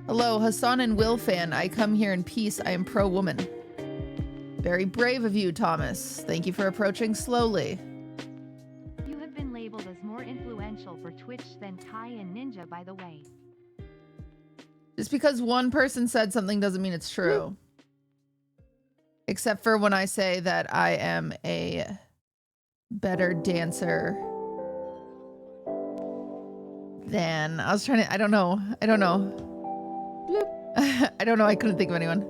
Hello, Hassan and Will fan. I come here in peace. I am pro-woman. Very brave of you, Thomas. Thank you for approaching slowly. You have been labeled as more influential for Twitch than Kai and Ninja, by the way. Just because one person said something doesn't mean it's true. Except for when I say that I am a better dancer than... I was trying to... I don't know. I don't know. I don't know. I couldn't think of anyone.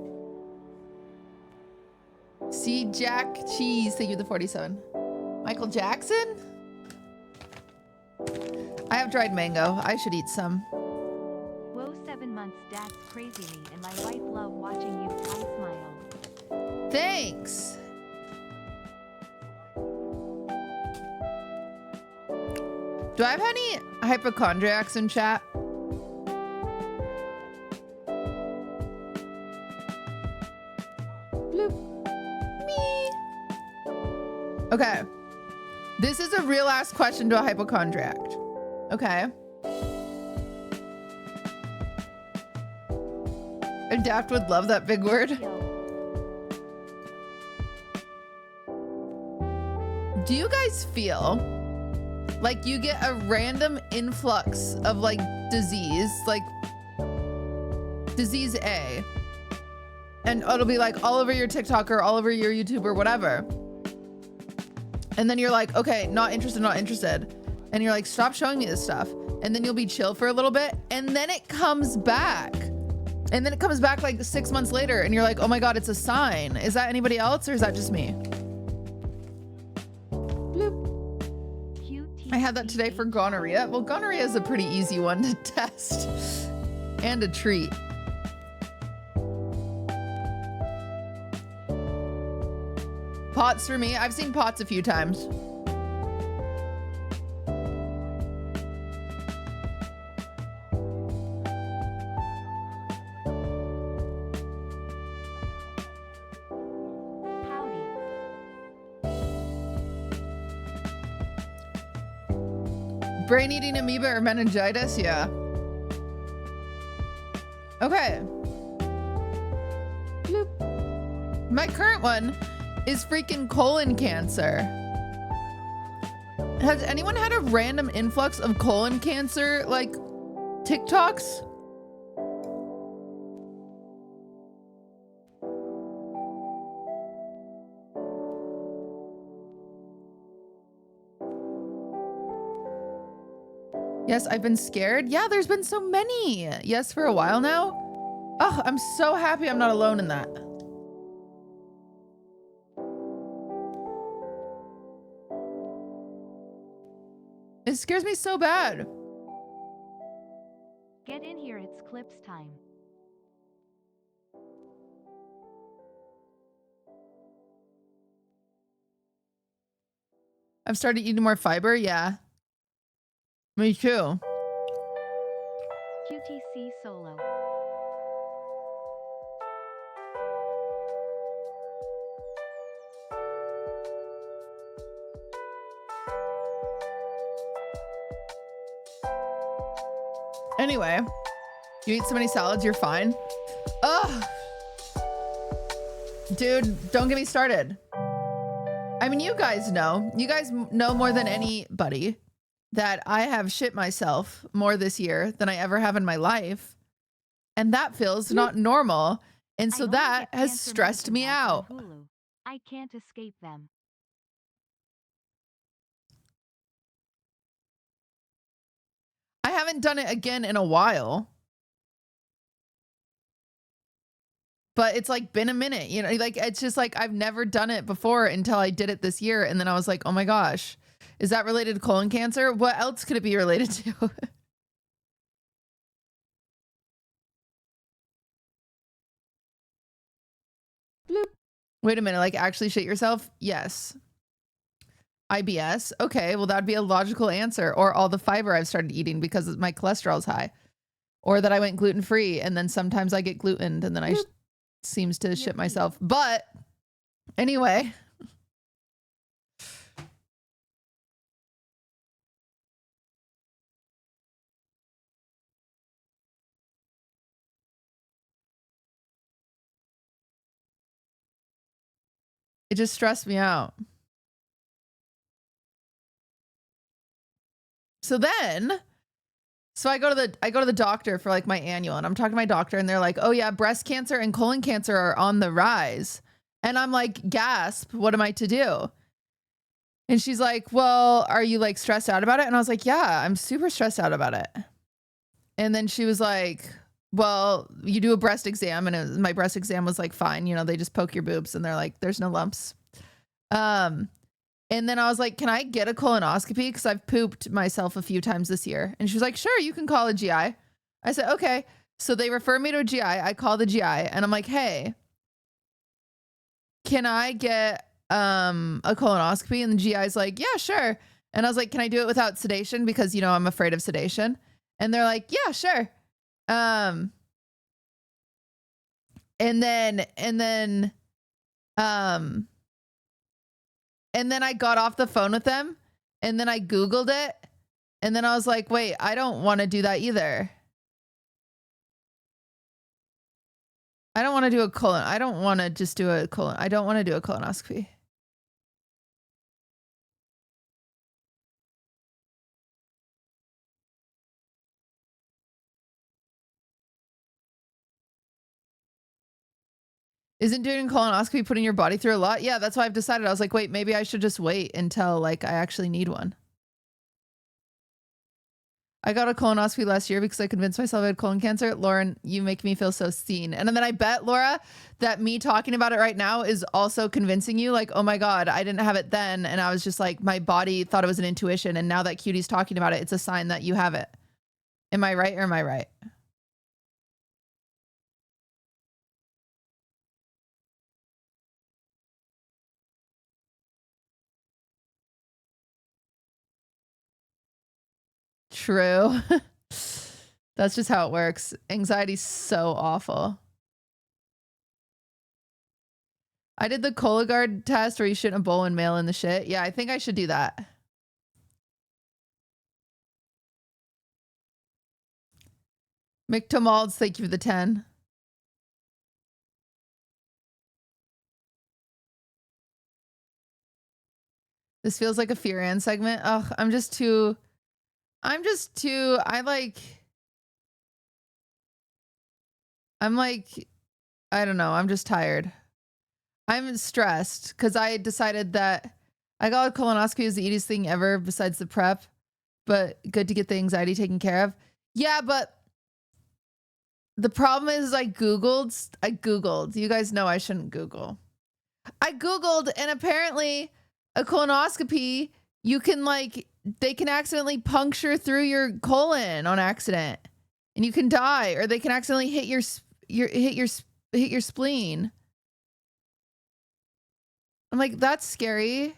See Jack Cheese. Thank you for the 47. Michael Jackson? I have dried mango. I should eat some. Whoa, 7 months, that's crazily, and my wife love watching you. I smile. Thanks. Do I have any hypochondriacs in chat? Me. Okay. This is a real ass question to a hypochondriac. Okay. Adapt would love that big word. Do you guys feel like you get a random influx of like disease, like disease A, and it'll be like all over your TikTok or all over your YouTube or whatever. And then you're like, okay, not interested, not interested. And you're like, stop showing me this stuff. And then you'll be chill for a little bit. And then it comes back. And then it comes back like 6 months later. And you're like, oh my God, it's a sign. Is that anybody else or is that just me? I had that today for gonorrhea. Well, gonorrhea is a pretty easy one to test and to treat. POTS for me. I've seen POTS a few times. Brain eating amoeba or meningitis? Yeah. Okay. Bloop. My current one is freaking colon cancer. Has anyone had a random influx of colon cancer, like, TikToks? Yes, I've been scared. Yeah, there's been so many. Yes, for a while now. Oh, I'm so happy I'm not alone in that. It scares me so bad. Get in here, it's clips time. I've started eating more fiber. Yeah. Me too. QTC solo. Anyway, you eat so many salads, you're fine. Ugh. Dude, don't get me started. I mean, you guys know. You guys know more than anybody that I have shit myself more this year than I ever have in my life. And that feels not normal. And so that has stressed me out. I can't escape them. I haven't done it again in a while. But it's like been a minute, you know, like it's just like I've never done it before until I did it this year. And then I was like, oh my gosh, is that related to colon cancer? What else could it be related to? Bloop. Wait a minute, like actually shit yourself? Yes. IBS? Okay, well that'd be a logical answer. Or all the fiber I've started eating because my cholesterol's high. Or that I went gluten-free and then sometimes I get glutened and then I seems to shit myself. But anyway. It just stressed me out. So I go to the doctor for like my annual, and I'm talking to my doctor, and they're like, oh yeah, breast cancer and colon cancer are on the rise. And I'm like, gasp, what am I to do? And she's like, well, are you like stressed out about it? And I was like, yeah, I'm super stressed out about it. And then she was like, well, you do a breast exam, and my breast exam was like fine. You know, they just poke your boobs and they're like, there's no lumps. And then I was like, can I get a colonoscopy? Because I've pooped myself a few times this year. And she was like, sure, you can call a GI. I said, okay. So they refer me to a GI. I call the GI and I'm like, hey, can I get a colonoscopy? And the GI's like, yeah, sure. And I was like, can I do it without sedation? Because, you know, I'm afraid of sedation. And they're like, yeah, sure. And then I got off the phone with them, and then I Googled it, and then I was like, wait, I don't want to do that either. I don't want to do a colon. I don't want to just do a colon. I don't want to do a colonoscopy. Isn't doing a colonoscopy putting your body through a lot? Yeah, that's why I've decided. I was like, wait, maybe I should just wait until like I actually need one. I got a colonoscopy last year because I convinced myself I had colon cancer. Lauren, you make me feel so seen. And then I bet, Laura, that me talking about it right now is also convincing you like, oh my God, I didn't have it then. And I was just like, my body thought it was an intuition. And now that Cutie's talking about it, it's a sign that you have it. Am I right or am I right? True. That's just how it works. Anxiety's so awful. I did the Cologuard test where you shouldn't bowl and mail in the shit. Yeah, I think I should do that. McTomalds, thank you for the 10. This feels like a Fear Ann segment. Ugh, I don't know. I'm just tired. I'm stressed because I decided that I got a colonoscopy is the easiest thing ever besides the prep, but good to get the anxiety taken care of. Yeah, but the problem is I Googled. You guys know I shouldn't Google. I Googled, and apparently a colonoscopy, you can they can accidentally puncture through your colon on accident and you can die, or they can accidentally hit your spleen. I'm like, that's scary.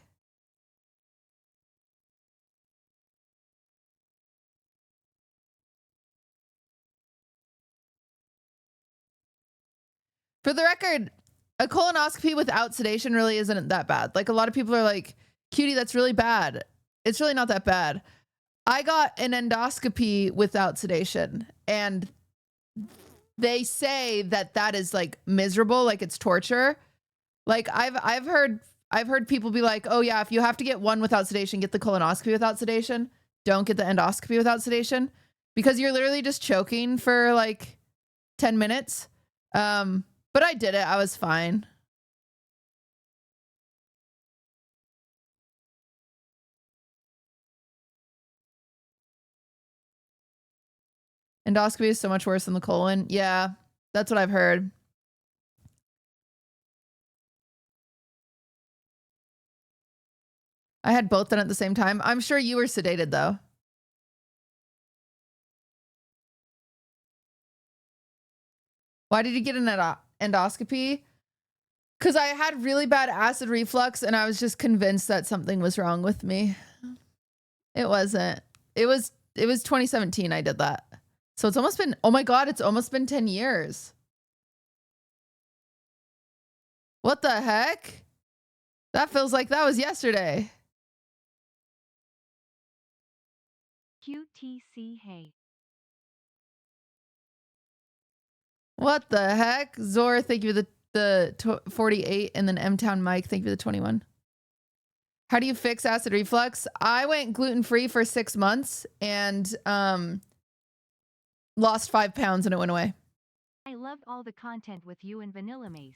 For the record, a colonoscopy without sedation really isn't that bad. Like, a lot of people are like, Cutie, that's really bad. It's really not that bad. I got an endoscopy without sedation, and they say that is like miserable, like it's torture. Like I've heard people be like, oh yeah, if you have to get one without sedation, get the colonoscopy without sedation. Don't get the endoscopy without sedation, because you're literally just choking for like 10 minutes. But I did it. I was fine. Endoscopy is so much worse than the colon. Yeah, that's what I've heard. I had both done at the same time. I'm sure you were sedated though. Why did you get an endoscopy? Because I had really bad acid reflux, and I was just convinced that something was wrong with me. It wasn't. It was 2017 I did that. So it's almost been, oh my God, it's almost been 10 years. What the heck? That feels like that was yesterday. QTC, hey. What the heck? Zora, thank you for the the 48, and then M-Town Mike, thank you for the 21. How do you fix acid reflux? I went gluten-free for 6 months and lost 5 pounds and it went away. I loved all the content with you and Vanilla Mace.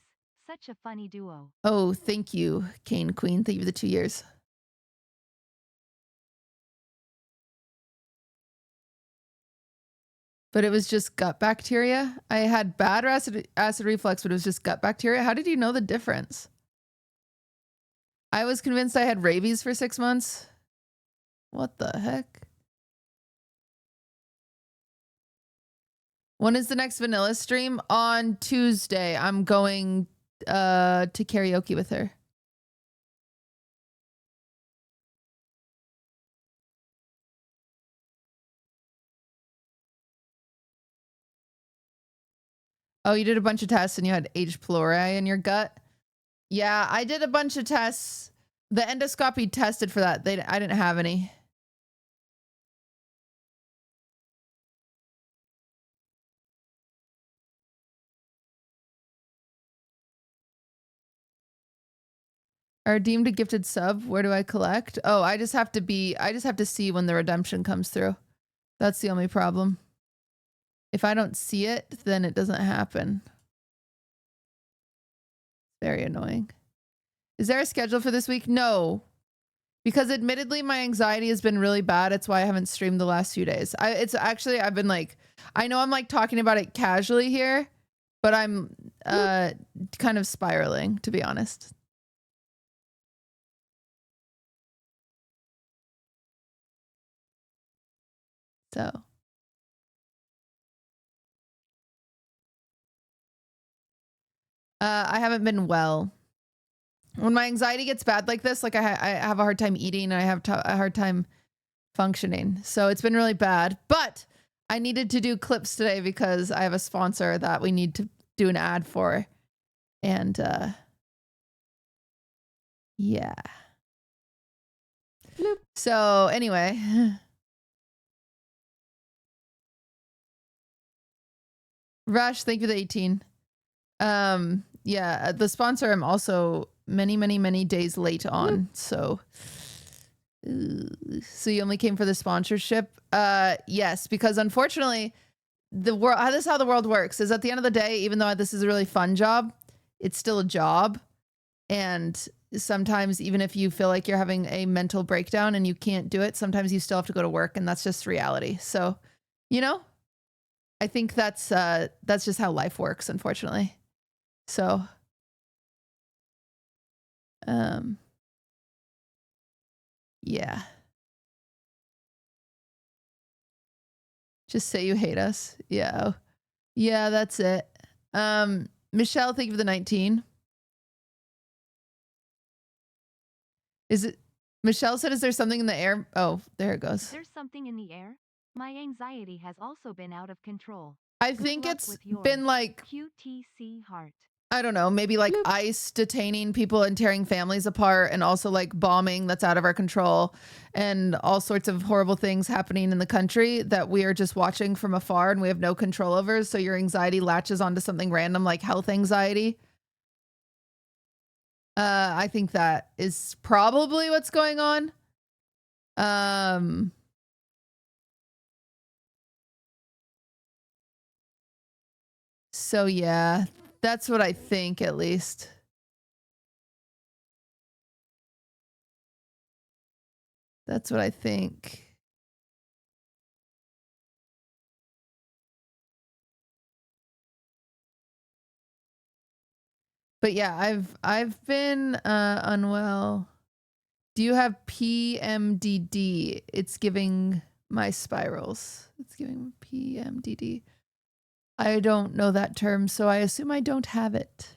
Such a funny duo. Oh, thank you, Kane Queen. Thank you for the 2 years. But it was just gut bacteria. I had bad acid reflux, but it was just gut bacteria. How did you know the difference? I was convinced I had rabies for 6 months. What the heck? When is the next vanilla stream? On Tuesday. I'm going to karaoke with her. Oh, you did a bunch of tests and you had H. pylori in your gut? Yeah, I did a bunch of tests. The endoscopy tested for that. I didn't have any. Are deemed a gifted sub? Where do I collect? Oh, I just have to see when the redemption comes through. That's the only problem. If I don't see it, then it doesn't happen. Very annoying. Is there a schedule for this week? No. Because admittedly, my anxiety has been really bad. It's why I haven't streamed the last few days. I've been like, I know I'm like talking about it casually here, but I'm kind of spiraling, to be honest. So. I haven't been well. When my anxiety gets bad like this, like I have a hard time eating and I have a hard time functioning. So it's been really bad, but I needed to do clips today because I have a sponsor that we need to do an ad for. And yeah. Bloop. So anyway. Rush, thank you for the 18. Yeah, the sponsor I'm also many days late on. So you only came for the sponsorship? Yes, because unfortunately this is how the world works, is at the end of the day, even though this is a really fun job, it's still a job. And sometimes even if you feel like you're having a mental breakdown and you can't do it, sometimes you still have to go to work, and that's just reality. So, you know, I think that's just how life works, unfortunately. So, yeah. Just say you hate us. Yeah. Yeah, that's it. Michelle, thank you for the 19. Is it Michelle said, is there something in the air? Oh, there it goes. Is there something in the air? My anxiety has also been out of control. I think it's been like QTC heart. I don't know, maybe like ICE detaining people and tearing families apart, and also like bombing that's out of our control, and all sorts of horrible things happening in the country that we are just watching from afar and we have no control over. So your anxiety latches onto something random like health anxiety. I think that is probably what's going on. So yeah, that's what I think, at least. That's what I think. But yeah, I've been unwell. Do you have PMDD? It's giving my spirals. It's giving PMDD. I don't know that term, so I assume I don't have it.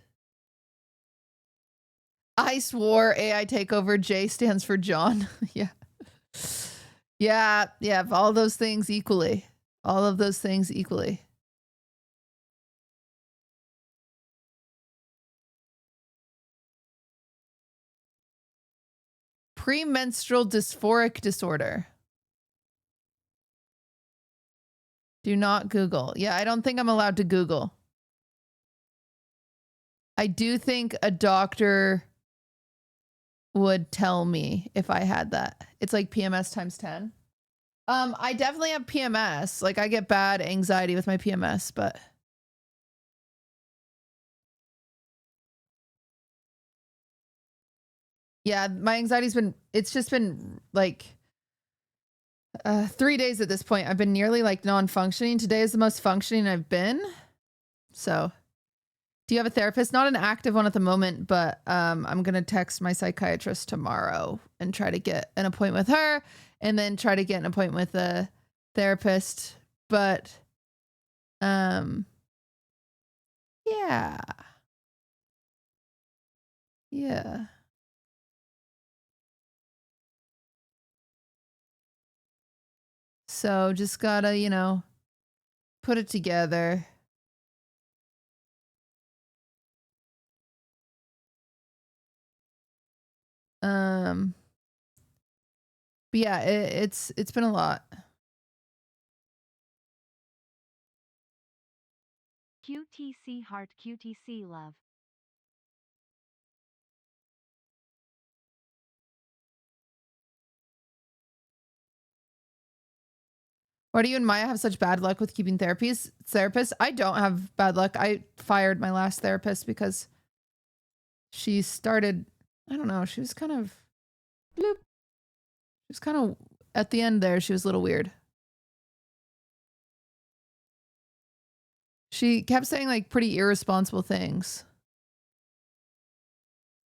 I swore AI takeover. J stands for John. Yeah. Yeah, all those things equally. All of those things equally. Premenstrual dysphoric disorder. Do not Google. Yeah, I don't think I'm allowed to Google. I do think a doctor would tell me if I had that. It's like PMS times 10. I definitely have PMS. Like I get bad anxiety with my PMS, but yeah, my anxiety's been, it's just been like 3 days at this point. I've been nearly like non-functioning. Today is the most functioning I've been. So do you have a therapist? Not an active one at the moment, but I'm going to text my psychiatrist tomorrow and try to get an appointment with her and then try to get an appointment with a therapist. But yeah. Yeah. So just gotta, you know, put it together. But yeah, it's been a lot. QTC heart QTC love. Why do you and Maya have such bad luck with keeping therapists? I don't have bad luck. I fired my last therapist because she started, I don't know, she was kind of bloop. She was kind of at the end there, she was a little weird. She kept saying like pretty irresponsible things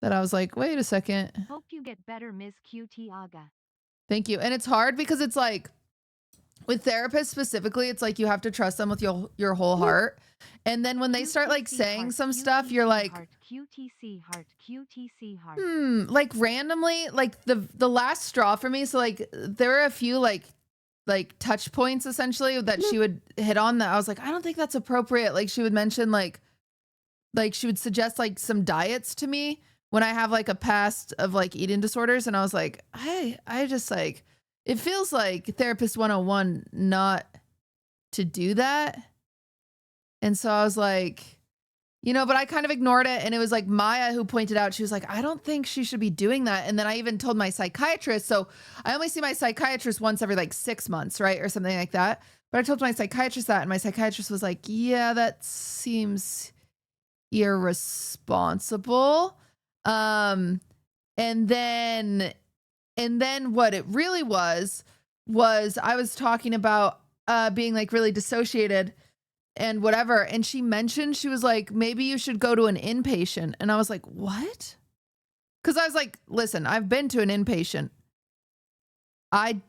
that I was like, wait a second. Hope you get better, Ms. QT Aga. Thank you. And it's hard because it's like with therapists specifically, it's like you have to trust them with your whole heart. And then when they start like saying some stuff, you're like, QTC heart. Like randomly, like the last straw for me. So like there were a few like touch points essentially that she would hit on that I was like, I don't think that's appropriate. Like she would mention like she would suggest like some diets to me when I have like a past of like eating disorders. And I was like, I just like, it feels like therapist 101 not to do that. And so I was like, you know, but I kind of ignored it. And it was like Maya who pointed out, she was like, I don't think she should be doing that. And then I even told my psychiatrist. So I only see my psychiatrist once every like 6 months, right? Or something like that. But I told my psychiatrist that, and my psychiatrist was like, yeah, that seems irresponsible. And then what it really was I was talking about being like really dissociated and whatever. And she mentioned, she was like, maybe you should go to an inpatient. And I was like, what? Because I was like, listen, I've been to an inpatient. I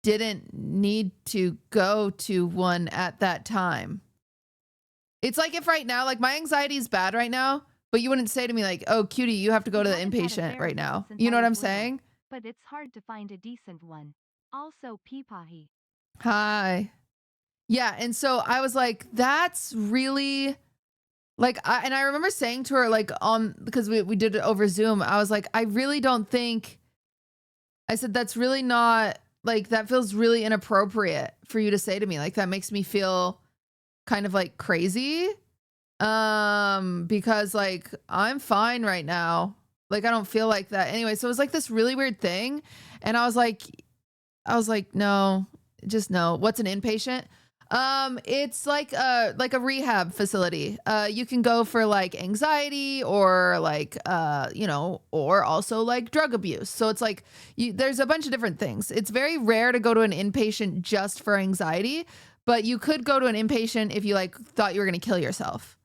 didn't need to go to one at that time. It's like if right now, like my anxiety is bad right now, but you wouldn't say to me like, oh, cutie, you have to go to the inpatient right now. You know what I'm saying? But it's hard to find a decent one. Also, Peepahi. Hi. Yeah, and so I was like, that's really like, and I remember saying to her like because we did it over Zoom, I was like, I really don't think, I said, that's really not, like, that feels really inappropriate for you to say to me. Like, that makes me feel kind of like crazy. Because like, I'm fine right now. Like, I don't feel like that. Anyway, so it was like this really weird thing. And I was like, no, just no. What's an inpatient? It's like a rehab facility. You can go for like anxiety or like, you know, or also like drug abuse. So it's like, there's a bunch of different things. It's very rare to go to an inpatient just for anxiety, but you could go to an inpatient if you like thought you were going to kill yourself.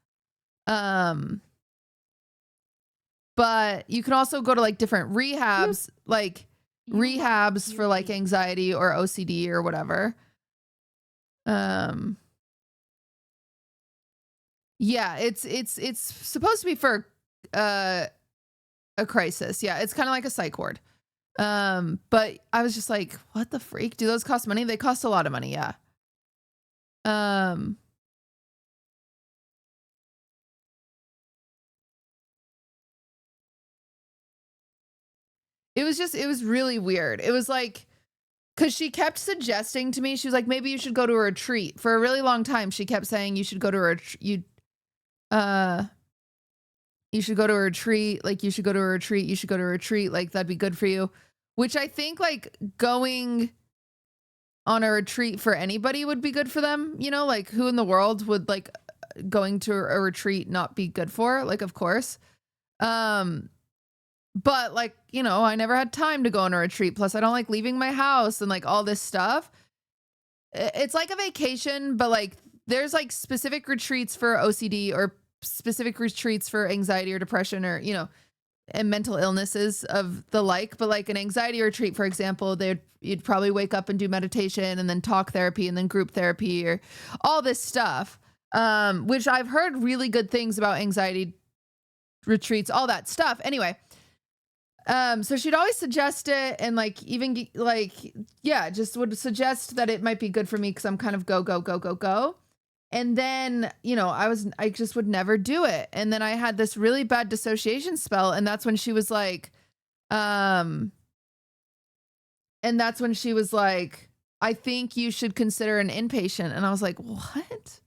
But you can also go to like different rehabs, like rehabs for like anxiety or OCD or whatever. Yeah, it's supposed to be for a crisis. Yeah, it's kind of like a psych ward. But I was just like, what the freak? Do those cost money? They cost a lot of money, yeah. It was really weird. It was like, because she kept suggesting to me, she was like, maybe you should go to a retreat. For a really long time, she kept saying you should go to a retreat. you should go to a retreat. Like, you should go to a retreat. You should go to a retreat. Like, that'd be good for you. Which I think, like, going on a retreat for anybody would be good for them. You know, like, who in the world would, like, going to a retreat not be good for? Like, of course. But, like, you know, I never had time to go on a retreat. Plus, I don't like leaving my house and, like, all this stuff. It's like a vacation, but, like, there's, like, specific retreats for OCD or specific retreats for anxiety or depression or, you know, and mental illnesses of the like. But, like, an anxiety retreat, for example, you'd probably wake up and do meditation and then talk therapy and then group therapy or all this stuff, which I've heard really good things about anxiety retreats, all that stuff. Anyway, so she'd always suggest it and, like, even, like, yeah, just would suggest that it might be good for me because I'm kind of go. And then, you know, I just would never do it. And then I had this really bad dissociation spell. And that's when she was like, I think you should consider an inpatient. And I was like, what?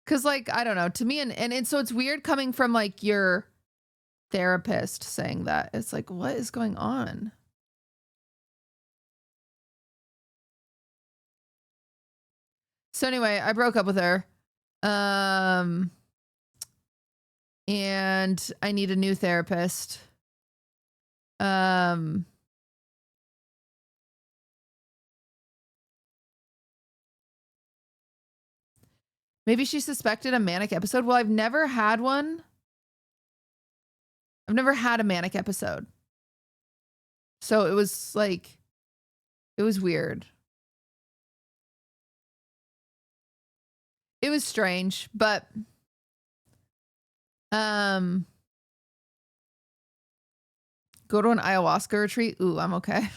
Cause, like, I don't know, to me, and so it's weird coming from, like, your therapist saying that. It's like, what is going on? So anyway, I broke up with her. And I need a new therapist. Maybe she suspected a manic episode. Well, I've never had one. I've never had a manic episode. So it was like, it was weird. It was strange, but go to an ayahuasca retreat. Ooh, I'm okay.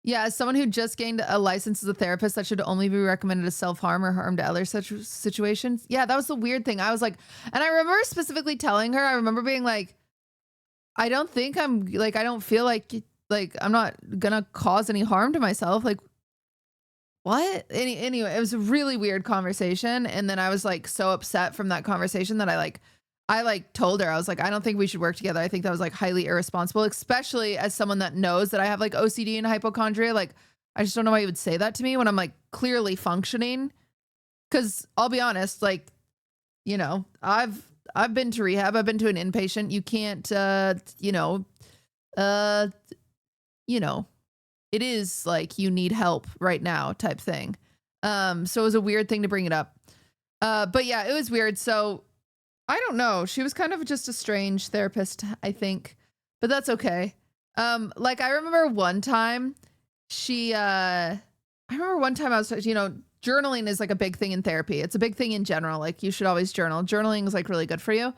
Yeah, as someone who just gained a license as a therapist, that should only be recommended to self-harm or harm to other such situations. Yeah, that was the weird thing. I was like, and I remember specifically telling her, I remember being like, I don't think I'm, like, I don't feel like I'm not gonna cause any harm to myself. Like, what? Anyway, it was a really weird conversation. And then I was, like, so upset from that conversation that I told her, I was like, I don't think we should work together. I think that was, like, highly irresponsible, especially as someone that knows that I have, like, OCD and hypochondria. Like, I just don't know why you would say that to me when I'm, like, clearly functioning. Cause I'll be honest, like, you know, I've been to rehab. I've been to an inpatient. You can't, it is like you need help right now type thing. So it was a weird thing to bring it up. But yeah, it was weird. So I don't know. She was kind of just a strange therapist, I think, but that's okay. Like, I remember one time I was, journaling is, like, a big thing in therapy. It's a big thing in general. Like, you should always journal. Journaling is, like, really good for you.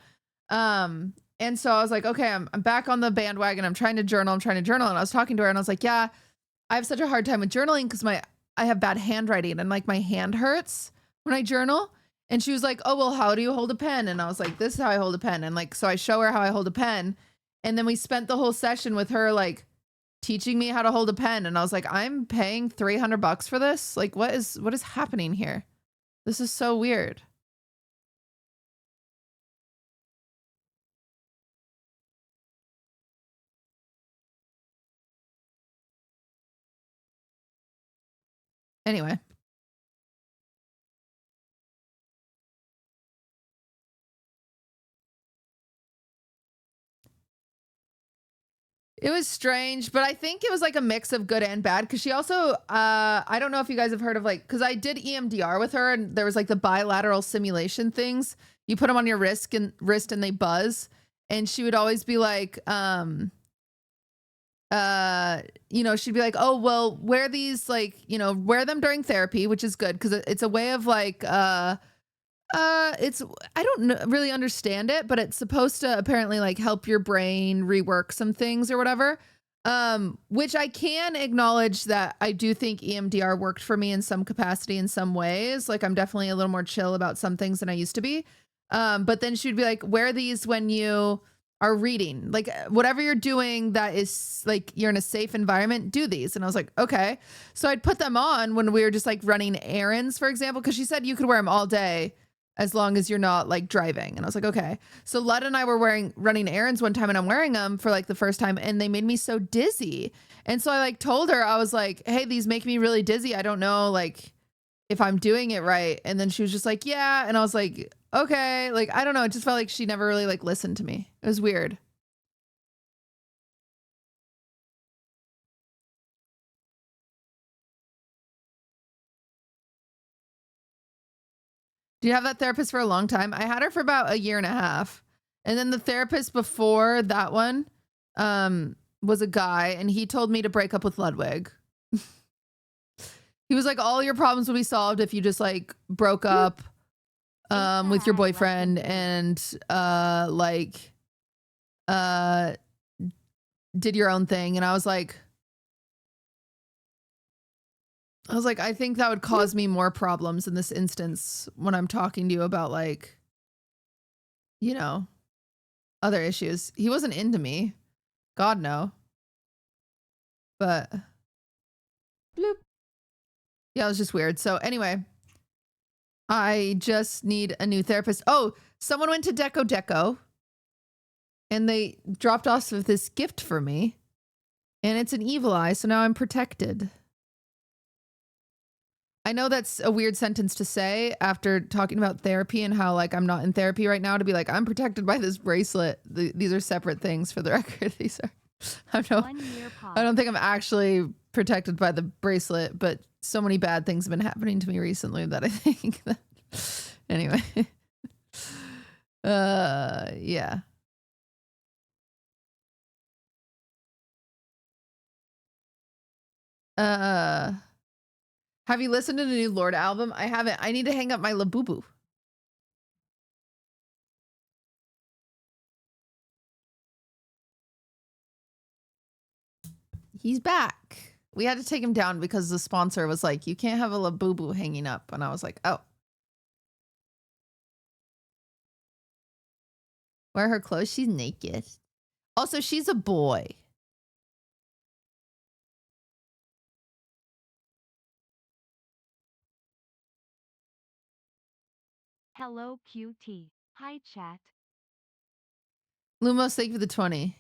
And so I was like, okay, I'm back on the bandwagon. I'm trying to journal. And I was talking to her and I was like, yeah, I have such a hard time with journaling because I have bad handwriting and, like, my hand hurts when I journal. And she was like, oh, well, how do you hold a pen? And I was like, this is how I hold a pen. And, like, so I show her how I hold a pen. And then we spent the whole session with her, like, teaching me how to hold a pen. And I was like, I'm paying $300 for this. Like, what is happening here? This is so weird. Anyway. It was strange, but I think it was, like, a mix of good and bad. Cause she also, I don't know if you guys have heard of, like, cause I did EMDR with her and there was, like, the bilateral simulation things. You put them on your wrist and they buzz. And she would always be like, she'd be like, oh, well, wear these, like, wear them during therapy, which is good. Cause it's a way of, like, I don't really understand it, but it's supposed to apparently, like, help your brain rework some things or whatever. Which I can acknowledge that I do think EMDR worked for me in some capacity in some ways. Like, I'm definitely a little more chill about some things than I used to be. But then she'd be like, wear these when you are reading. Like whatever you're doing that is like you're in a safe environment, do these. And I was like, okay. So I'd put them on when we were just like running errands, for example, because she said you could wear them all day as long as you're not like driving. And I was like, okay. So Lud and I were running errands one time, and I'm wearing them for like the first time, and they made me so dizzy. And so I like told her, I was like, hey, these make me really dizzy. I don't know like if I'm doing it right. And then she was just like, yeah. And I was like, okay. Like, I don't know. It just felt like she never really like listened to me. It was weird. Do you have that therapist for a long time? I had her for about a year and a half. And then the therapist before that one was a guy, and he told me to break up with Ludwig. He was like, all your problems will be solved if you just like broke up with your boyfriend and did your own thing. And I was like, I think that would cause me more problems in this instance when I'm talking to you about like, you know, other issues. He wasn't into me. God, no. But bloop. Yeah, it was just weird. So anyway, I just need a new therapist. Oh, someone went to Deco and they dropped off with this gift for me, and it's an evil eye. So now I'm protected. I know that's a weird sentence to say after talking about therapy and how like I'm not in therapy right now, to be like, I'm protected by this bracelet. These are separate things, for the record. These are, I don't think I'm actually protected by the bracelet, but so many bad things have been happening to me recently that I think that anyway. Yeah. Have you listened to the new Lord album? I haven't. I need to hang up my Labubu. He's back. We had to take him down because the sponsor was like, you can't have a Labubu hanging up. And I was like, oh. Wear her clothes. She's naked. Also, she's a boy. Hello, QT. Hi, chat. Lumos, thank you for the 20.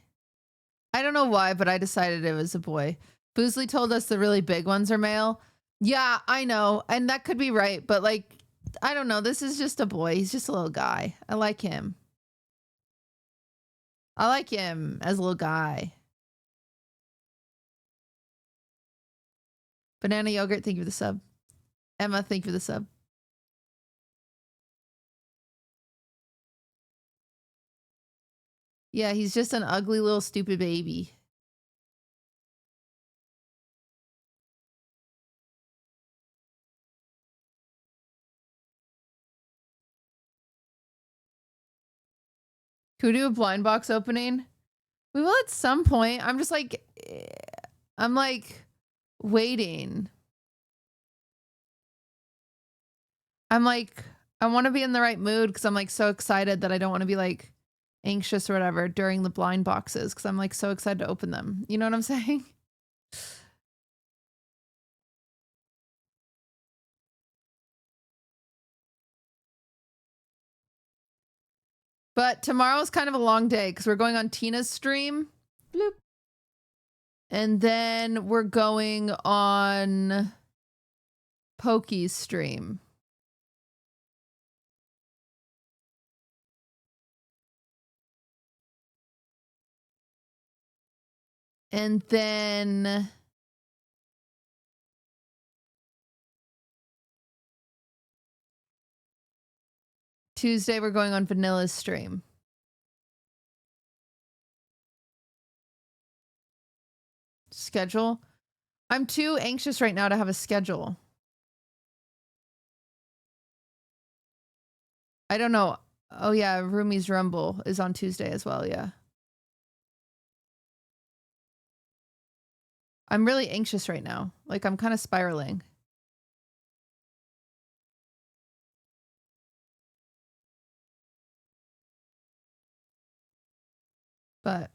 I don't know why, but I decided it was a boy. Boozley told us the really big ones are male. Yeah, I know. And that could be right. But like, I don't know. This is just a boy. He's just a little guy. I like him. I like him as a little guy. Banana yogurt, thank you for the sub. Emma, thank you for the sub. Yeah, he's just an ugly little stupid baby. Could we do a blind box opening? We will at some point. I'm just like, I'm like waiting. I'm like, I want to be in the right mood because I'm like so excited that I don't want to be like anxious or whatever during the blind boxes because I'm like so excited to open them. You know what I'm saying? But tomorrow's kind of a long day because we're going on Tina's stream. Bloop. And then we're going on Pokey's stream. And then Tuesday, we're going on Vanilla's stream. Schedule? I'm too anxious right now to have a schedule. I don't know. Oh yeah, Rumi's Rumble is on Tuesday as well, yeah. I'm really anxious right now. Like I'm kind of spiraling. But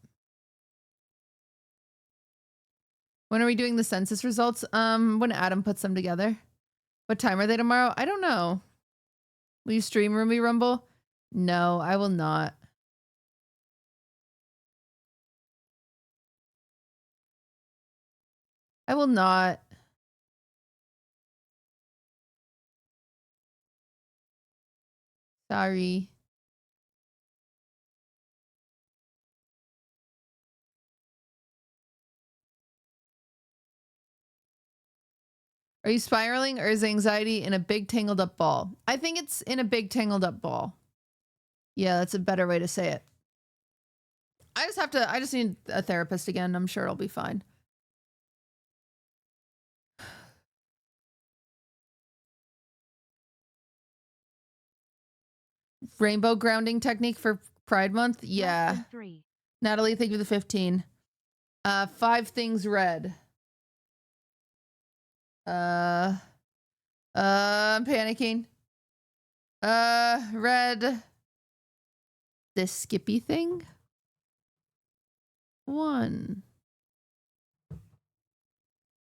when are we doing the census results? When Adam puts them together. What time are they tomorrow? I don't know. Will you stream Ruby Rumble? No, I will not. I will not. Sorry. Are you spiraling or is anxiety in a big tangled up ball? I think it's in a big tangled up ball. Yeah, that's a better way to say it. I just need a therapist again. I'm sure it'll be fine. Rainbow grounding technique for Pride Month? Yeah. Natalie, thank you for the 15. 5 things red. I'm panicking. Red. This skippy thing? 1.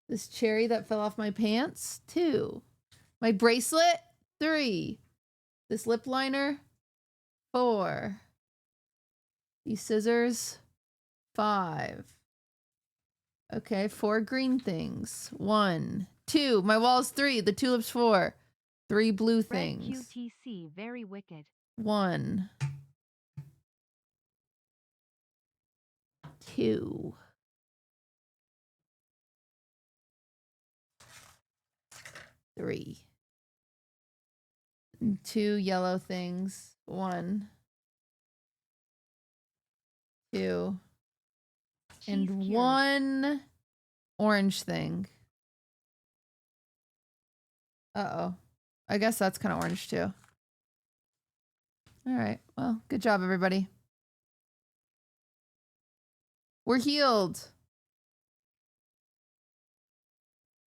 This cherry that fell off my pants? 2. My bracelet? 3. This lip liner? 4. These scissors? 5. Okay, 4 green things. 1. 2. My wall's 3. The tulips 4. 3 blue things. Red QTC, very wicked. 1. 2. 3. 2 yellow things. 1. 2. And 1 orange thing. Uh-oh. I guess that's kind of orange too. All right. Well, good job, everybody. We're healed.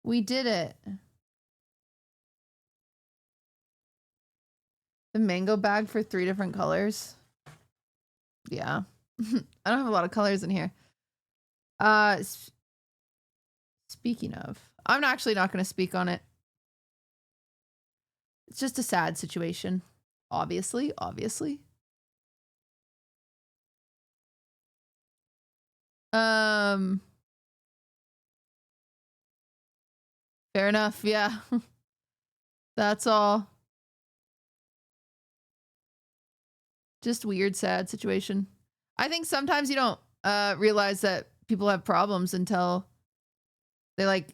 We did it. The mango bag for 3 different colors. Yeah. I don't have a lot of colors in here. Speaking of, I'm actually not going to speak on it. It's just a sad situation. Obviously. Fair enough. Yeah. That's all. Just weird, sad situation. I think sometimes you don't realize that people have problems until they like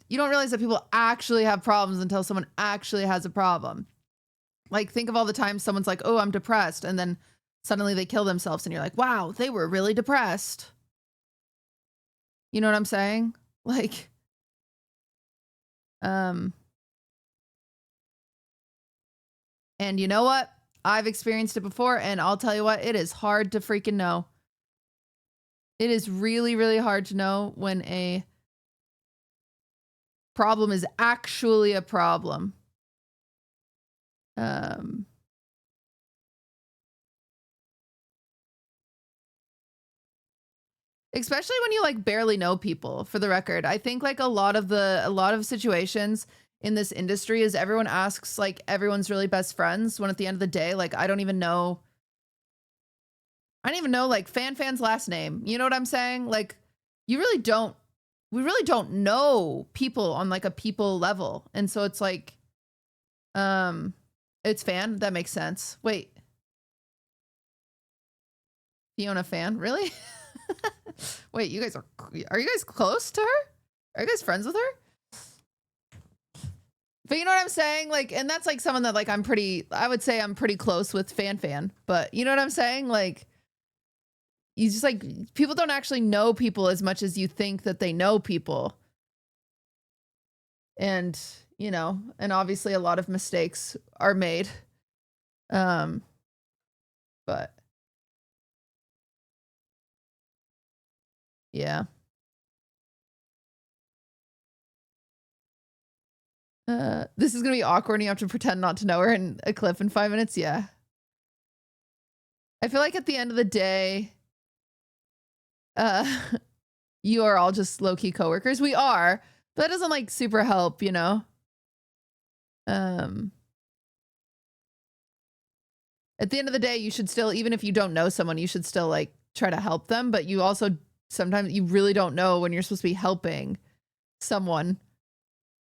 you don't realize that people actually have problems until someone actually has a problem. Like, think of all the times someone's like, oh, I'm depressed. And then suddenly they kill themselves and you're like, wow, they were really depressed. You know what I'm saying? Like, and you know what? I've experienced it before, and I'll tell you what, it is hard to freaking know. It is really, really hard to know when a problem is actually a problem. Especially when you like barely know people, for the record. I think like a lot of situations in this industry is everyone asks like everyone's really best friends when at the end of the day, like I don't even know like Fan's last name. You know what I'm saying? Like we really don't know people on like a people level. And so it's like, it's Fan. That makes sense. Wait. Fiona Fan? Really? Wait, you guys are you guys close to her? Are you guys friends with her? But you know what I'm saying? Like, and that's like someone that like I would say I'm pretty close with Fan, but you know what I'm saying? Like, you just like, people don't actually know people as much as you think that they know people. And, you know, and obviously a lot of mistakes are made. But yeah. This is gonna be awkward and you have to pretend not to know her in a clip in 5 minutes. Yeah. I feel like at the end of the day, you are all just low-key coworkers. We are, but that doesn't like super help, you know? At the end of the day, you should still, even if you don't know someone, you should still like try to help them. But you also, sometimes you really don't know when you're supposed to be helping someone,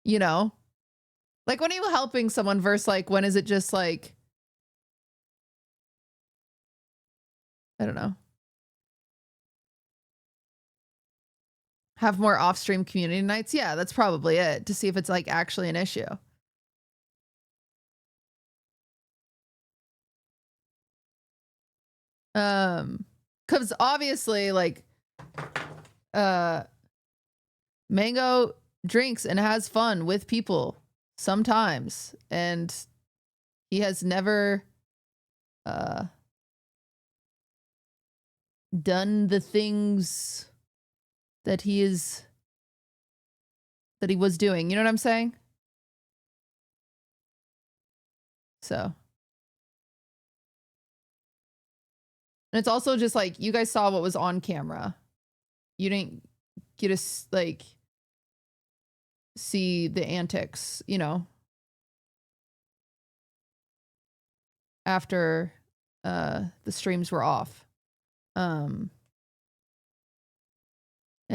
you know? Like when are you helping someone versus like, when is it just like, I don't know. Have more off-stream community nights? Yeah, that's probably it, to see if it's like actually an issue. Because obviously like Mango drinks and has fun with people sometimes, and he has never done the things that he was doing. You know what I'm saying? So, and it's also just like, you guys saw what was on camera. You didn't get to like see the antics, you know, after the streams were off. And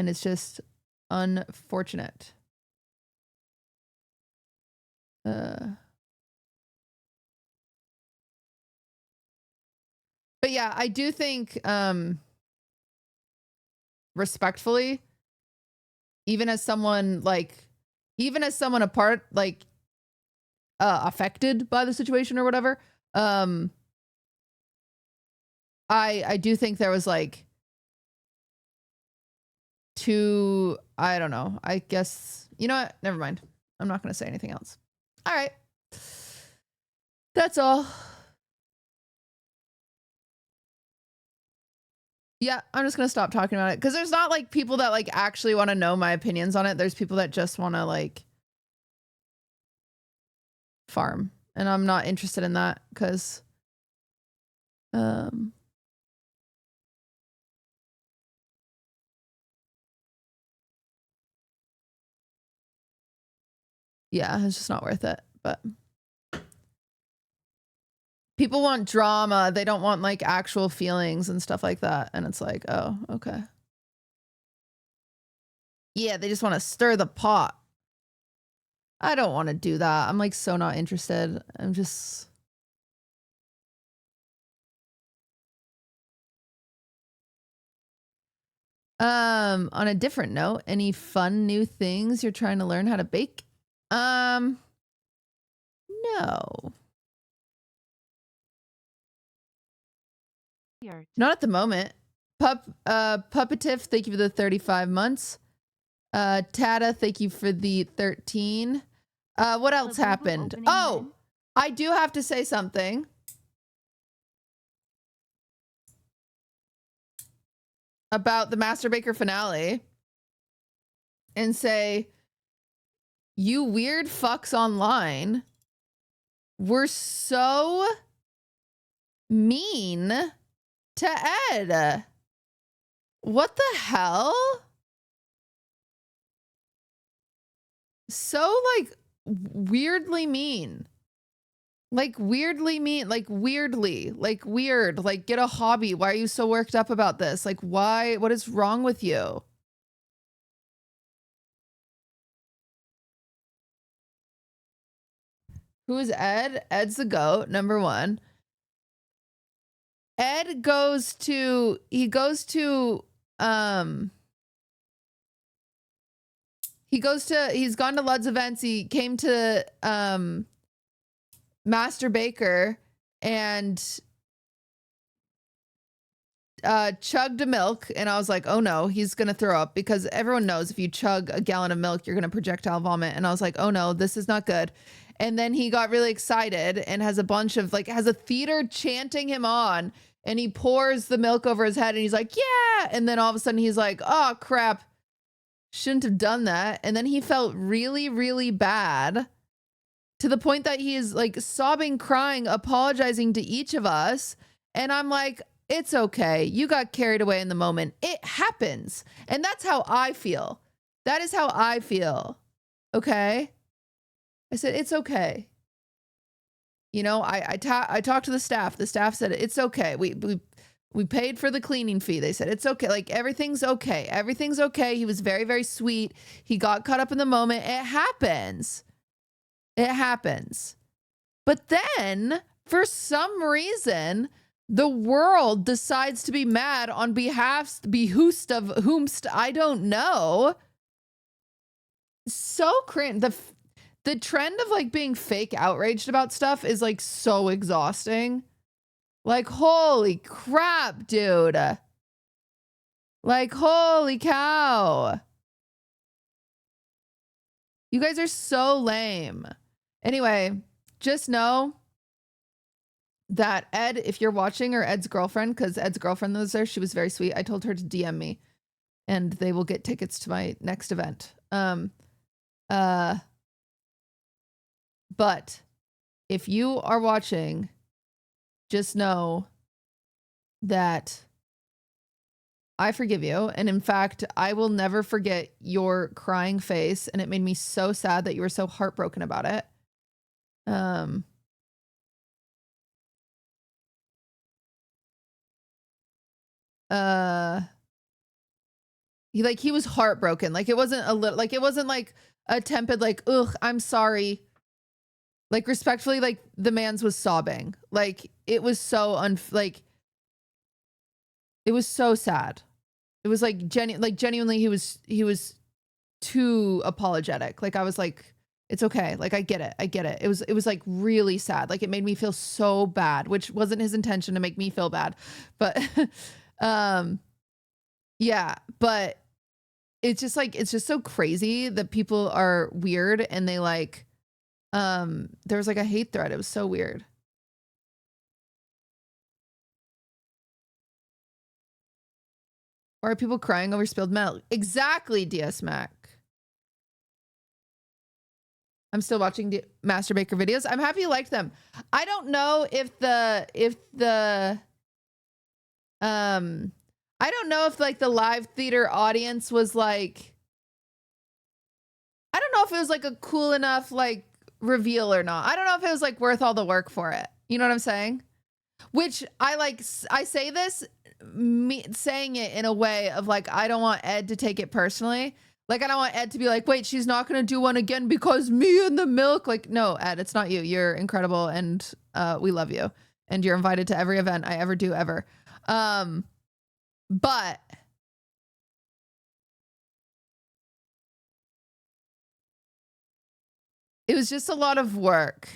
it's just unfortunate. But yeah, I do think respectfully, even as someone apart, like affected by the situation or whatever, I do think there was like I don't know, I guess, you know what, never mind, I'm not gonna say anything else. All right, that's all. Yeah, I'm just gonna stop talking about it, because there's not like people that like actually want to know my opinions on it. There's people that just want to like farm, and I'm not interested in that, because yeah, it's just not worth it. But people want drama, they don't want like actual feelings and stuff like that, and it's like, oh, okay. Yeah, they just want to stir the pot. I don't want to do that. I'm like so not interested. I'm just... On a different note, any fun new things you're trying to learn how to bake? No. Not at the moment. Puppetif, thank you for the 35 months. Tata, thank you for the 13. What else happened? Oh, I do have to say something. About the Master Baker finale. And say, you weird fucks online were so mean to Ed. What the hell? So like weirdly mean. Like weirdly mean, like weirdly, like weird, like get a hobby. Why are you so worked up about this? Like why, what is wrong with you? Who is Ed? Ed's the GOAT, number one. Ed goes to, he's gone to Lud's events. He came to Master Baker and chugged a milk, and I was like, oh no, he's gonna throw up, because everyone knows if you chug a gallon of milk, you're gonna projectile vomit. And I was like, oh no, this is not good. And then he got really excited and has a bunch of like, has a theater chanting him on, and he pours the milk over his head and he's like, yeah. And then all of a sudden he's like, oh crap, shouldn't have done that. And then he felt really, really bad, to the point that he is like sobbing, crying, apologizing to each of us. And I'm like, It's okay. You got carried away in the moment. It happens. And that's how I feel. That is how I feel. Okay? I said, it's okay. You know, I talked to the staff. The staff said, it's okay. We paid for the cleaning fee. They said, it's okay. Like, everything's okay. Everything's okay. He was very, very sweet. He got caught up in the moment. It happens. It happens. But then, for some reason, the world decides to be mad on behoost of whomst I don't know. So cringe. The trend of like being fake outraged about stuff is like so exhausting. Like, holy crap, dude. Like, holy cow. You guys are so lame. Anyway, just know that Ed, if you're watching, or Ed's girlfriend, because Ed's girlfriend was there, she was very sweet. I told her to DM me and they will get tickets to my next event. But if you are watching, just know that I forgive you. And in fact, I will never forget your crying face. And it made me so sad that you were so heartbroken about it. He was heartbroken. Like, it wasn't a little, like, it wasn't like a tepid, like, ugh, I'm sorry. Like, respectfully, like, the man's was sobbing. Like, it was so it was so sad. It was like genuinely he was too apologetic. Like, I was like, it's okay. Like, I get it. I get it. It was like really sad. Like, it made me feel so bad, which wasn't his intention to make me feel bad. But yeah, but it's just like, it's just so crazy that people are weird and they like, there was like a hate thread. It was so weird. Or are people crying over spilled milk? Exactly, DS Mac. I'm still watching Master Baker videos. I'm happy you liked them. I don't know if I don't know if like the live theater audience was like, I don't know if it was like a cool enough like reveal or not. I don't know if it was like worth all the work for it. You know what I'm saying? Which I say this, saying it in a way of like, I don't want Ed to take it personally. Like, I don't want Ed to be like, wait, she's not going to do one again because me and the milk. Like, no, Ed, it's not you. You're incredible. And we love you. And you're invited to every event I ever do ever. But it was just a lot of work.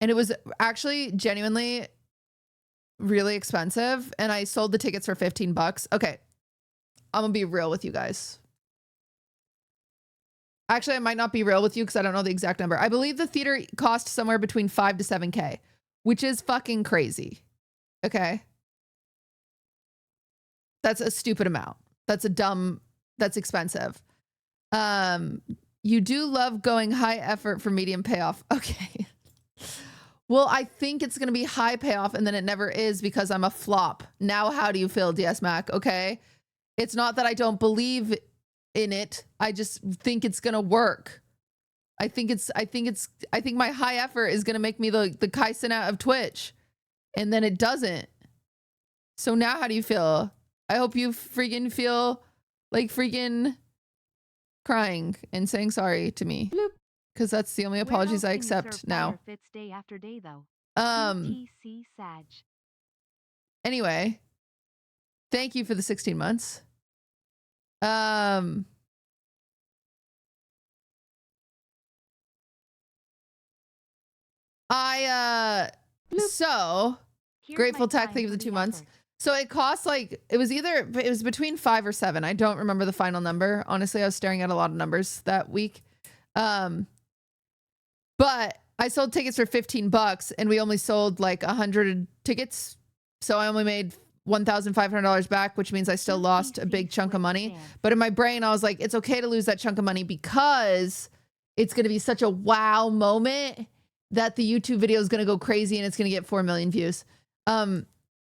And it was actually genuinely really expensive. And I sold the tickets for $15. Okay. I'm gonna be real with you guys. Actually, I might not be real with you because I don't know the exact number. I believe the theater cost somewhere between 5 to 7K, which is fucking crazy. Okay. That's a stupid amount. That's that's expensive. You do love going high effort for medium payoff. Okay. Well, I think it's going to be high payoff and then it never is because I'm a flop. Now, how do you feel, DS Mac? Okay. It's not that I don't believe in it. I just think it's going to work. I think my high effort is going to make me the Kaisen out of Twitch. And then it doesn't. So now how do you feel? I hope you freaking feel like freaking crying and saying sorry to me. Because that's the only apologies I accept now. Day after day, though. Anyway, thank you for the 16 months. So grateful tech, thank you for the 2 months. So it costs like, it was between 5 or 7. I don't remember the final number. Honestly, I was staring at a lot of numbers that week. But I sold tickets for $15 and we only sold like 100 tickets. So I only made $1,500 back, which means I still lost a big chunk of money. But in my brain, I was like, it's okay to lose that chunk of money because it's going to be such a wow moment that the YouTube video is going to go crazy and it's going to get 4 million views.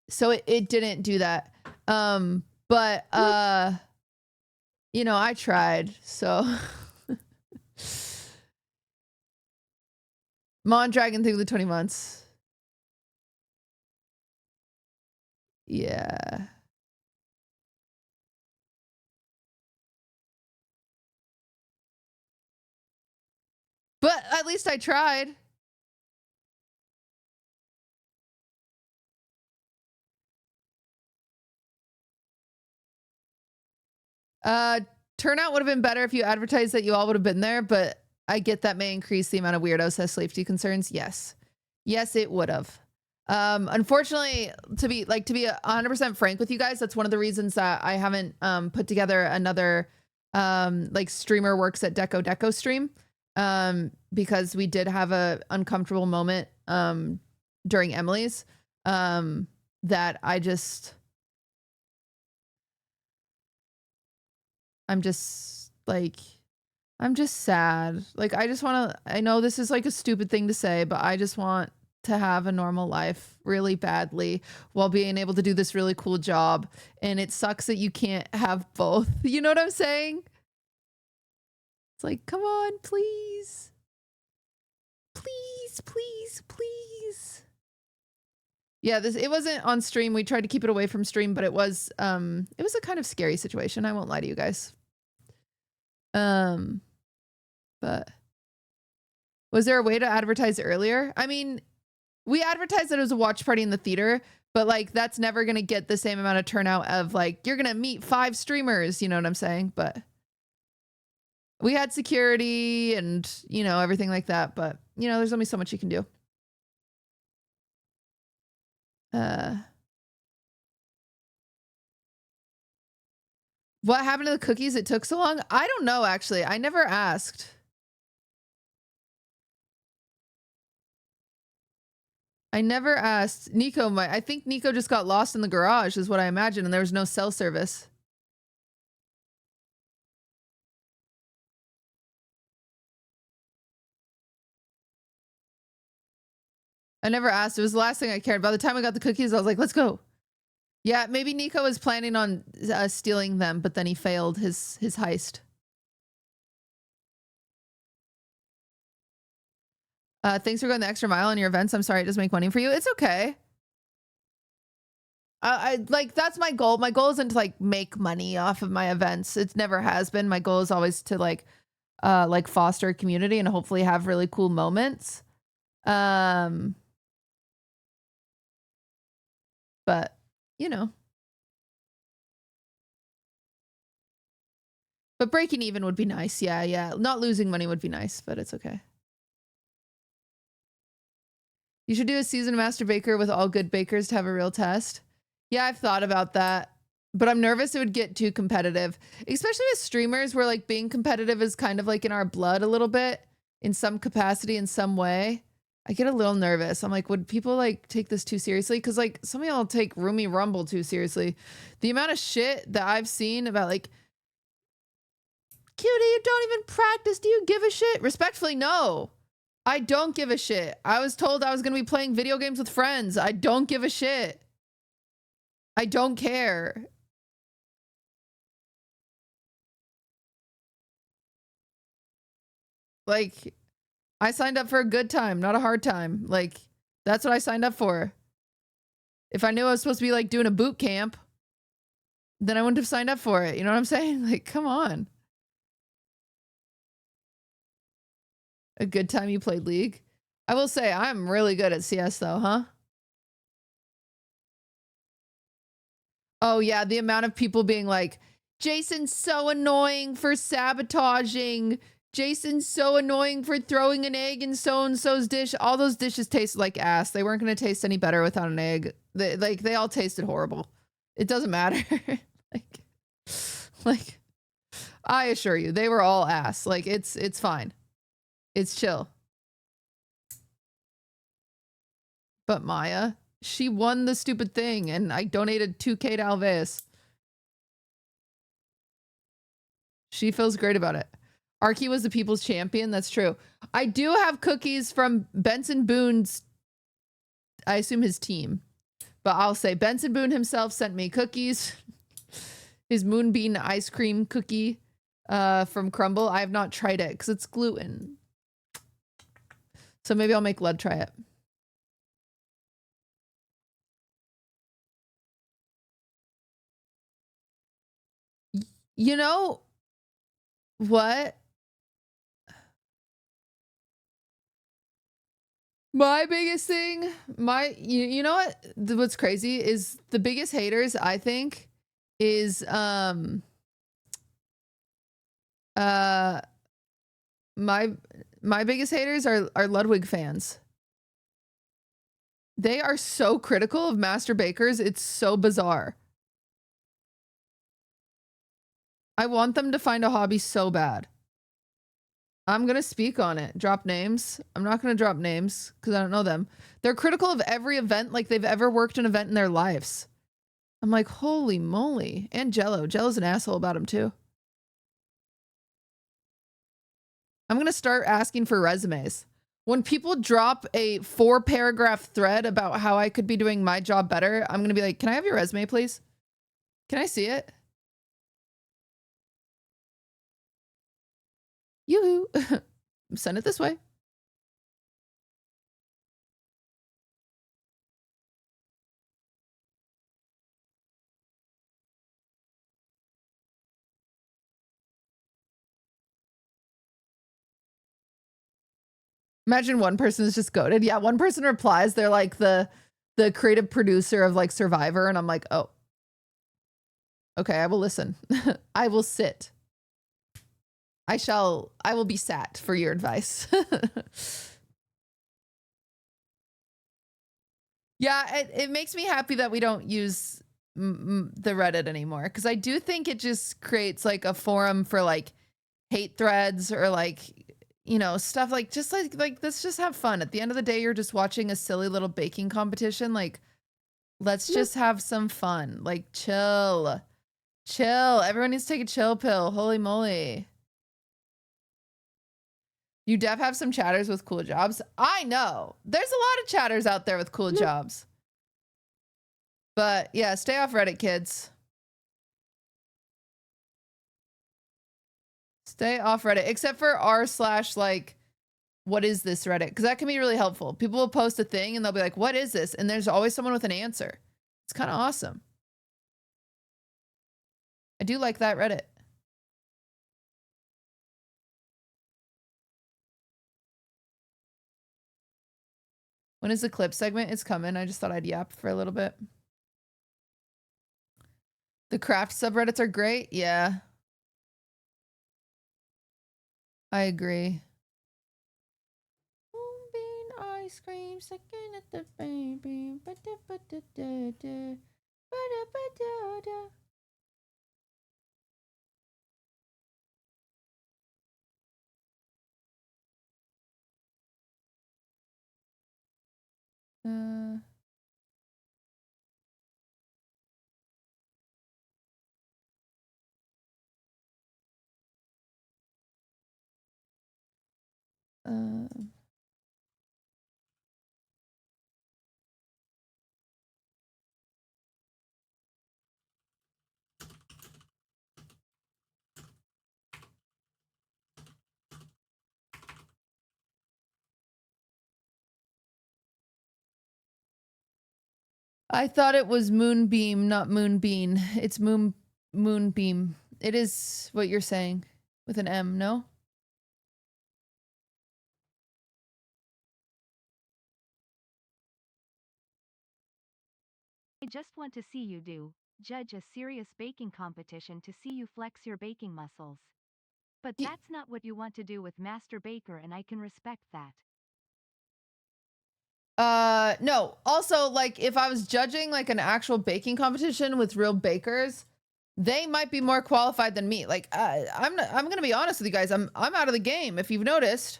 So it didn't do that. But you know, I tried, so Mon Dragon through the 20 months. Yeah. But at least I tried. Turnout would have been better if you advertised that you all would have been there, but I get that may increase the amount of weirdos as safety concerns. Yes. Yes, it would have. Unfortunately, to be 100% frank with you guys, that's one of the reasons that I haven't put together another like streamer works at Deco stream. Because we did have a uncomfortable moment during Emily's that I'm just sad. Like, I just want to, I know this is like a stupid thing to say, but I just want to have a normal life really badly while being able to do this really cool job. And it sucks that you can't have both. You know what I'm saying? It's like, come on, please. Please, please, please. Yeah, it wasn't on stream. We tried to keep it away from stream, but it was a kind of scary situation. I won't lie to you guys. But was there a way to advertise earlier? I mean, we advertised that it was a watch party in the theater, but like that's never gonna get the same amount of turnout of like you're gonna meet 5 streamers, you know what I'm saying? But we had security and, you know, everything like that, but you know, there's only so much you can do. What happened to the cookies? It took so long? I don't know, actually. I never asked. I never asked. Nico, I think Nico just got lost in the garage is what I imagine, and there was no cell service. I never asked. It was the last thing I cared. By the time I got the cookies, I was like, let's go. Yeah, maybe Nico was planning on stealing them, but then he failed his heist. Thanks for going the extra mile on your events. I'm sorry it doesn't make money for you. It's okay. I like, that's my goal. My goal isn't to like make money off of my events. It never has been. My goal is always to like foster a community and hopefully have really cool moments. But you know, but breaking even would be nice. Yeah. Not losing money would be nice, but it's okay. You should do a seasoned master baker with all good bakers to have a real test. Yeah, I've thought about that, but I'm nervous it would get too competitive, especially with streamers where like being competitive is kind of like in our blood a little bit in some capacity, in some way. I get a little nervous. I'm like, would people like take this too seriously? Cause like some of y'all take Roomy Rumble too seriously. The amount of shit that I've seen about like, Cutie, you don't even practice. Do you give a shit? Respectfully, no. I don't give a shit. I was told I was going to be playing video games with friends. I don't give a shit. I don't care. Like, I signed up for a good time, not a hard time. Like, that's what I signed up for. If I knew I was supposed to be like doing a boot camp, then I wouldn't have signed up for it. You know what I'm saying? Like, come on. A good time you played League? I will say I'm really good at CS though, huh? Oh yeah, the amount of people being like, Jason's so annoying for sabotaging. Jason's so annoying for throwing an egg in so-and-so's dish. All those dishes tasted like ass. They weren't going to taste any better without an egg. They all tasted horrible. It doesn't matter. like, I assure you, they were all ass. Like, it's fine. It's chill. But Maya, she won the stupid thing, and I donated 2K to Alveus. She feels great about it. Arky was the people's champion. That's true. I do have cookies from Benson Boone's, I assume his team. But I'll say Benson Boone himself sent me cookies. His Moonbeam ice cream cookie from Crumble. I have not tried it because it's gluten. So maybe I'll make Lud try it. You know what? My biggest thing, you know what? What's crazy is the biggest haters, I think, is my biggest haters are Ludwig fans. They are so critical of master bakers. It's so bizarre. I want them to find a hobby so bad. I'm going to speak on it. Drop names. I'm not going to drop names because I don't know them. They're critical of every event like they've ever worked an event in their lives. I'm like, holy moly. And Jello. Jello's an asshole about him too. I'm going to start asking for resumes. When people drop a 4-paragraph thread about how I could be doing my job better, I'm going to be like, can I have your resume, please? Can I see it? Yoo-hoo. Send it this way. Imagine one person is just goated. Yeah, one person replies. They're like the creative producer of like Survivor. And I'm like, oh, okay, I will listen. I will sit. I will be sat for your advice. Yeah, it makes me happy that we don't use the Reddit anymore. Because I do think it just creates like a forum for like hate threads or like, you know, stuff like just like let's just have fun. At the end of the day, you're just watching a silly little baking competition. Like, let's just have some fun. Like, chill. Everyone needs to take a chill pill. Holy moly. You dev have some chatters with cool jobs. I know. There's a lot of chatters out there with cool jobs. But yeah, stay off Reddit, kids. Stay off Reddit, except for r/ like, what is this Reddit? Because that can be really helpful. People will post a thing and they'll be like, what is this? And there's always someone with an answer. It's kind of awesome. I do like that Reddit. When is the clip segment? It's coming. I just thought I'd yap for a little bit. The craft subreddits are great. Yeah. I agree. Bean ice cream, second at the baby. I thought it was Moonbeam, not Moonbeam. It's Moonbeam. It is what you're saying with an M, no? I just want to see you judge a serious baking competition to see you flex your baking muscles. But that's not what you want to do with Master Baker, and I can respect that. No. Also, like, if I was judging like an actual baking competition with real bakers, they might be more qualified than me. Like, I'm gonna be honest with you guys. I'm out of the game. If you've noticed,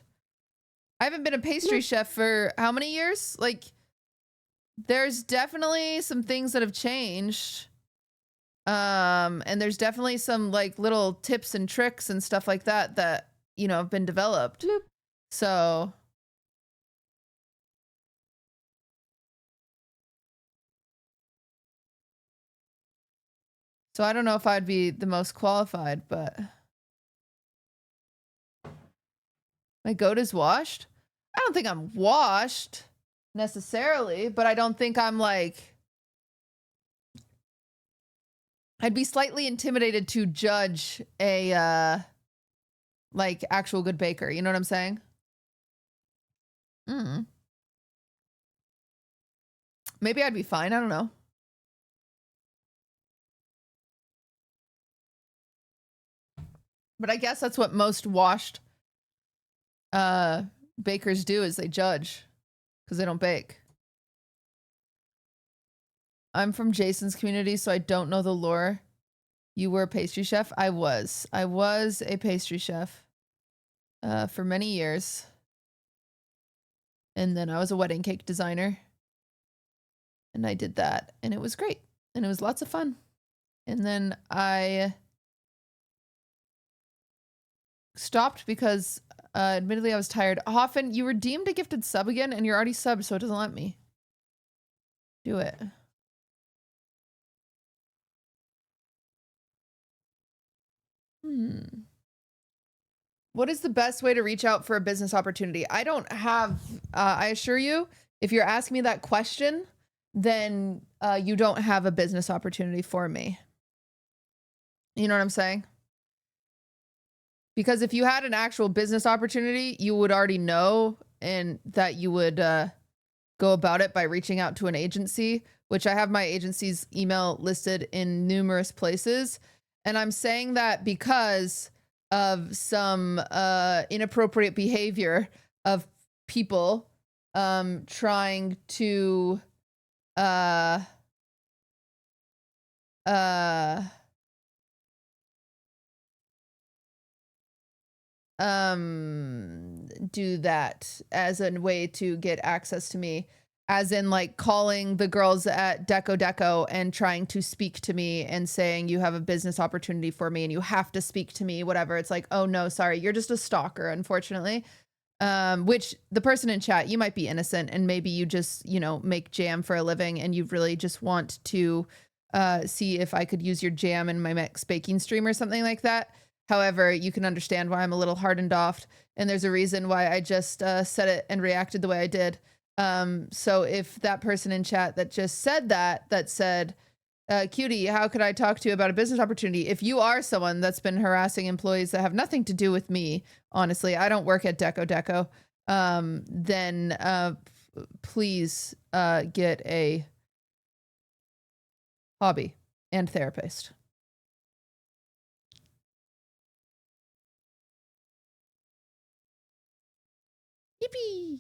I haven't been a pastry chef for how many years? Like, there's definitely some things that have changed. And there's definitely some like little tips and tricks and stuff like that, you know, have been developed. So So I don't know if I'd be the most qualified, but my goat is washed. I don't think I'm washed necessarily, but I don't think I'm like, I'd be slightly intimidated to judge a like actual good baker. You know what I'm saying? Maybe I'd be fine. I don't know. But I guess that's what most washed bakers do, is they judge because they don't bake. I'm from Jason's community, so I don't know the lore. You were a pastry chef? I was a pastry chef for many years. And then I was a wedding cake designer. And I did that, and it was great. And it was lots of fun. And then I stopped because admittedly I was tired. Hoffen, you redeemed a gifted sub again, and you're already subbed, so it doesn't let me do it. What is the best way to reach out for a business opportunity? I don't have, I assure you, if you're asking me that question, then you don't have a business opportunity for me. You know what I'm saying? Because if you had an actual business opportunity, you would already know, and that you would go about it by reaching out to an agency, which I have my agency's email listed in numerous places. And I'm saying that because of some inappropriate behavior of people trying to do that as a way to get access to me, as in like calling the girls at Deco and trying to speak to me and saying you have a business opportunity for me and you have to speak to me, whatever. It's like, oh no, sorry, you're just a stalker, unfortunately. Which the person in chat, you might be innocent and maybe you just, you know, make jam for a living and you really just want to see if I could use your jam in my next baking stream or something like that. However, you can understand why I'm a little hardened off, and there's a reason why I just said it and reacted the way I did. So if that person in chat that just said that said, Cutie, how could I talk to you about a business opportunity? If you are someone that's been harassing employees that have nothing to do with me, honestly, I don't work at Deco, then please get a hobby and therapist. Yippee!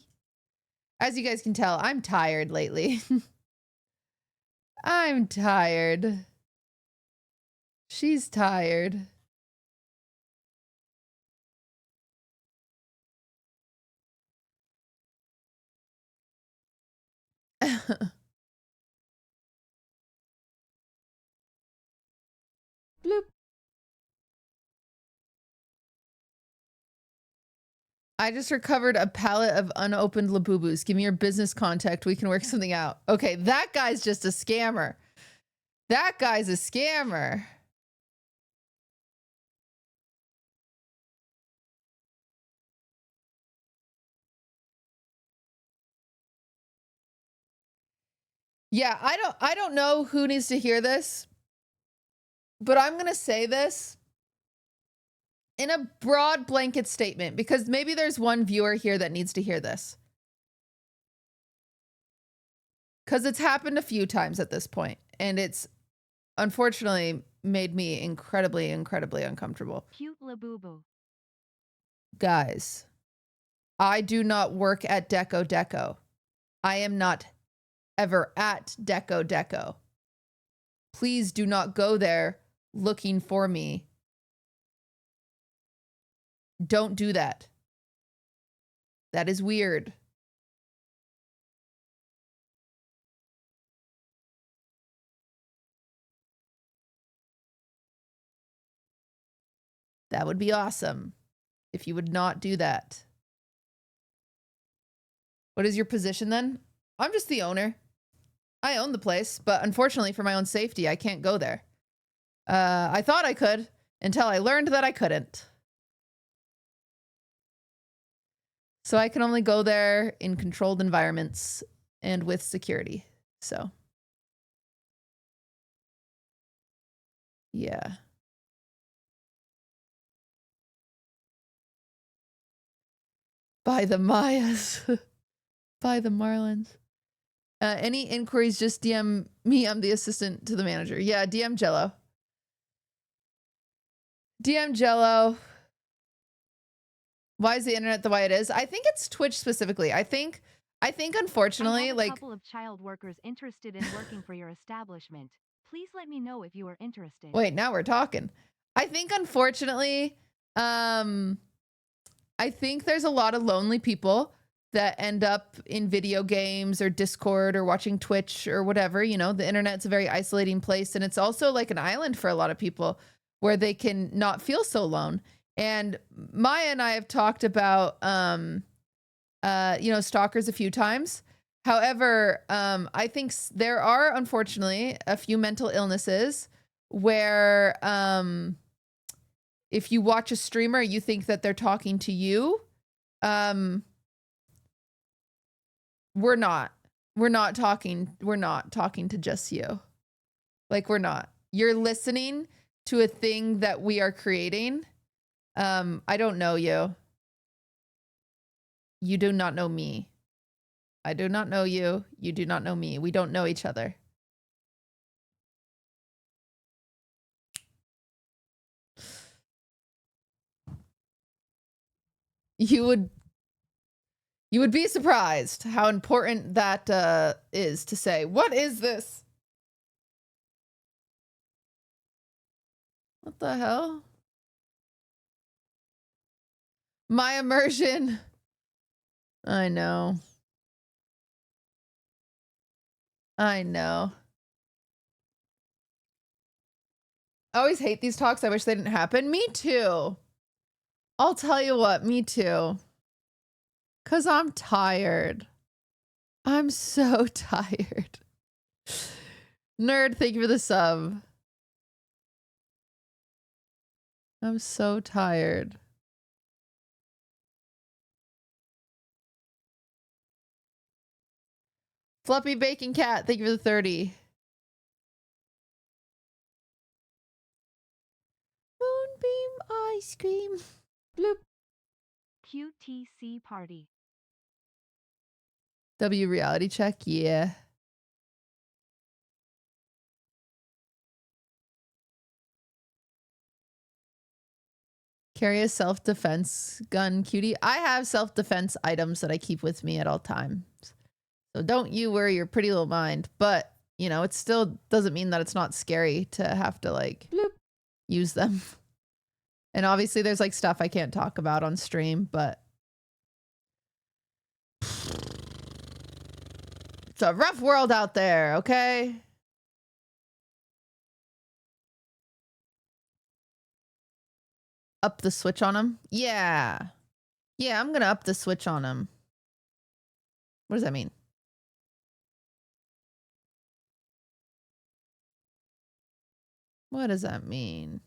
As you guys can tell, I'm tired lately. I'm tired. She's tired. Bloop. I just recovered a pallet of unopened Labubus. Give me your business contact. We can work something out. Okay, that guy's just a scammer. That guy's a scammer. Yeah, I don't know who needs to hear this, but I'm going to say this in a broad blanket statement because maybe there's one viewer here that needs to hear this. Because it's happened a few times at this point, and it's unfortunately made me incredibly, incredibly uncomfortable. Cute Labubu. Guys, I do not work at Deco. I am not ever at Deco. Please do not go there looking for me. Don't do that. That is weird. That would be awesome if you would not do that. What is your position then? I'm just the owner. I own the place, but unfortunately for my own safety, I can't go there. I thought I could until I learned that I couldn't. So I can only go there in controlled environments and with security. So yeah. By the Mayas. By the Marlins. Any inquiries, just DM me. I'm the assistant to the manager. Yeah, DM Jello. DM Jello. Why is the internet the way it is? I think it's Twitch specifically. I think unfortunately, I have a like couple of child workers interested in working for your establishment. Please let me know if you are interested. wait, now we're talking. I think unfortunately, I think there's a lot of lonely people that end up in video games or Discord or watching Twitch or whatever. You know, the internet's a very isolating place, and it's also like an island for a lot of people where they can not feel so alone. And Maya and I have talked about, you know, stalkers a few times. However, I think there are unfortunately a few mental illnesses where, if you watch a streamer, you think that they're talking to you. We're not talking to just you. Like, we're not. You're listening to a thing that we are creating. I don't know you. You do not know me. I do not know you. You do not know me. We don't know each other. You would be surprised how important that is to say. What is this? What the hell? My immersion. I know. I know. I always hate these talks. I wish they didn't happen. Me too. I'll tell you what, me too. 'Cause I'm tired. I'm so tired. Nerd, thank you for the sub. I'm so tired. Fluffy Bacon Cat, thank you for the 30. Moonbeam ice cream. Bloop. QTC party. W reality check, yeah. Carry a self-defense gun, cutie. I have self-defense items that I keep with me at all times. So don't you worry your pretty little mind. But, you know, it still doesn't mean that it's not scary to have to, like, bloop, use them. And obviously there's, like, stuff I can't talk about on stream, but it's a rough world out there, okay? Up the switch on him? Yeah. Yeah, I'm gonna up the switch on him. What does that mean? What does that mean?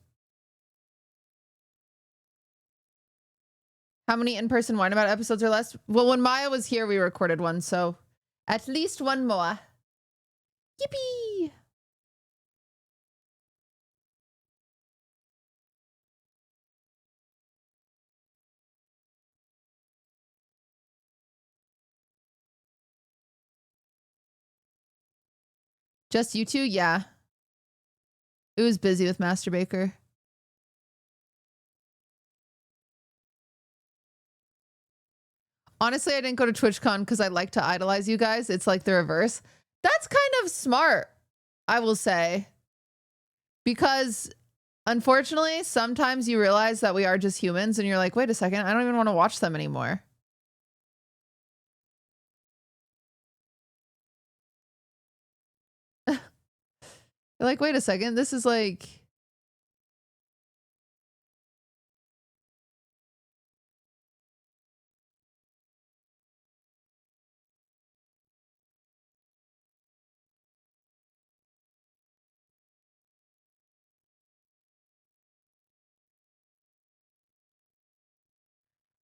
How many in-person Wine About episodes or less? Well, when Maya was here, we recorded one, so at least one more. Yippee! Just you two? Yeah. It was busy with Master Baker. Honestly, I didn't go to TwitchCon because I like to idolize you guys. It's like the reverse. That's kind of smart, I will say. Because unfortunately, sometimes you realize that we are just humans and you're like, wait a second, I don't even want to watch them anymore. You're like, wait a second, this is like...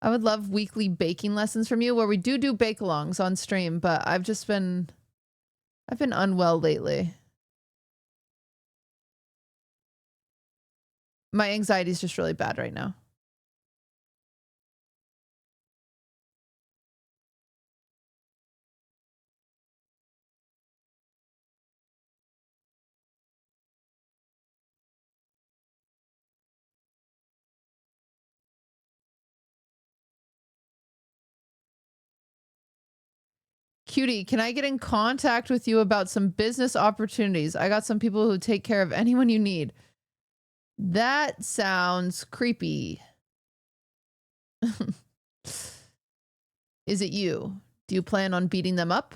I would love weekly baking lessons from you where we do bake-alongs on stream, but I've been unwell lately. My anxiety is just really bad right now. Cutie, can I get in contact with you about some business opportunities? I got some people who take care of anyone you need. That sounds creepy. Is it you? Do you plan on beating them up?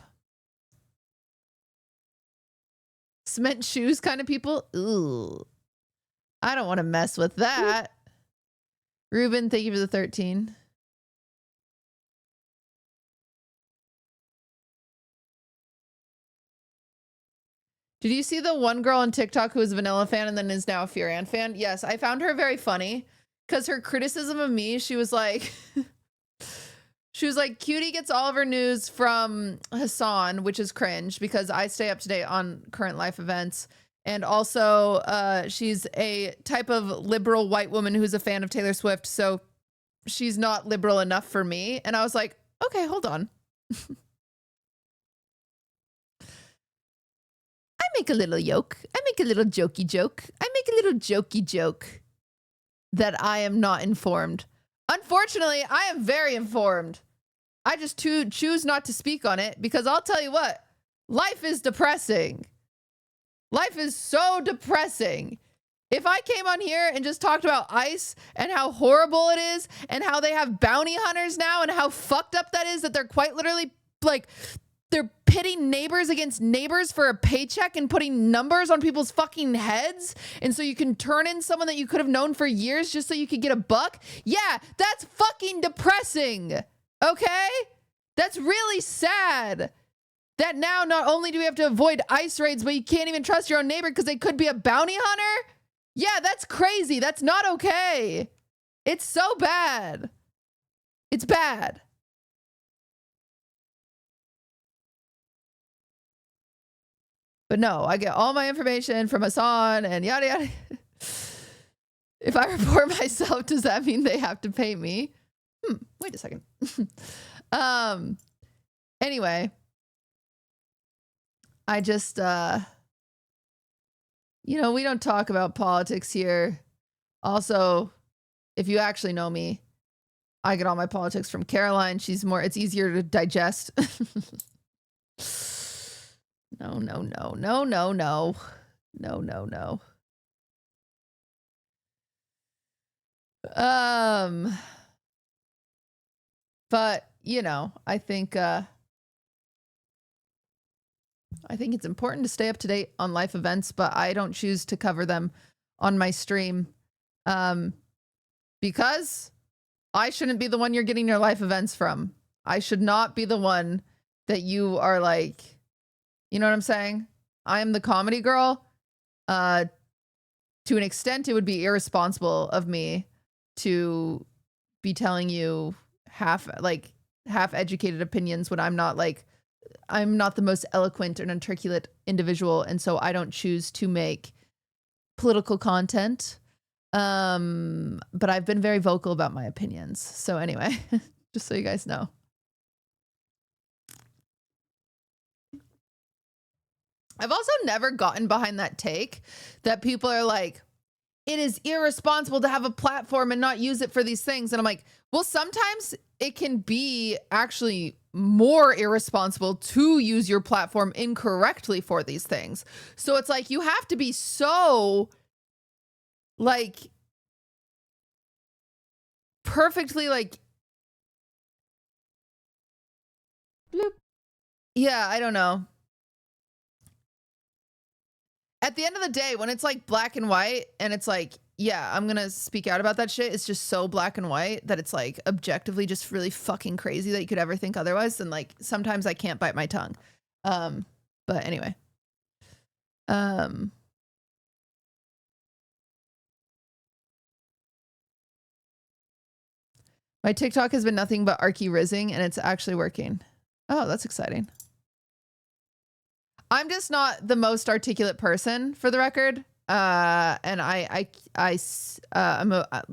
Cement shoes kind of people? Ooh. I don't want to mess with that. Ruben, thank you for the 13. Did you see the one girl on TikTok who was a Vanilla fan and then is now a Furian fan? Yes, I found her very funny because her criticism of me, she was like, Cutie gets all of her news from Hassan, which is cringe because I stay up to date on current life events. And also, she's a type of liberal white woman who's a fan of Taylor Swift. So she's not liberal enough for me. And I was like, okay, hold on. I make a little joke. I make a little jokey joke. I make a little jokey joke that I am not informed. Unfortunately, I am very informed. I just choose not to speak on it because I'll tell you what, life is depressing. Life is so depressing. If I came on here and just talked about ICE and how horrible it is and how they have bounty hunters now and how fucked up that is that they're quite literally like, they're pitting neighbors against neighbors for a paycheck and putting numbers on people's fucking heads. And so you can turn in someone that you could have known for years just so you could get a buck. Yeah, that's fucking depressing. Okay? That's really sad. That now not only do we have to avoid ICE raids, but you can't even trust your own neighbor because they could be a bounty hunter. Yeah, that's crazy. That's not okay. It's so bad. It's bad. But no, I get all my information from Hassan and yada yada. If I report myself, does that mean they have to pay me? Wait a second. Anyway, I just, you know, we don't talk about politics here. Also, if you actually know me, I get all my politics from Caroline. She's more, it's easier to digest. No, no, no, no, no, no. No, no, no. But, you know, I think it's important to stay up to date on life events, but I don't choose to cover them on my stream because I shouldn't be the one you're getting your life events from. I should not be the one that you are like, you know what I'm saying? I am the comedy girl. To an extent, it would be irresponsible of me to be telling you half educated opinions when I'm not the most eloquent and articulate individual. And so I don't choose to make political content. But I've been very vocal about my opinions. So anyway, just so you guys know. I've also never gotten behind that take that people are like, it is irresponsible to have a platform and not use it for these things. And I'm like, well, sometimes it can be actually more irresponsible to use your platform incorrectly for these things. So it's like, you have to be so like perfectly like, bloop. Yeah, I don't know. At the end of the day, when it's like black and white and it's like, yeah, I'm gonna speak out about that shit. It's just so black and white that it's like objectively just really fucking crazy that you could ever think otherwise. And like, sometimes I can't bite my tongue. But anyway. My TikTok has been nothing but Arky rizzing, and it's actually working. Oh, that's exciting. I'm just not the most articulate person, for the record. And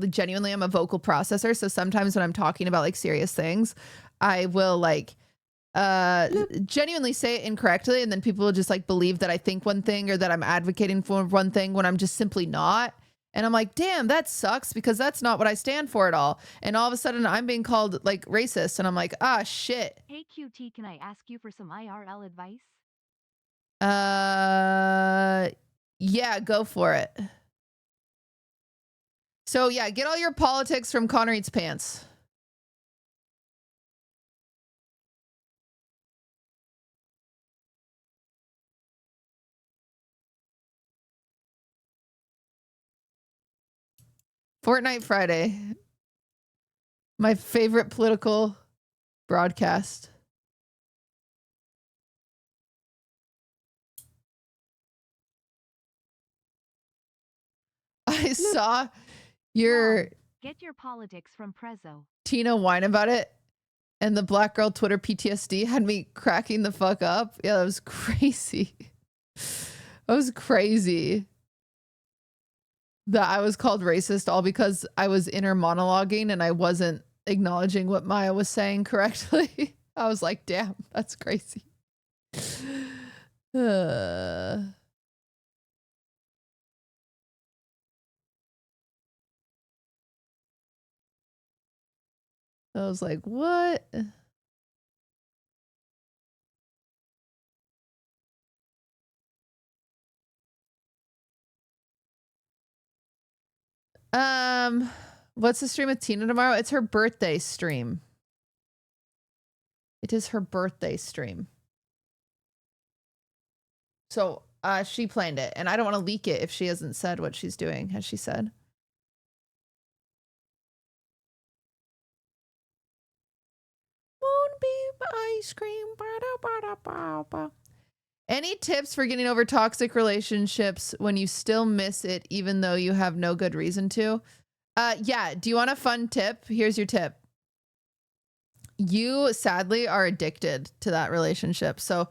genuinely I'm a vocal processor. So sometimes when I'm talking about like serious things, I will like genuinely say it incorrectly, and then people will just like believe that I think one thing or that I'm advocating for one thing when I'm just simply not. And I'm like, damn, that sucks, because that's not what I stand for at all. And all of a sudden I'm being called like racist, and I'm like, ah, shit. Hey QT, can I ask you for some IRL advice? Yeah, go for it. So yeah, get all your politics from Connor Eats Pants. Fortnite Friday. My favorite political broadcast. I saw your Mom, get your politics from Prezzo. Tina whine about it, and the black girl Twitter PTSD had me cracking the fuck up. Yeah, that was crazy. That was crazy. That I was called racist all because I was inner monologuing and I wasn't acknowledging what Maya was saying correctly. I was like, damn, that's crazy. I was like, what? What's the stream with Tina tomorrow? It's her birthday stream. It is her birthday stream. So she planned it, and I don't want to leak it if she hasn't said what she's doing. Has she said? Moonbeam ice cream. Ba-da-ba-da-ba-ba. Any tips for getting over toxic relationships when you still miss it, even though you have no good reason to? Yeah. Do you want a fun tip? Here's your tip. You sadly are addicted to that relationship. So,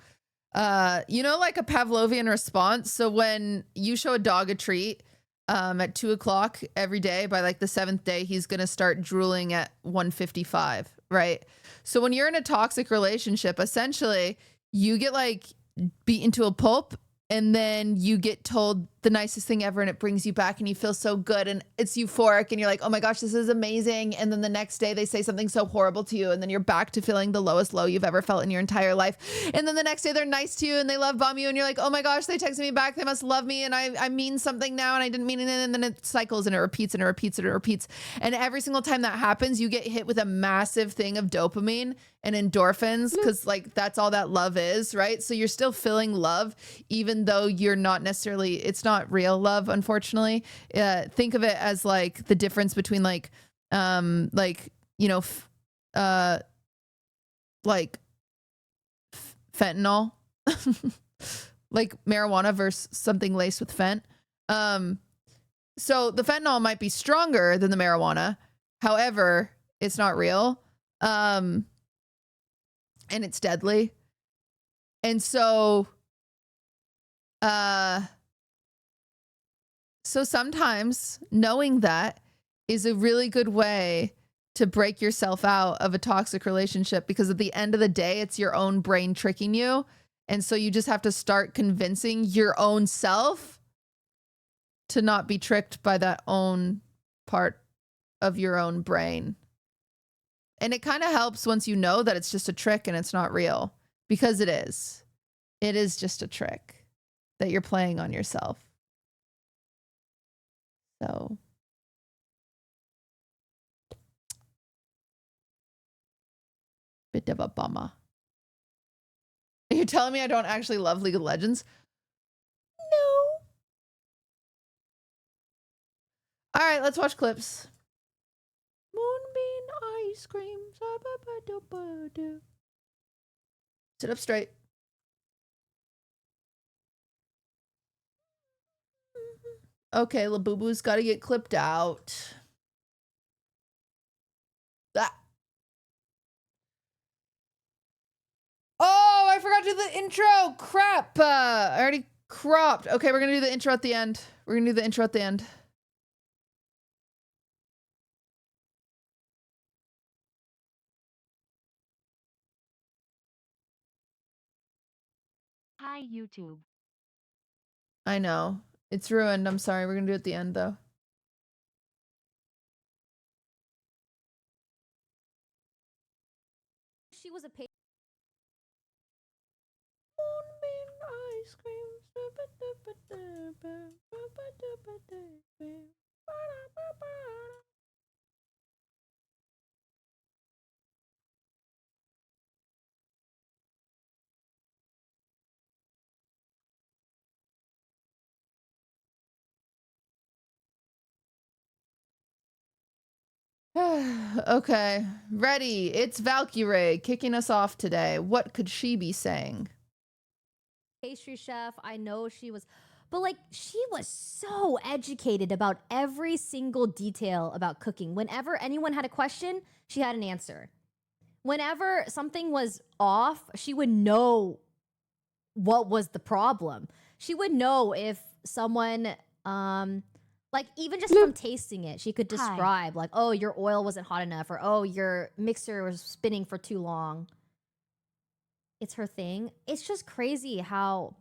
you know, like a Pavlovian response. So when you show a dog a treat, at 2 o'clock every day, by like the 7th day, he's going to start drooling at 1:55. Right. So when you're in a toxic relationship, essentially you get like beaten to a pulp, and then you get told the nicest thing ever, and it brings you back, and you feel so good, and it's euphoric, and you're like, oh my gosh, this is amazing. And then the next day they say something so horrible to you, and then you're back to feeling the lowest low you've ever felt in your entire life. And then the next day they're nice to you and they love bomb you, and you're like, oh my gosh, they texted me back, they must love me, and I mean something now, and I didn't mean it. And then it cycles, and it repeats, and it repeats, and it repeats. And every single time that happens, you get hit with a massive thing of dopamine and endorphins, because like that's all that love is, right? So you're still feeling love, even though you're not necessarily, it's not real love, unfortunately. Think of it as like the difference between like you know, like fentanyl, like marijuana versus something laced with fent. So the fentanyl might be stronger than the marijuana, however, it's not real. And it's deadly. And so sometimes knowing that is a really good way to break yourself out of a toxic relationship, because at the end of the day, it's your own brain tricking you. And so you just have to start convincing your own self to not be tricked by that own part of your own brain. And it kind of helps once you know that it's just a trick and it's not real, because it is. It is just a trick that you're playing on yourself. So bit of a bummer. You're telling me I don't actually love League of Legends? No. All right, let's watch clips. Moonbeam ice cream. Sit up straight. Okay, Labubu's got to get clipped out. Ah. do the intro. Crap. I already cropped. Okay, we're gonna do the intro at the end. We're gonna do the intro at the end. Hi, YouTube. I know. It's ruined. I'm sorry. We're gonna do it at the end though. She was a patient. Ice cream. Okay, ready. It's Valkyrie kicking us off today. What could she be saying? Pastry chef. I know she was, but like she was so educated about every single detail about cooking. Whenever anyone had a question, she had an answer. Whenever something was off, she would know what was the problem. She would know if someone like even just from tasting it, she could describe like, oh, your oil wasn't hot enough, or oh, your mixer was spinning for too long. It's her thing. It's just crazy how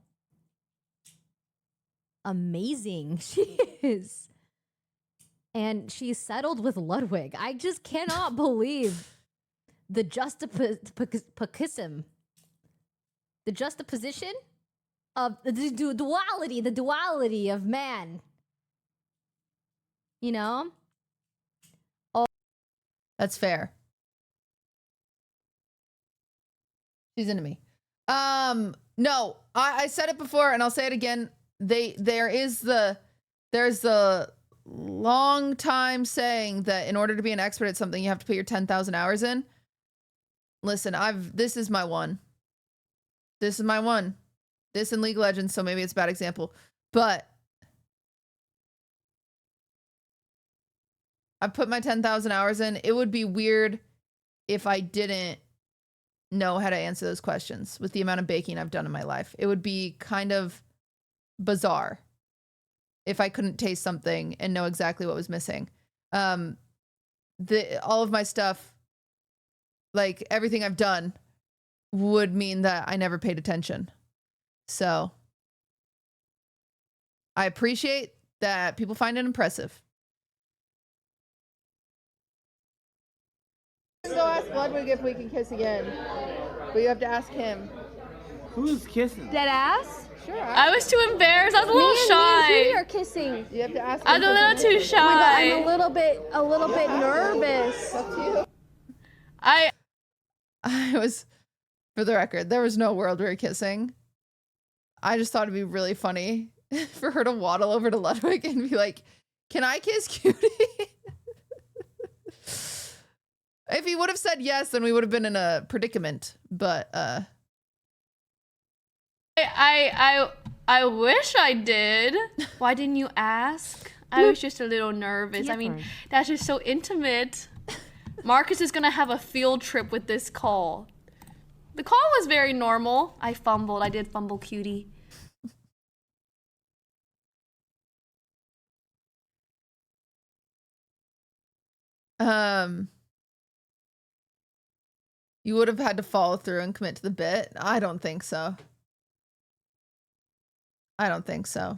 amazing she is. And she's settled with Ludwig. I just cannot believe the juxtaposition of the duality of man. You know? That's fair. She's into me. No, I said it before and I'll say it again. There's the long time saying that in order to be an expert at something, you have to put your 10,000 hours in. Listen, this is my one. This is my one. This in League of Legends, so maybe it's a bad example. But I've put my 10,000 hours in. It would be weird if I didn't know how to answer those questions with the amount of baking I've done in my life. It would be kind of bizarre if I couldn't taste something and know exactly what was missing. All of my stuff, like everything I've done, would mean that I never paid attention. So I appreciate that people find it impressive. Go ask Ludwig if we can kiss again, but you have to ask him. Who's kissing? Dead ass? Sure. I was too embarrassed. I was a little shy. Me and Judy are kissing. You have to ask him. I was a little too shy. Oh my God, I'm a little bit nervous. Up to you. I was, for the record, there was no world we were kissing. I just thought it'd be really funny for her to waddle over to Ludwig and be like, "Can I kiss Cutie?" If he would have said yes, then we would have been in a predicament. But I wish I did. Why didn't you ask? I was just a little nervous. I mean, that's just so intimate. Marcus is gonna have a field trip with this call. The call was very normal. I fumbled. I did fumble, Cutie. you would have had to follow through and commit to the bit. I don't think so. I don't think so.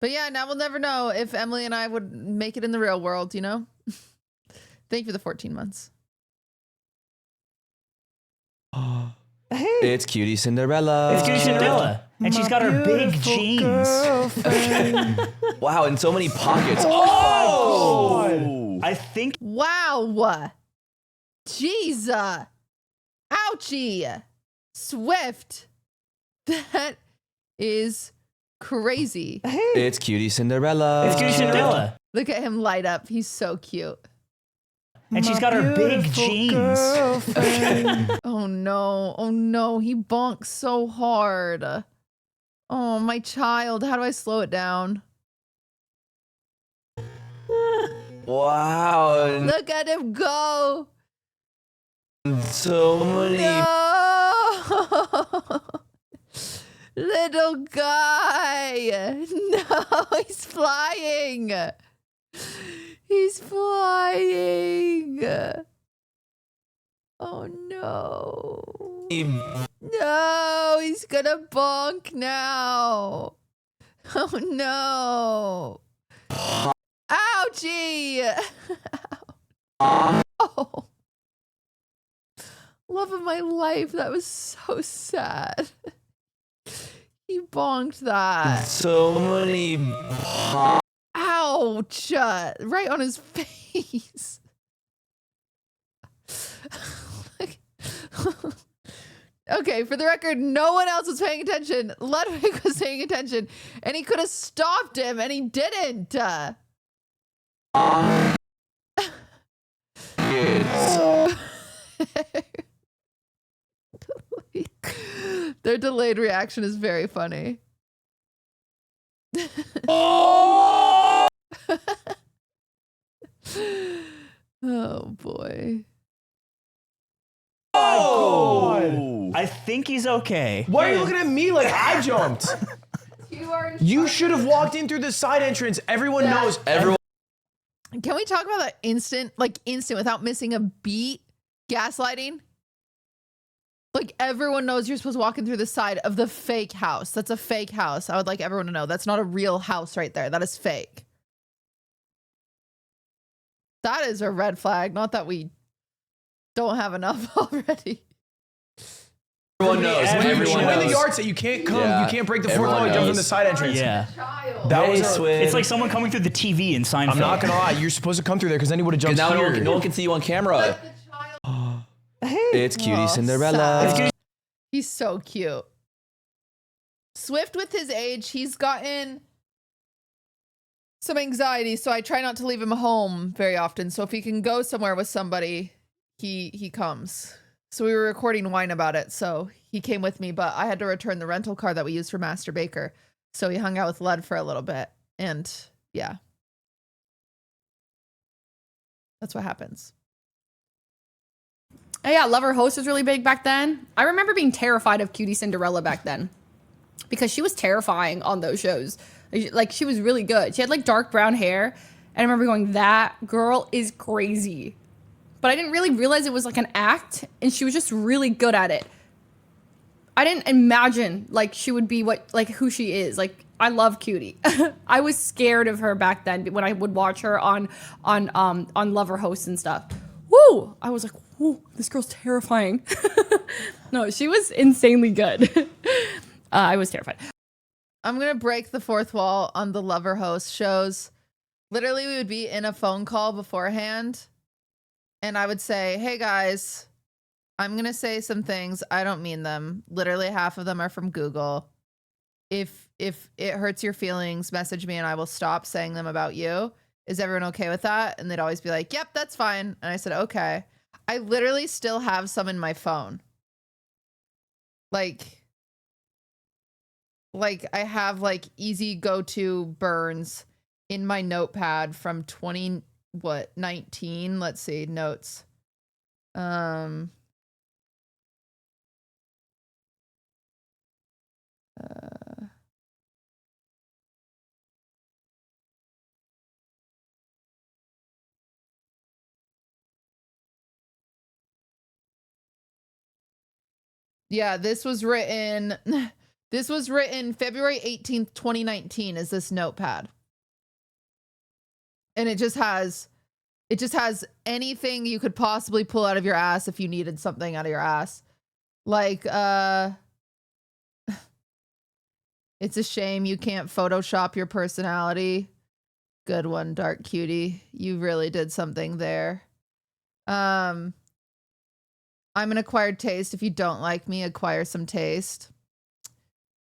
But yeah, now we'll never know if Emily and I would make it in the real world, you know? Thank you for the 14 months. Hey. It's QTCinderella. It's QTCinderella. And she's got her big jeans. Wow, and so many pockets. Oh! I think. Wow. Jeez. Ouchie. Swift. That is crazy. Hey. It's QTCinderella. It's QTCinderella. Look at him light up. He's so cute. And she's got her big jeans. Oh no. Oh no. He bonks so hard. Oh, my child. How do I slow it down? Wow. Look at him go. So many. No. Little guy. No, he's flying. He's flying. Oh no. No, he's gonna bonk now. Oh no. Ouchie. Oh. Love of my life. That was so sad. He bonked that. So many. Ouch. Right on his face. Okay, for the record, no one else was paying attention. Ludwig was paying attention, and he could have stopped him, and he didn't. Their delayed reaction is very funny. Oh boy. Oh, I think he's okay. Why are you looking at me like I jumped? You should have walked in through the side entrance. Everyone knows. Everyone. Can we talk about that instant, without missing a beat, gaslighting? Like, everyone knows you're supposed to walk in through the side of the fake house. That's a fake house. I would like everyone to know that's not a real house right there. That is fake. That is a red flag. Not that we don't have enough already. Everyone knows. Everyone knows. In the yard say you can't come. Yeah. You can't break the fourth wall. You jump from the side entrance. Yeah. That was It's like someone coming through the TV in Seinfeld. I'm not gonna lie. You're supposed to come through there because then he would have jumped Now here. no one can see you on camera. It's Cutie Cinderella. Sad. He's so cute. Swift with his age, he's gotten some anxiety, so I try not to leave him home very often. So if he can go somewhere with somebody, he comes. So we were recording Wine about it, so he came with me, but I had to return the rental car that we used for Master Baker. So he hung out with Lud for a little bit, and yeah. That's what happens. Yeah, Lover Host was really big back then. I remember being terrified of QTCinderella back then because she was terrifying on those shows. Like, she was really good. She had like dark brown hair. And I remember going, that girl is crazy. But I didn't really realize it was like an act, and she was just really good at it. I didn't imagine like she would be who she is. Like, I love Cutie. I was scared of her back then when I would watch her on Lover Host and stuff. Woo! I was like, whoa, this girl's terrifying. No, she was insanely good. I was terrified. I'm going to break the fourth wall on the Lover Host shows. Literally, we would be in a phone call beforehand, and I would say, hey guys, I'm going to say some things. I don't mean them. Literally half of them are from Google. If it hurts your feelings, message me and I will stop saying them about you. Is everyone okay with that? And they'd always be like, yep, that's fine. And I said, okay. I literally still have some in my phone. Like I have like easy go-to burns in my notepad from 19. Let's see, notes. Yeah, this was written February 18th, 2019 is this notepad. And it just has anything you could possibly pull out of your ass if you needed something out of your ass. Like, it's a shame you can't Photoshop your personality. Good one, Dark Cutie. You really did something there. I'm an acquired taste. If you don't like me, acquire some taste.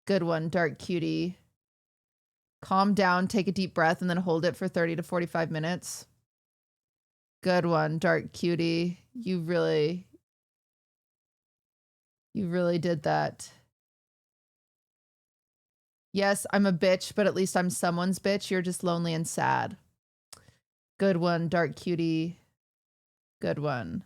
Good one, Dark Cutie. Calm down, take a deep breath, and then hold it for 30 to 45 minutes. Good one, Dark Cutie. You really did that. Yes, I'm a bitch, but at least I'm someone's bitch. You're just lonely and sad. Good one, Dark Cutie. Good one.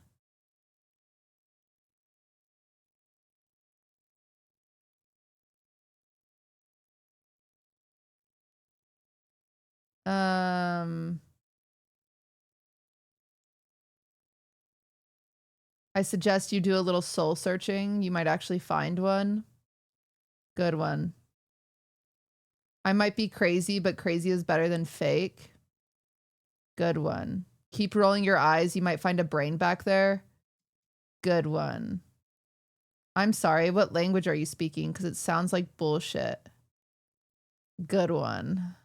I suggest you do a little soul searching. You might actually find one. Good one. I might be crazy, but crazy is better than fake. Good one. Keep rolling your eyes. You might find a brain back there. Good one. I'm sorry. What language are you speaking? Because it sounds like bullshit. Good one.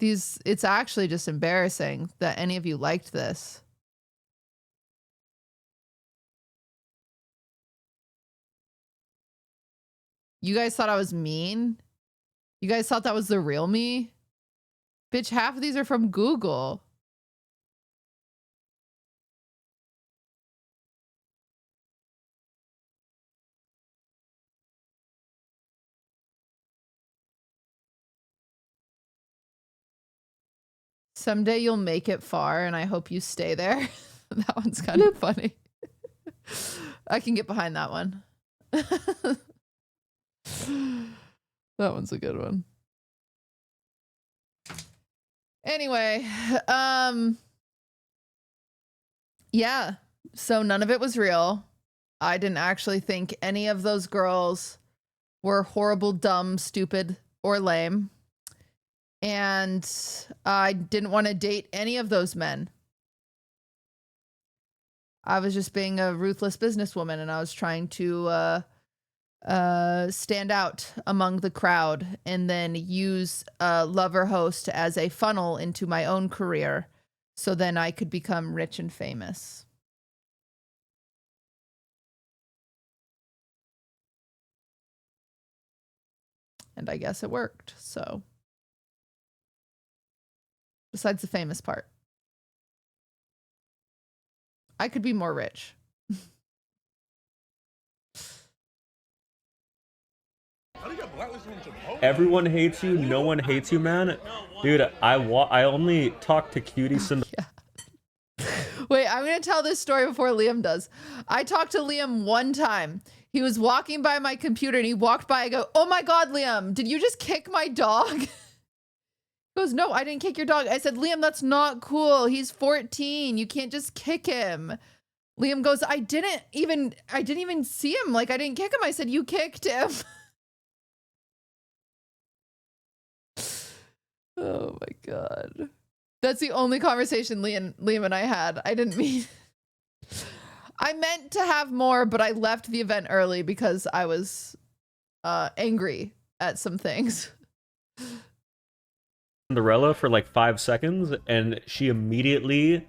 It's actually just embarrassing that any of you liked this. You guys thought I was mean? You guys thought that was the real me? Bitch, half of these are from Google. Someday you'll make it far, and I hope you stay there. That one's kind of funny. I can get behind that one. That one's a good one. Anyway, yeah, so none of it was real. I didn't actually think any of those girls were horrible, dumb, stupid, or lame. And I didn't want to date any of those men. I was just being a ruthless businesswoman, and I was trying to stand out among the crowd and then use a lover host as a funnel into my own career so then I could become rich and famous. And I guess it worked, so. Besides the famous part. I could be more rich. Everyone hates you. No one hates you, man. Dude, I only talk to QTCinderella. Yeah. Wait, I'm going to tell this story before Liam does. I talked to Liam one time. He was walking by my computer and he walked by. I go, oh my God, Liam, did you just kick my dog? He goes, no, I didn't kick your dog. I said, Liam, that's not cool. He's 14. You can't just kick him. Liam goes, I didn't even see him. Like, I didn't kick him. I said, you kicked him. Oh my God. That's the only conversation Liam and I had. I didn't mean... I meant to have more, but I left the event early because I was angry at some things. Cinderella for like 5 seconds, and she immediately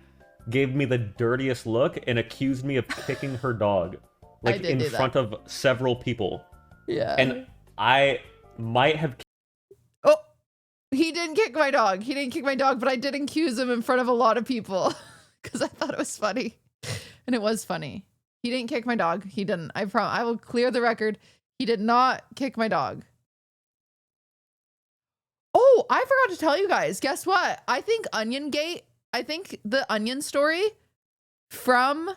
gave me the dirtiest look and accused me of kicking her dog. Like in front of several people. Yeah. And I might have... Oh! He didn't kick my dog. He didn't kick my dog, but I did accuse him in front of a lot of people because I thought it was funny. And it was funny. He didn't kick my dog. He didn't. I will clear the record. He did not kick my dog. Oh, I forgot to tell you guys. Guess what? I think the Onion story from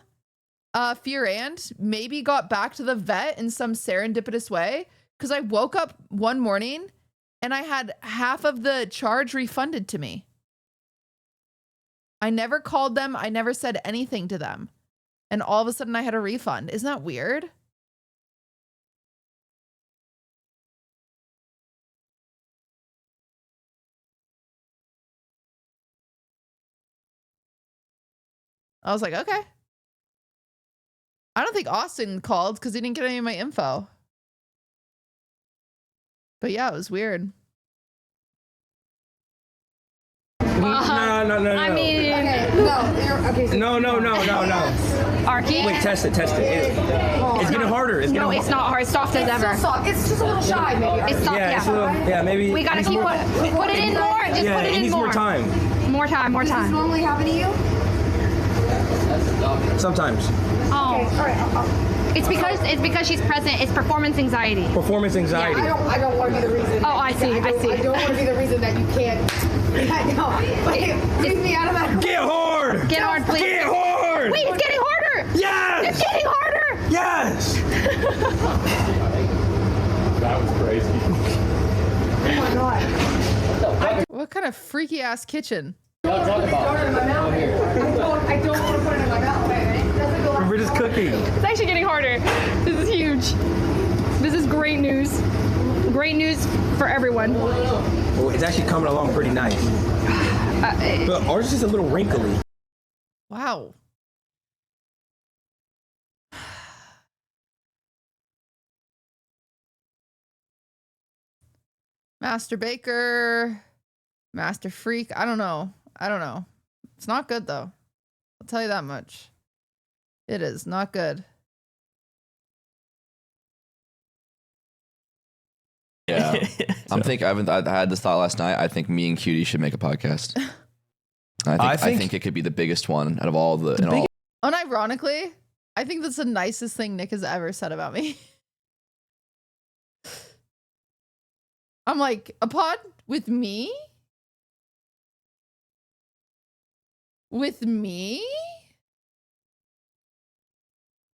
Fear and maybe got back to the vet in some serendipitous way. Because I woke up one morning and I had half of the charge refunded to me. I never called them. I never said anything to them. And all of a sudden I had a refund. Isn't that weird? I was like, okay. I don't think Austin called because he didn't get any of my info. But yeah, it was weird. No. I mean, okay, no. Arky? Wait, test it. It's getting harder. It's not hard. It's soft as ever. It's just a little shy, maybe. It's soft, yeah. Maybe. We gotta keep put it in more. Just put it in needs more. more time. More time. Does this normally happen to you? Sometimes. Oh. Okay, all right. It's because she's present. It's performance anxiety. Performance anxiety. Yeah, I don't want to be the reason. Oh, I see. I don't want to be the reason that you can't. Yeah, no. Leave me out of that. Get hard. Get hard, please. Get hard. Wait, it's getting harder. Yes. It's getting harder. Yes. That was crazy. Oh my God. What kind of freaky ass kitchen? I don't want to put it in my mouth. We're just cooking. It's actually getting harder. This is huge. This is great news. Great news for everyone. Well, it's actually coming along pretty nice. But ours is just a little wrinkly. Wow. Master Baker, Master Freak. I don't know. It's not good though. I'll tell you that much. It is not good. Yeah. I had this thought last night. I think me and Cutie should make a podcast. I think it could be the biggest one out of all the. Unironically, I think that's the nicest thing Nick has ever said about me. I'm like, a pod with me? With me?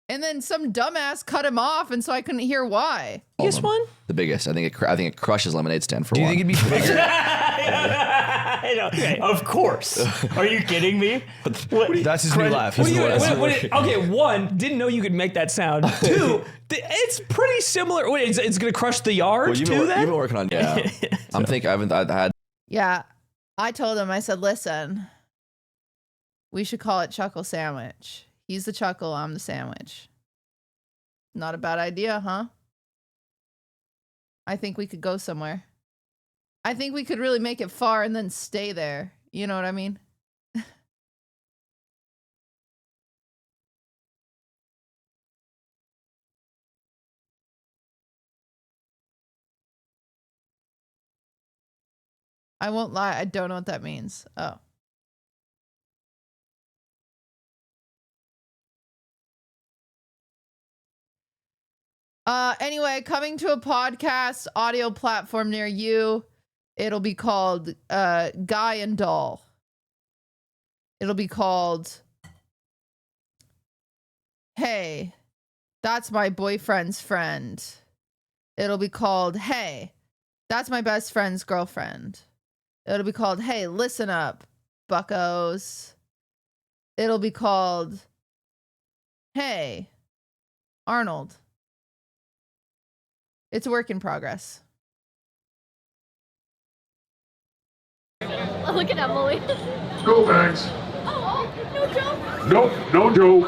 And then some dumbass cut him off, and so I couldn't hear why. Biggest one? The biggest. I think it crushes Lemonade Stand for one. Do you think it'd be bigger? Of course. Are you kidding me? That's his new laugh. Okay, one, didn't know you could make that sound. Two, it's pretty similar. Wait, it's gonna crush the yard too. Then you've been working on. Yeah, I'm thinking. I had. Yeah, I told him. I said, "Listen, we should call it Chuckle Sandwich. He's the chuckle. I'm the sandwich. Not a bad idea, huh? I think we could go somewhere. I think we could really make it far and then stay there. You know what I mean?" I won't lie. I don't know what that means. Oh. Anyway, coming to a podcast audio platform near you. It'll be called Guy and Doll. It'll be called Hey, That's My Boyfriend's Friend. It'll be called Hey, That's My Best Friend's Girlfriend. It'll be called Hey, Listen Up, Buccos. It'll be called Hey, Arnold. It's a work in progress. Oh, look at Emily. Go, Max. Oh, no joke. Nope, no joke.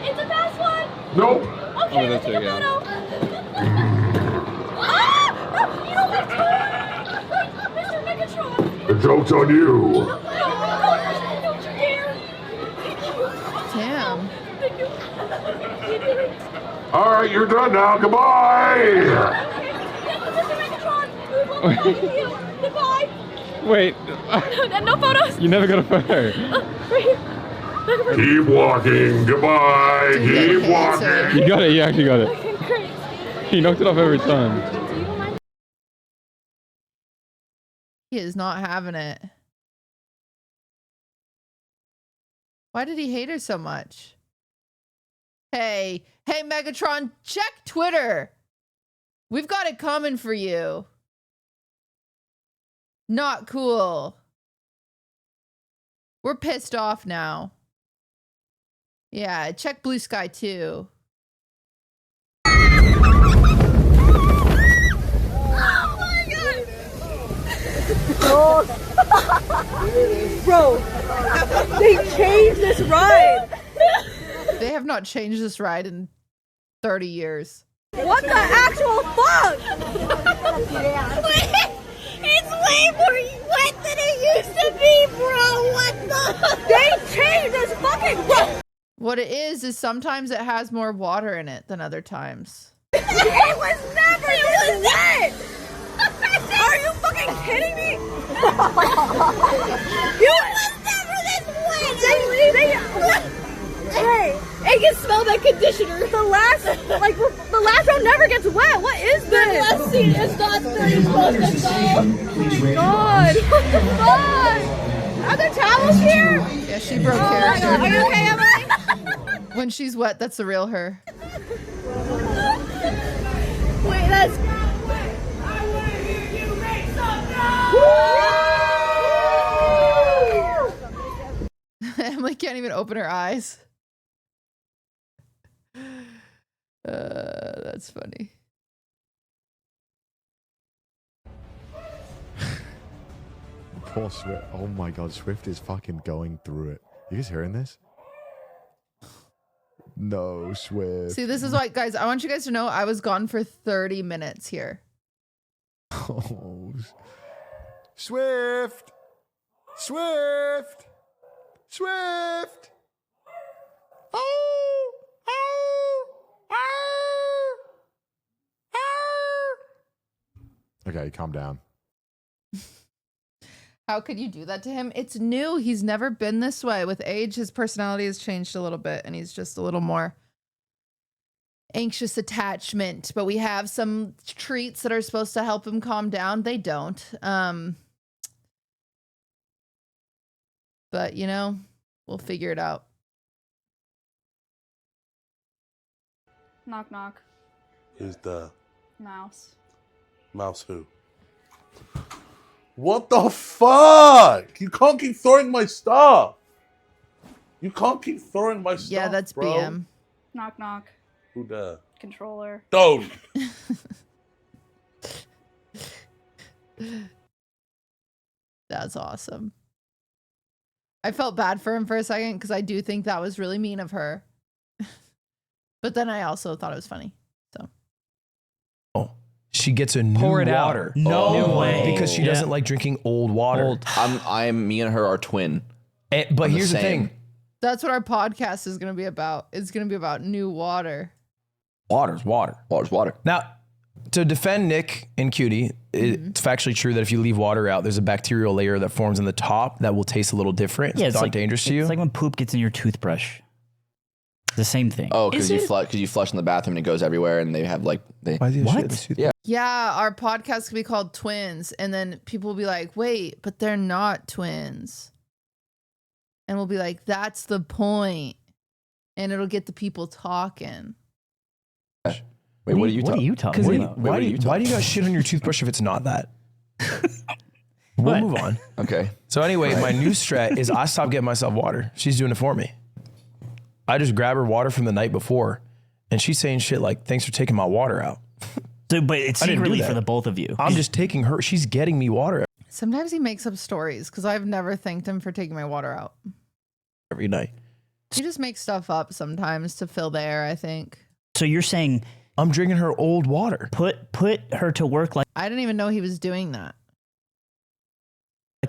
It's a fast one. Nope. Okay, let's take a photo. Ah! You don't like Mr. Megatron. The joke's on you. Don't you dare. Damn. All right, you're done now. Goodbye. Goodbye. Wait. No photos. You never got a photo. Right here. Keep walking. Goodbye. Keep walking. You got it. You actually got it. Okay, great. He knocked it off every time. He is not having it. Why did he hate her so much? Hey, Megatron, check Twitter. We've got it coming for you. Not cool. We're pissed off now. Yeah, check Blue Sky too. Oh my god! Bro, they changed this ride. They have not changed this ride in 30 years. What the actual fuck? It's way more wet than it used to be, bro. What the? They changed this fucking. What it is sometimes it has more water in it than other times. It was never this wet. Are you fucking kidding me? You was never this wet. Hey, it can smell that conditioner. The last round never gets wet. What is this? The last scene is not where you're supposed to go. Oh my god. What the fuck? Are there towels here? Yeah, she broke Oh my character. god. Are you okay, Emily? When she's wet, that's the real her. Wait, that's. Woo! Emily can't even open her eyes. That's funny. Poor Swift. Oh my god, Swift is fucking going through it. You guys hearing this? No, Swift. See, this is why, guys, I want you guys to know I was gone for 30 minutes here. Oh, Swift! Swift! Swift! Oh! Oh! Oh! Oh! Okay, calm down. How could you do that to him? It's new. He's never been this way. With age, his personality has changed a little bit, and he's just a little more anxious attachment. But we have some treats that are supposed to help him calm down. They don't. But, you know, we'll figure it out. Knock, knock. Who's the Mouse. mouse? Who? What the fuck? You can't keep throwing my stuff. You can't keep throwing my stuff. Yeah, that's bro. BM. Knock, knock. Who the? Controller. Don't. That's awesome. I felt bad for him for a second because I do think that was really mean of her. But then I also thought it was funny. So she gets a new Pour it out. water. No way. Because she doesn't like drinking old water. Me and her are twin. But here's the thing. that's what our podcast is going to be about. It's going to be about new water. Water's water. Water's water. Now, to defend Nick and Cutie, it's factually true that if you leave water out, there's a bacterial layer that forms in the top that will taste a little different. Yeah, it's not dangerous to you. It's like when poop gets in your toothbrush. The same thing. Oh, because you flush in the bathroom and it goes everywhere, and they have like what? Yeah. Yeah, our podcast could be called Twins, and then people will be like, "Wait, but they're not twins," and we'll be like, "That's the point," and it'll get the people talking. Wait, what are you talking about? Why do you guys shit on your toothbrush if it's not that? We'll move on. Okay. So anyway, my new strat is I stop getting myself water. She's doing it for me. I just grab her water from the night before, and she's saying shit like, "Thanks for taking my water out." So, but it's I didn't do secretly that. for the both of you. I'm just taking her. She's getting me water Sometimes he makes up stories because I've never thanked him for taking my water out. every night. He just makes stuff up sometimes to fill the air, I think. So you're saying I'm drinking her old water. Put her to work like I didn't even know he was doing that.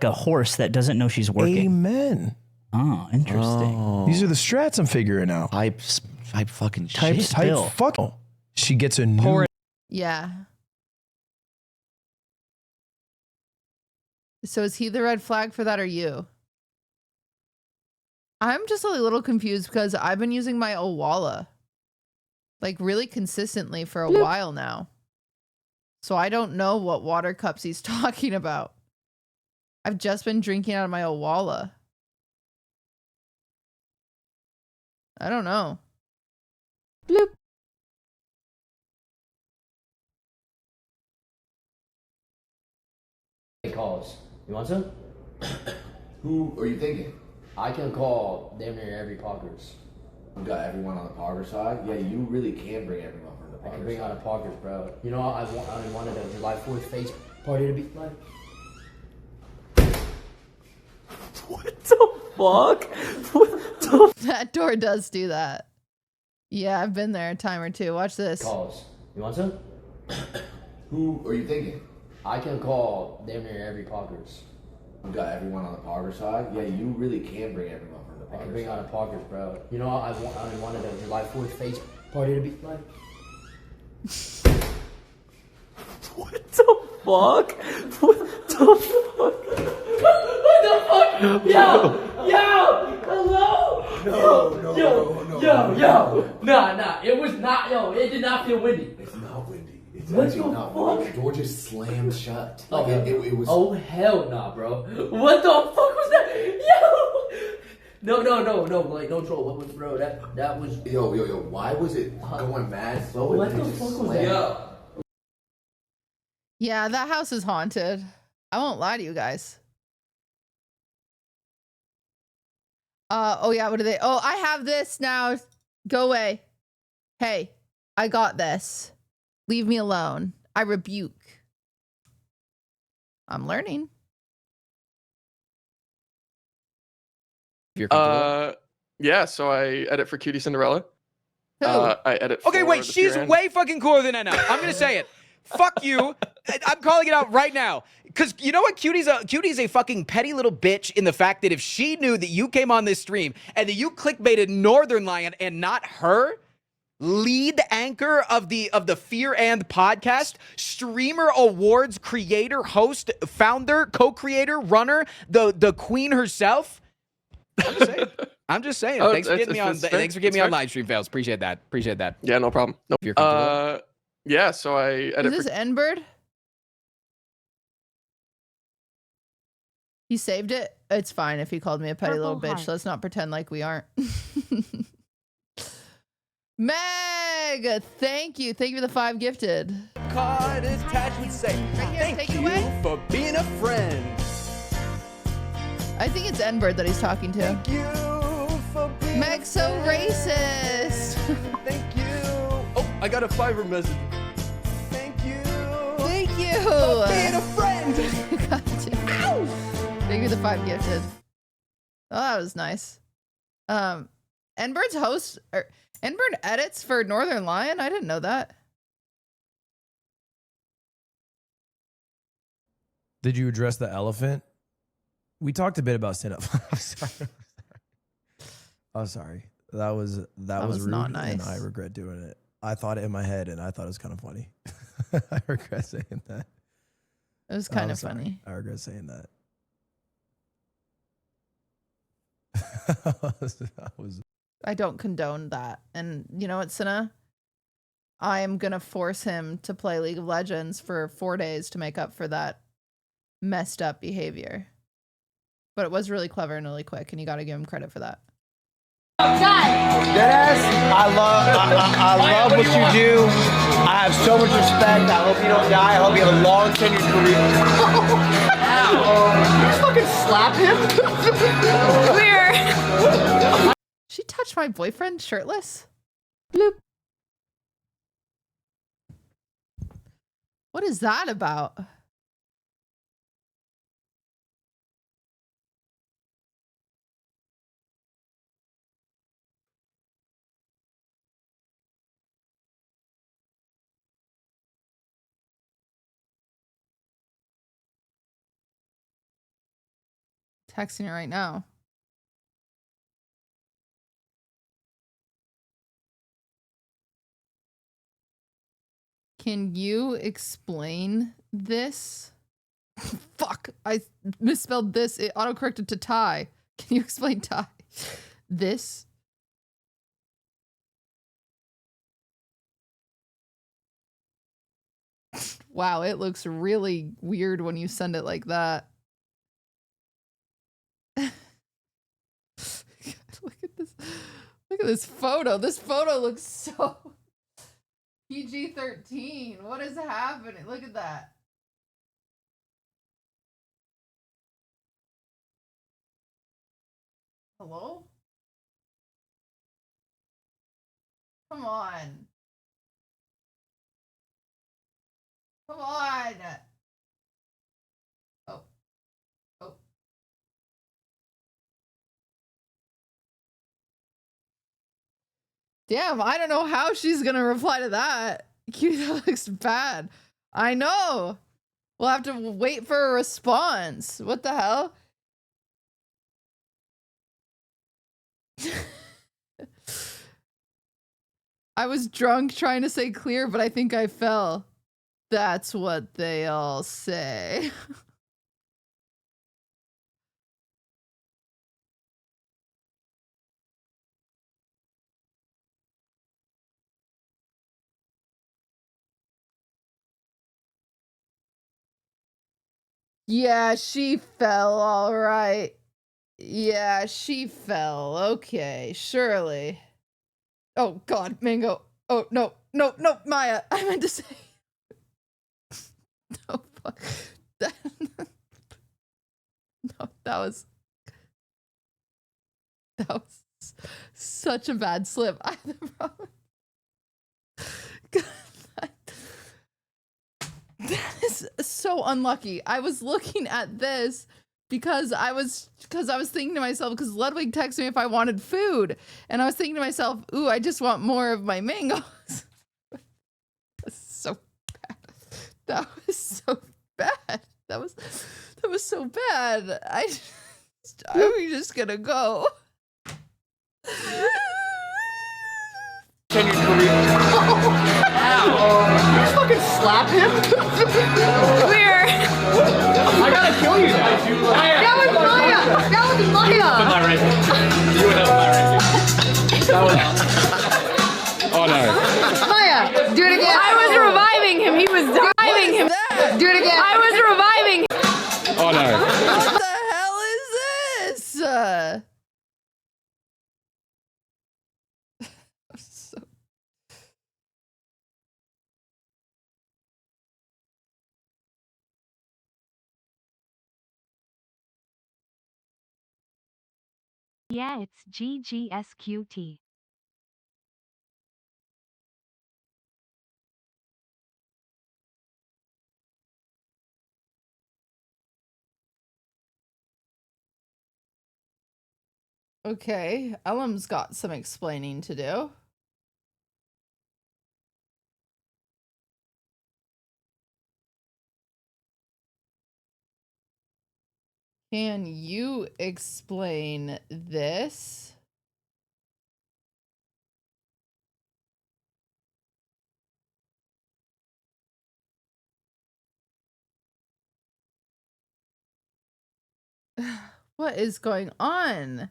a horse that doesn't know she's working. Amen. Oh, interesting. These are the strats I'm figuring out. Type fucking Type spill. fuck. She gets a new. Yeah. So is he the red flag for that or you? I'm just a little confused because I've been using my Owala like really consistently for a while now. So I don't know what water cups he's talking about. I've just been drinking out of my Owala. I don't know. Bloop. Calls. You want some? Who are you thinking? I can call damn near every Poggers. You got everyone on the Pogger side? Yeah, you really can bring everyone from the Pogger I can bring side. out a Poggers, bro. You know, I wanted a July 4th face party to be like. What the fuck? That door does do that. Yeah, I've been there a time or two. Watch this. Calls. You want some? Who are you thinking? I can call damn near every Poggers. You got everyone on the Pogger side? Yeah, you really can bring everyone from the Pogger I can bring side. out a Poggers, bro. You know, I wanted a July 4th face party to be like. What the fuck? What the fuck? What the fuck? Yo! Hello? Yo! Nah. It was not, it did not feel windy. It's not windy. It's What actually the not fuck? windy. The door just slammed shut. Oh, Like it was. Oh, hell nah, bro. What the fuck was that? Yo! No, like, no troll. What was, bro? That was. Yo, why was it going mad slow? What and the then it fuck just was slammed? that? Yeah, that house is haunted. I won't lie to you guys. Oh yeah, what are they? Oh, I have this now. Go away. Hey, I got this. Leave me alone. I rebuke. I'm learning. Yeah, so I edit for QTCinderella. I edit Okay, for wait, the she's Fear and- way fucking cooler than Enna. I'm gonna say it. Fuck you. I'm calling it out right now. Cause you know what? Cutie's a fucking petty little bitch in the fact that if she knew that you came on this stream and that you clickbaited Northern Lion and not her, lead anchor of the Fear and podcast, streamer awards creator, host, founder, co-creator, runner, the queen herself. I'm just saying. Oh, Thanks for getting me on. fair. Thanks for getting me It's on fair. live stream, fails. Appreciate that. Appreciate that. Yeah, no problem. If you're comfortable. Yeah, so I edit Is this N-Bird? He saved it? It's fine if he called me a petty little bitch. heart. Let's not pretend like we aren't. Meg, thank you. Thank you for the 5 gifted. Card attached would say, Thank thank you you for being a friend. I think it's N-Bird that he's talking to. Thank you for being Meg's so racist. Thank you. Oh, I got a Fiverr message. Thank you. Thank you. For being a friend. Gotcha. Ow. Thank you for the 5 gifted. Oh, that was nice. N-Bird's host, or N-Bird edits for Northern Lion? I didn't know that. Did you address the elephant? We talked a bit about stand-up. I'm sorry. I'm sorry. That was rude, not nice. and I regret doing it. I thought it in my head, and I thought it was kind of funny. I regret saying that. It was kind of funny. I regret saying that. I don't condone that. And you know what, Cinna? I am going to force him to play League of Legends for 4 days to make up for that messed up behavior. But it was really clever and really quick, and you got to give him credit for that. Deadass, I love what you do. I have so much respect. I hope you don't die. I hope you have a long tenured career. Ow. You fucking slap him? Weird. She touched my boyfriend shirtless? Bloop. What is that about? Texting it right now. Can you explain this? Fuck, I misspelled this. It autocorrected to tie. Can you explain tie? This? Wow, it looks really weird when you send it like that. Look at this. Look at this photo. This photo looks so PG-13. What is happening? Look at that. Hello? Come on. Come on. Oh. Oh. Damn, I don't know how she's gonna reply to that. That looks bad. I know. We'll have to wait for a response. What the hell? I was drunk trying to say clear, but I think I fell. That's what they all say. Yeah, she fell, all right. Yeah, she fell. Okay, surely. Oh, God, Mango. Oh, no, no, no, Maya. I meant to say. No, fuck. No, that was. That was such a bad slip. I have the problem. That is so unlucky. I was looking at this because I was thinking to myself, because Ludwig texted me if I wanted food, and I was thinking to myself, ooh, I just want more of my mangoes. That's so bad. That was so bad. That was so bad. I'm just gonna go. Continue to read. You just fucking slap him? Weird. I gotta kill you now. That was Maya. That was Maya. Put my ranking. You would have my ranking. That was. Oh no. Maya, do it again. I was reviving him. He was diving him. Do it again. I was reviving him. Oh no. What the hell is this? Yeah, it's GGSQT. Okay, Ellum's got some explaining to do. Can you explain this? What is going on?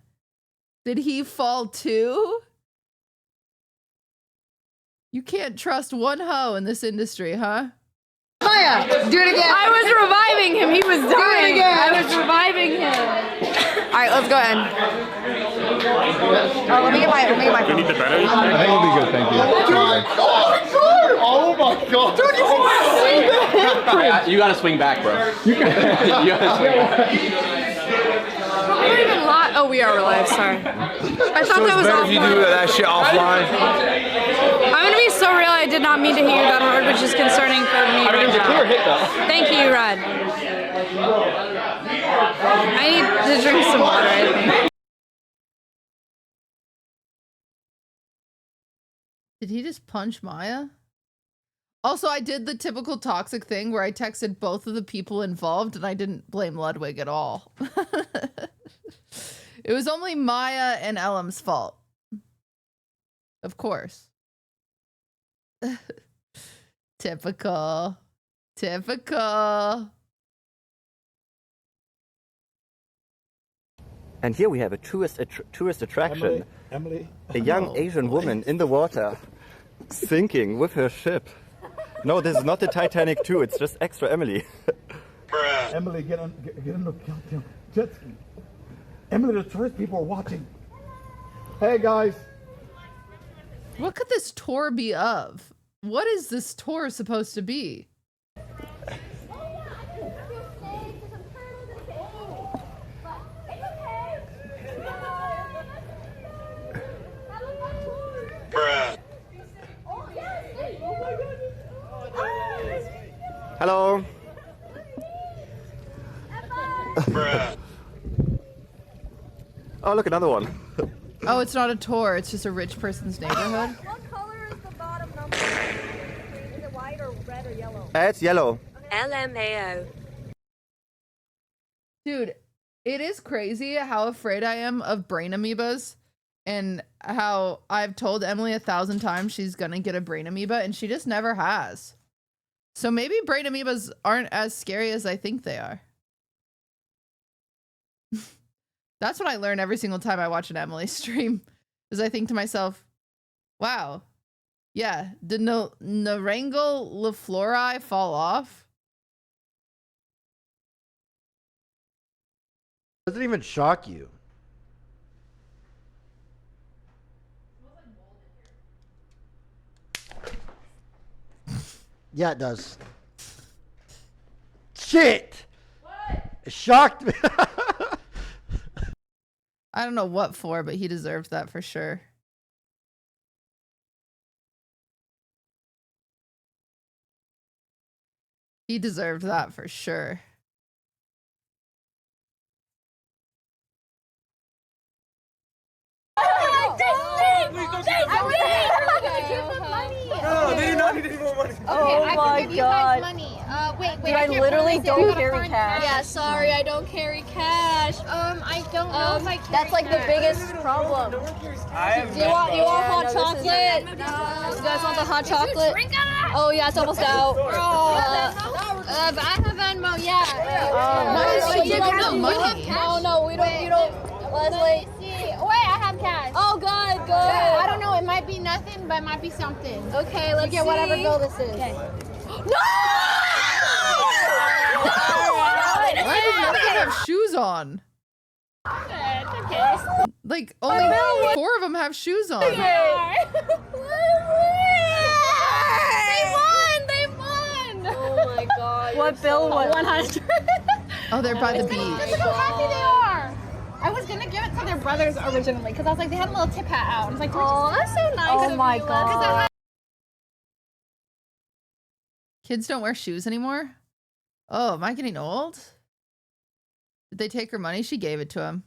Did he fall too? You can't trust one hoe in this industry, huh? Maya, do it again. I was reviving him. He was dying. I was reviving him. All right, let's go ahead. Oh, let me get my Do you need the better? I think it'll be good, thank you. Oh my god. Dude, you can see the handprint. You gotta swing back, bro. You gotta swing back. We're even live. Oh, we are live. Sorry. I thought that was better offline. if you do that shit offline. I'm gonna be so real. I did not mean to hit you that hard, which is concerning for me right now. Clear hit though. Thank you, Rod. I need to drink some water, I think. Did he just punch Maya? Also, I did the typical toxic thing where I texted both of the people involved and I didn't blame Ludwig at all. It was only Maya and Ellum's fault. Of course. Typical. Typical. And here we have a tourist attraction. Emily. A young Asian woman in the water, sinking with her ship. No, this is not the Titanic 2, it's just extra Emily. Emily, get in the jet ski. Emily, the tourist people are watching. Hey, guys. What could this tour be of? What is this tour supposed to be? Hello. Oh, look, another one. Oh, it's not a tour. It's just a rich person's neighborhood. What color is the bottom number? Is it white or red or yellow? It's yellow. LMAO. Dude, it is crazy how afraid I am of brain amoebas and how I've told Emily 1,000 times she's gonna get a brain amoeba and she just never has. So maybe brain amoebas aren't as scary as I think they are. That's what I learn every single time I watch an Emily stream, is I think to myself, wow, yeah, did Narangal LaFlori fall off? Doesn't even shock you. Yeah, it does. Shit! What? It shocked me. I I don't know what for, but he deserved that for sure. He deserved that for sure. No, they do not need any more money. Oh my god. You guys money. Wait. Dude, I literally don't carry cash. Yeah, sorry, I don't carry cash. I don't know if I carry That's like the biggest problem. Do you want hot chocolate? You guys want the hot chocolate? Oh yeah, it's almost out. But I have Venmo, yeah. You don't know money. No, we don't. Leslie. Wait, I have cash. Oh, good. I don't know. It might be nothing, but it might be something. Okay, let's get whatever bill this is. Okay. No! Why does none of them have shoes on? It's okay. Like, only 4 of them have shoes on. They won! Oh my god. What bill was 100? Oh, they're by the beach. Look how happy they are. I was gonna give it to their brothers originally because I was like, they had a little tip hat out. I was like, oh, that's so nice. Oh my god. Kids don't wear shoes anymore? Oh, am I getting old? Did they take her money? She gave it to him.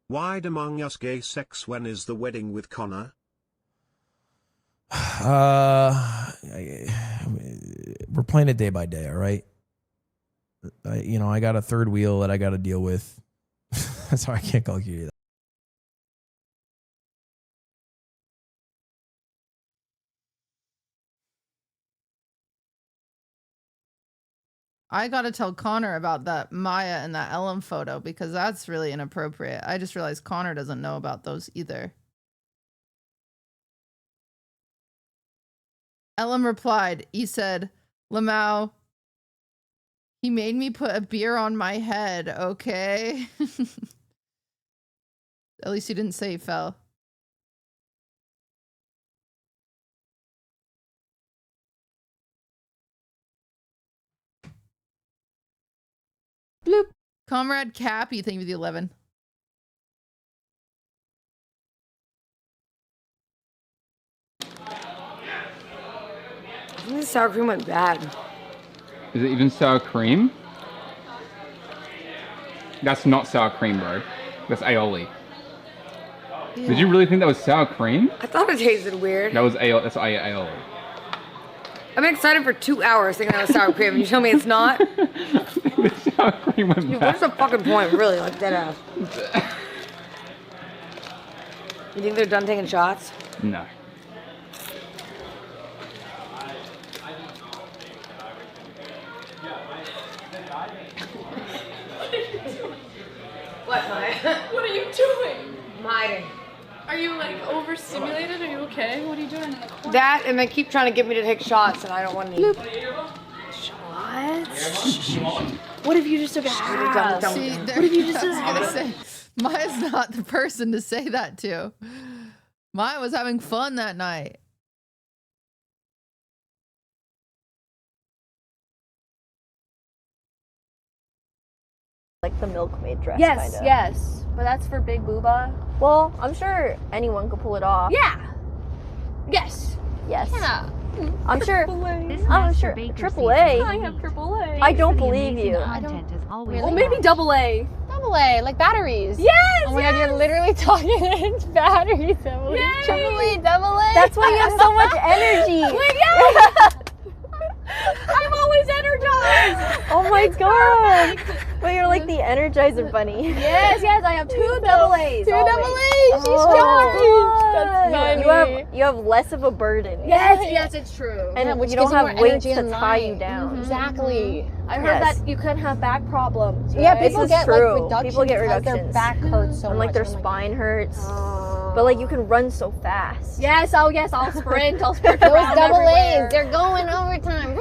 Why Among Us gay sex? When is the wedding with Connor? We're playing it day by day, all right? I got a third wheel that I got to deal with. That's why I can't call you that. I gotta tell Connor about that Maya and that Ellen photo because that's really inappropriate. I just realized Connor doesn't know about those either. Ellen replied, he said, Lamau, he made me put a beer on my head, okay? At least he didn't say he fell. Bloop. Comrade Cappy, thank you for the 11. I think the sour cream went bad. Is it even sour cream? That's not sour cream, bro. That's aioli. Yeah. Did you really think that was sour cream? I thought it tasted weird. That was aioli. That's aioli. I've been excited for 2 hours thinking that was sour cream, and you tell me it's not? The sour cream went Dude, bad. what's the fucking point, really? Like, dead ass. You think they're done taking shots? No. What, Maya? What are you doing? Hiding. Are you like overstimulated? Are you okay? What are you doing in the corner? That, and they keep trying to get me to take shots, and I don't want any. What? What if you just took a half? See, What if you just I was gonna say, Maya's not the person to say that to. Maya was having fun that night. Like the milkmaid dress, Yes, kinda. yes. But that's for Big Booba. Well, I'm sure anyone could pull it off. Yeah. Yes. Yes. Yeah. I'm sure. This I'm sure. Master Baker Triple season. A. I have AAA. I don't The believe amazing you. Content is always Well, maybe AA. AA, like batteries. Yes. Oh my god, you're literally talking in batteries, Emily. Yay. AAA, AA. That's why you have so much energy. I'm always energized. Oh my god. But you're like the Energizer Bunny. Yes, I have 2 AAs. 2 always. AAs. She's Oh, charged. That's funny. you have less of a burden. Yes, it's true. And which you don't gives have more weights energy to in tie you life. down. Exactly. I heard that you couldn't have back problems. Yeah, right? people This get is true. like reductions People get because reductions. their back hurts so and much. like their I'm spine hurts. But like you can run so fast. Yes, I'll sprint. I'll sprint Those around double everywhere. A's, They're going overtime.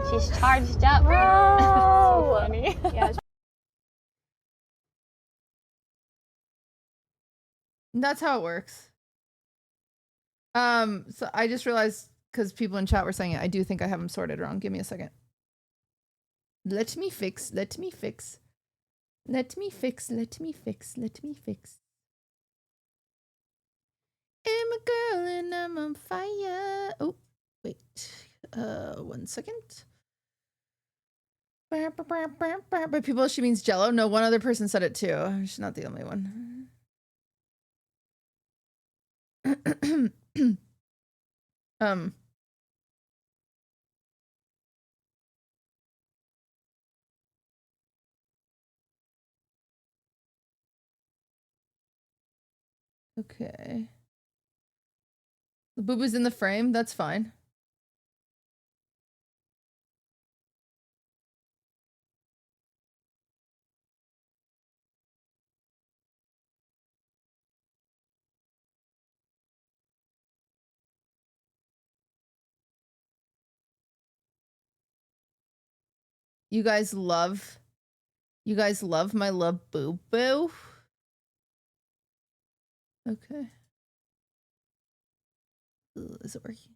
She's charged up. Oh. So funny. Yeah. That's how it works. So I just realized because people in chat were saying it. I do think I have them sorted wrong. Give me a second. Let me fix. Let me fix. Let me fix. Let me fix. Let me fix. I'm a girl and I'm on fire. Oh, wait. 1 second. By people, she means Jello. No, one other person said it too. She's not the only one. Okay. The boo-boo's in the frame. That's fine. You guys love my love boo-boo? Okay. Ugh, is it working?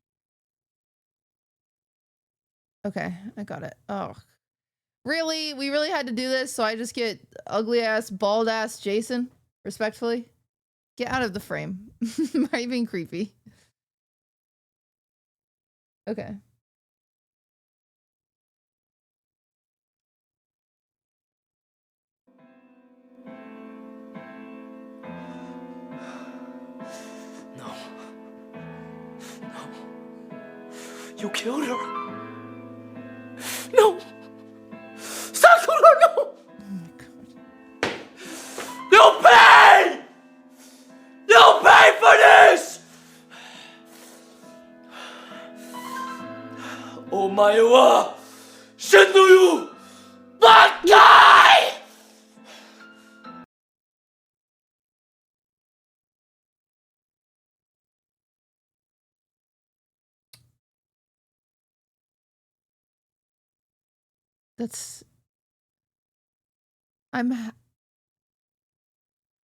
Okay, I got it. Oh. Really? We really had to do this, so I just get ugly ass, bald ass Jason? Respectfully? Get out of the frame. Are you being creepy? Okay. No. No. You killed her. No. Sakura, no. Oh my God. You'll pay! You'll pay for this! Omae wa shinnu bad guy! That's... I'm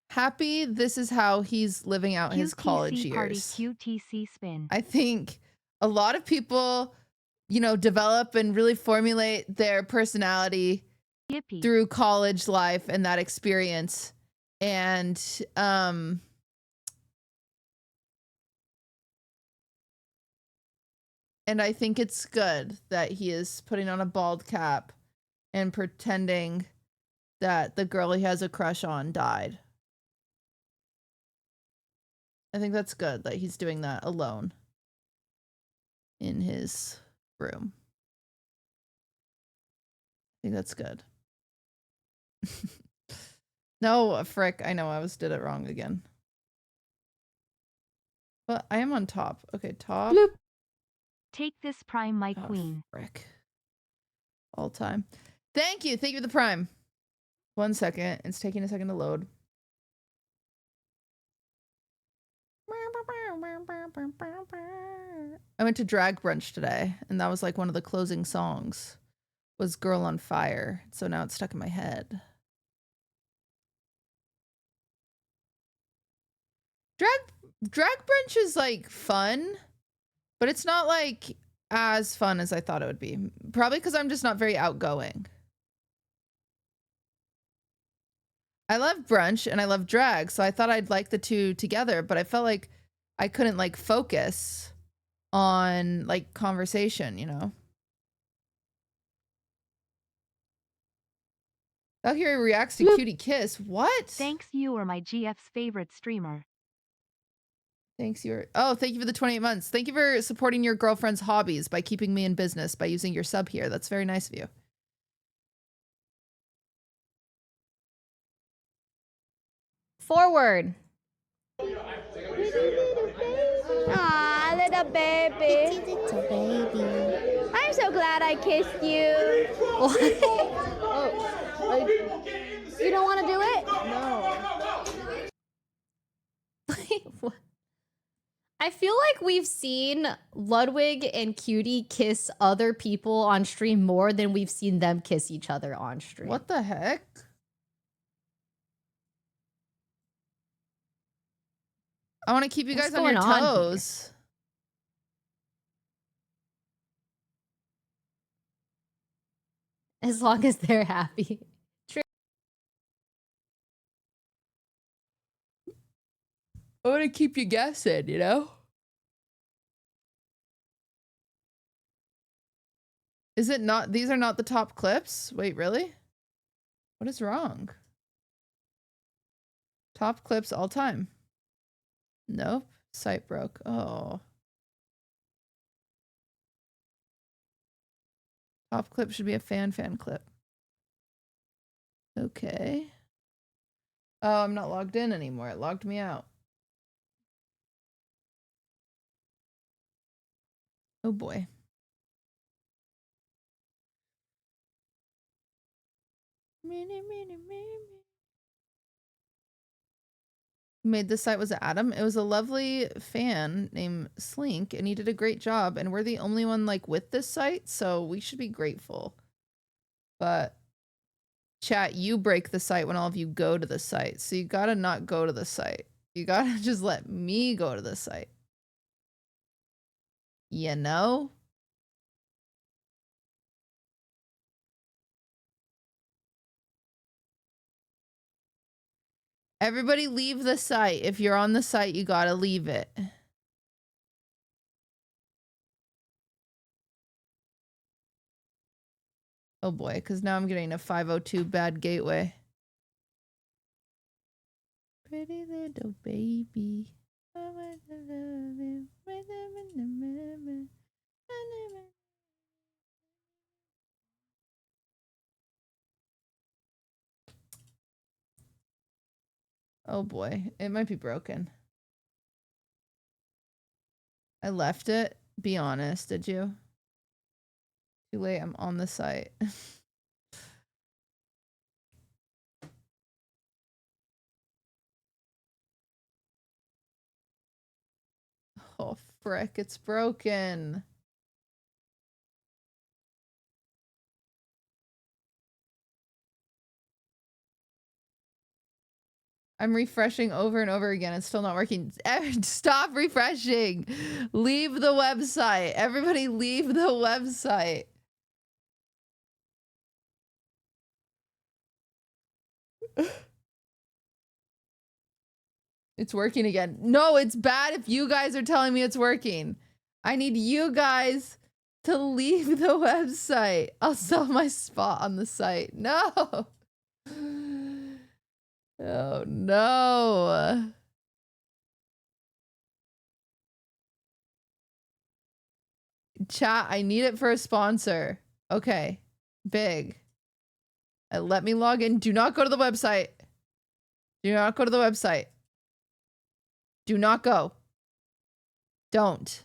happy this is how he's living out his college QTC party, years. QTC spin. I think a lot of people, you know, develop and really formulate their personality Yippee. through college life and that experience. And I think it's good that he is putting on a bald cap and pretending that the girl he has a crush on died. I think that's good that he's doing that alone in his room. I think that's good. No, frick. I know I did it wrong again. But I am on top. Okay, top. Bloop. Take this prime, my queen. Frick. All time. Thank you. Thank you for the prime. 1 second. It's taking a second to load. I went to drag brunch today, and that was like one of the closing songs was Girl on Fire. So now it's stuck in my head. Drag brunch is like fun, but it's not like as fun as I thought it would be. Probably because I'm just not very outgoing. I love brunch and I love drag, so I thought I'd like the two together, but I felt like I couldn't like focus on like conversation, you know? Out here reacts to Cutie Kiss. What? Thanks, you are my GF's favorite streamer. Thanks, thank you for the 28 months. Thank you for supporting your girlfriend's hobbies by keeping me in business by using your sub here. That's very nice of you. Forward. Aw, little baby. Little baby. I'm so glad I kissed you. You don't want to do it? No. What? I feel like we've seen Ludwig and Cutie kiss other people on stream more than we've seen them kiss each other on stream. What the heck? I want to keep you guys on your toes. as long as they're happy. True. I want to keep you guessing, you know? Is it not? These are not the top clips? Wait, really? What is wrong? Top clips all time. Nope. Site broke. Oh. Top clip should be a fan clip. Okay. Oh, I'm not logged in anymore. It logged me out. Oh boy. Made this site was Adam. It was a lovely fan named Slink, and he did a great job. And we're the only one like with this site, so we should be grateful. But chat, you break the site when all of you go to the site, so you gotta not go to the site. You gotta just let me go to the site. You know? Everybody leave the site. If you're on the site, you gotta leave it. Oh boy, because now I'm getting a 502 bad gateway. Pretty little baby. I want to love you. Oh boy, it might be broken. I left it. Be honest, did you? Too late, I'm on the site. Oh frick, it's broken. I'm refreshing over and over again. It's still not working. Stop refreshing. Leave the website. Everybody leave the website. It's working again. No, it's bad if you guys are telling me it's working. I need you guys to leave the website. I'll sell my spot on the site. No. Oh, no. Chat, I need it for a sponsor. Okay. Big. Let me log in. Do not go to the website. Do not go to the website. Do not go. Don't.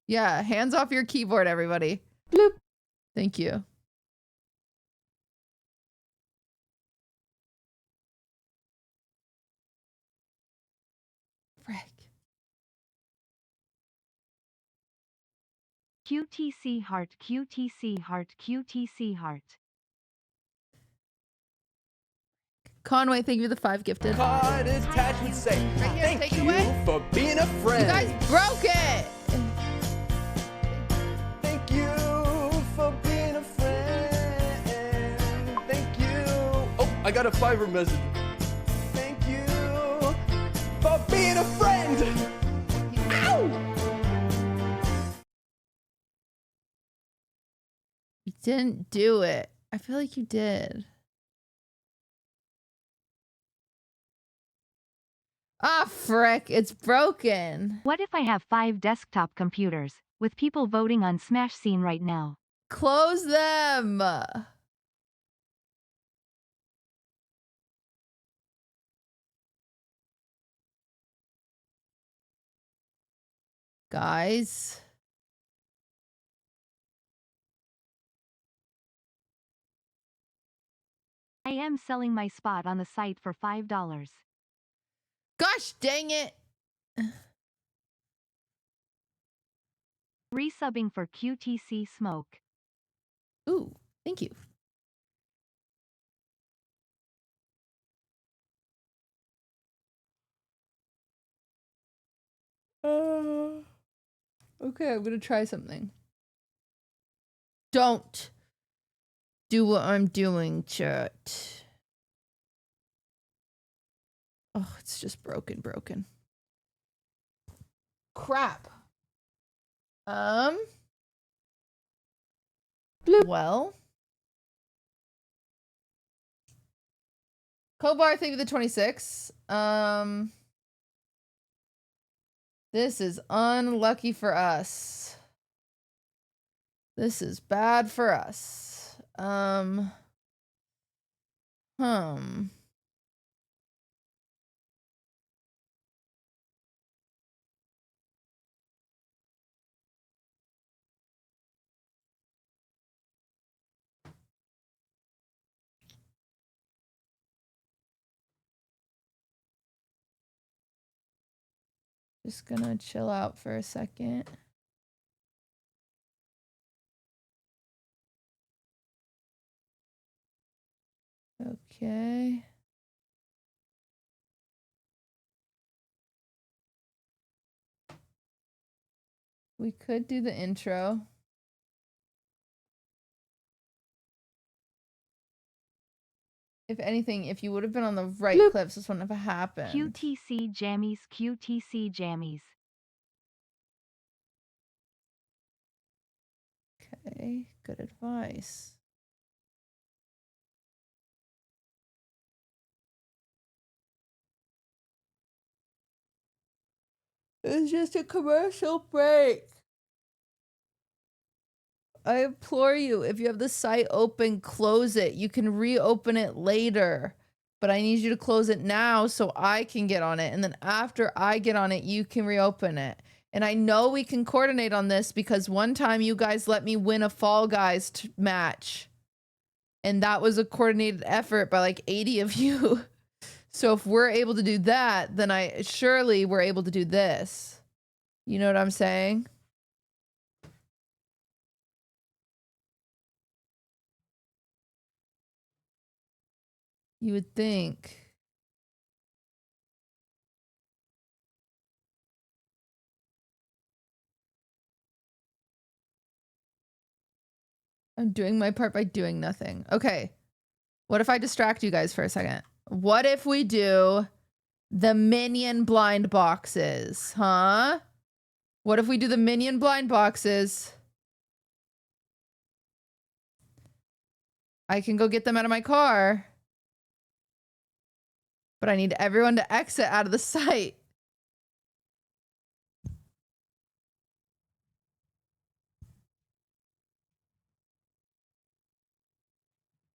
Yeah, hands off your keyboard, everybody. Bloop. Thank you. Frick. QTC heart, QTC heart, QTC heart. Conway, thank you for the 5 gifted. Card attachment say, right here, thank take you it away. for being a friend. You guys broke it. Thank you for being a friend. Thank you. Oh, I got a Fiverr message. Thank you for being a friend. Ow! You didn't do it. I feel like you did. Ah, frick. It's broken. What if I have 5 desktop computers, with people voting on Smash Scene right now? Close them. Guys. I am selling my spot on the site for $5. Gosh dang it. Resubbing for QTC Smoke. Ooh, thank you. Okay, I'm gonna try something. Don't do what I'm doing, chat. Oh, it's just broken. Crap. Well. Kobar, thank you for the 26. This is unlucky for us. This is bad for us. Just gonna chill out for a second. Okay. We could do the intro. If anything, if you would have been on the right clips, this wouldn't have happened. QTC Jammies, QTC Jammies. Okay, good advice. It's just a commercial break. I implore you, if you have the site open, close it. You can reopen it later. But I need you to close it now so I can get on it. And then after I get on it, you can reopen it. And I know we can coordinate on this because one time you guys let me win a Fall Guys match. And that was a coordinated effort by like 80 of you. So if we're able to do that, then surely we're able to do this. You know what I'm saying? You would think. I'm doing my part by doing nothing. Okay. What if I distract you guys for a second? What if we do the minion blind boxes, huh? What if we do the minion blind boxes? I can go get them out of my car. But I need everyone to exit out of the site.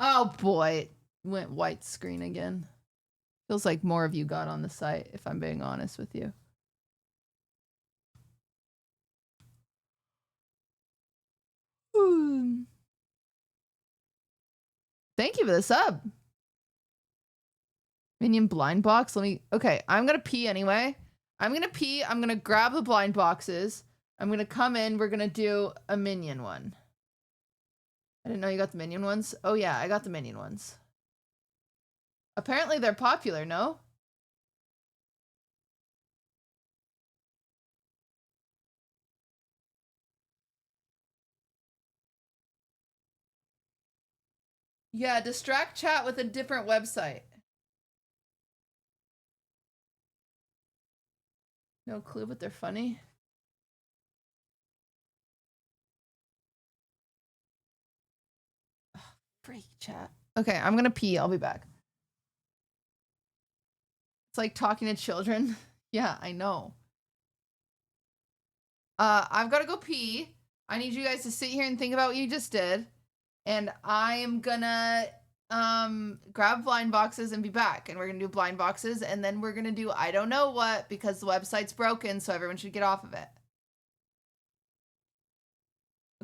Oh boy, it went white screen again. Feels like more of you got on the site, if I'm being honest with you. Thank you for the sub. Minion blind box. Okay, I'm gonna pee anyway. I'm gonna grab the blind boxes. I'm gonna come in. We're gonna do a minion one. I didn't know you got the minion ones. Oh yeah, I got the minion ones. Apparently they're popular, no? Yeah, distract chat with a different website. No clue, but they're funny. Oh, freak chat. Okay, I'm gonna pee. I'll be back. It's like talking to children. Yeah, I know. I've got to go pee. I need you guys to sit here and think about what you just did. And I am gonna grab blind boxes and be back. And we're gonna do blind boxes. And then we're gonna do I don't know what because the website's broken. So everyone should get off of it.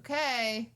Okay.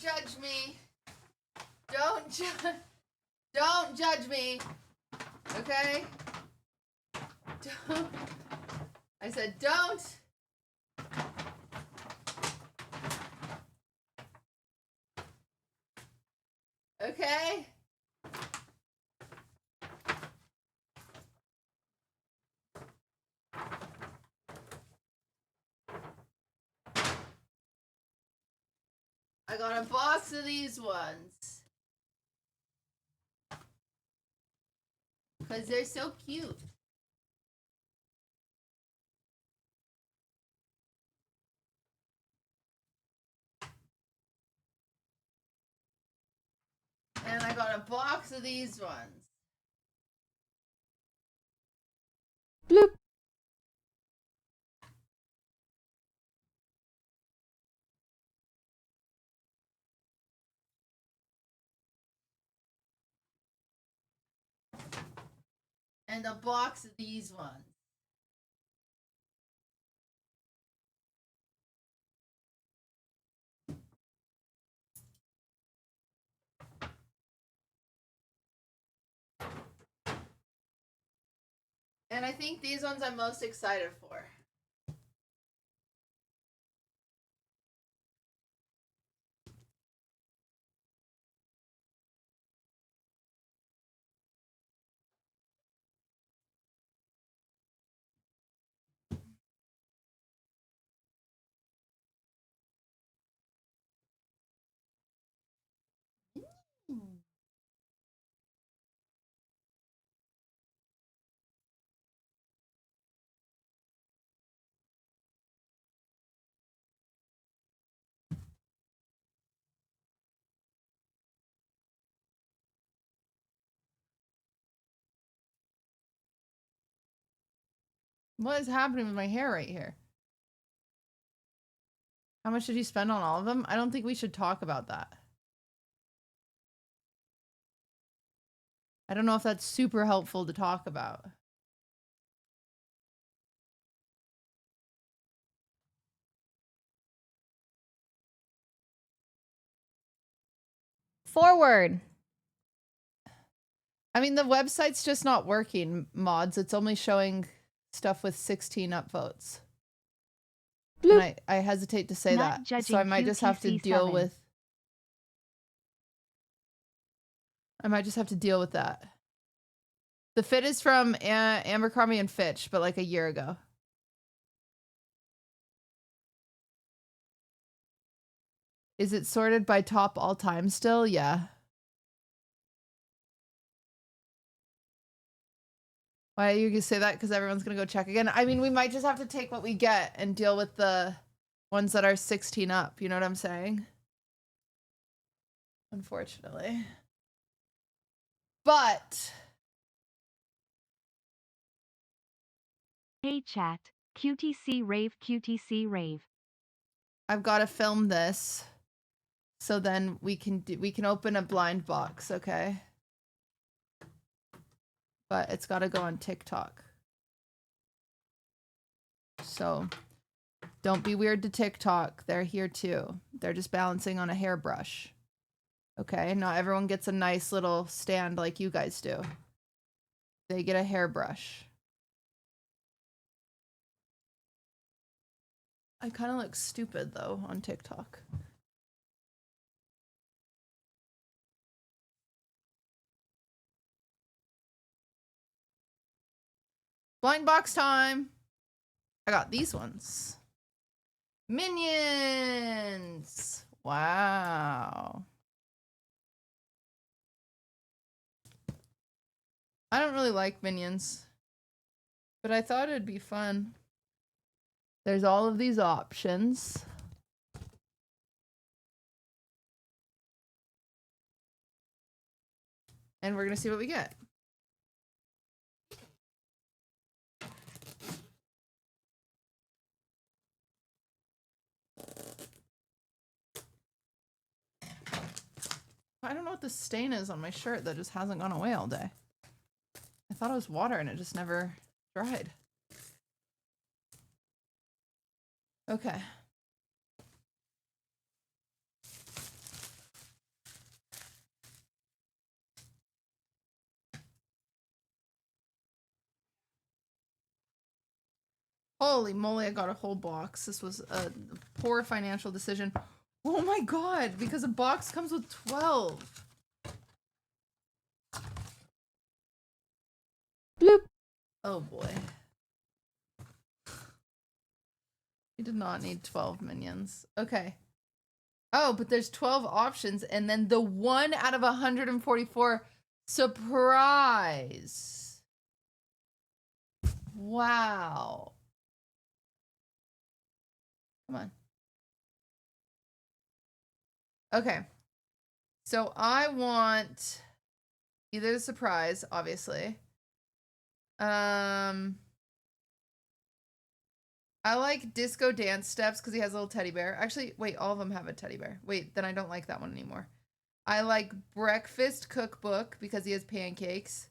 judge me. Don't judge me. Okay? Don't. I said don't. Okay? I got a box of these ones. Because they're so cute. And I got a box of these ones. Bloop. And a box of these ones. And I think these ones I'm most excited for. What is happening with my hair right here? How much did you spend on all of them? I don't think we should talk about that. I don't know if that's super helpful to talk about. Forward. I mean, the website's just not working, mods. It's only showing stuff with 16 upvotes. And I hesitate to say Not that. So I might just have to deal QTC7. with... I might just have to deal with that. The fit is from Abercrombie and Fitch, but like a year ago. Is it sorted by top all time still? Yeah. Why are you gonna say that? Because everyone's gonna go check again. I mean, we might just have to take what we get and deal with the ones that are 16 up. You know what I'm saying? Unfortunately. But Hey chat, QTC rave, QTC rave. I've got to film this, so then we can open a blind box, okay? But it's got to go on TikTok. So don't be weird to TikTok. They're here too. They're just balancing on a hairbrush. Okay, not everyone gets a nice little stand like you guys do. They get a hairbrush. I kind of look stupid though on TikTok. Blind box time. I got these ones. Minions. Wow. I don't really like Minions, but I thought it'd be fun. There's all of these options. And we're gonna see what we get. I don't know what the stain is on my shirt that just hasn't gone away all day. I thought it was water and it just never dried. Okay. Holy moly, I got a whole box. This was a poor financial decision. Oh my god, because a box comes with 12. Bloop. Oh boy. You did not need 12 minions. Okay. Oh, but there's 12 options, and then the 1 out of 144 surprise. Wow. Come on. Okay. So I want either the surprise, obviously. I like Disco Dance Steps because he has a little teddy bear. Actually, wait, all of them have a teddy bear. Wait, then I don't like that one anymore. I like Breakfast Cookbook because he has pancakes.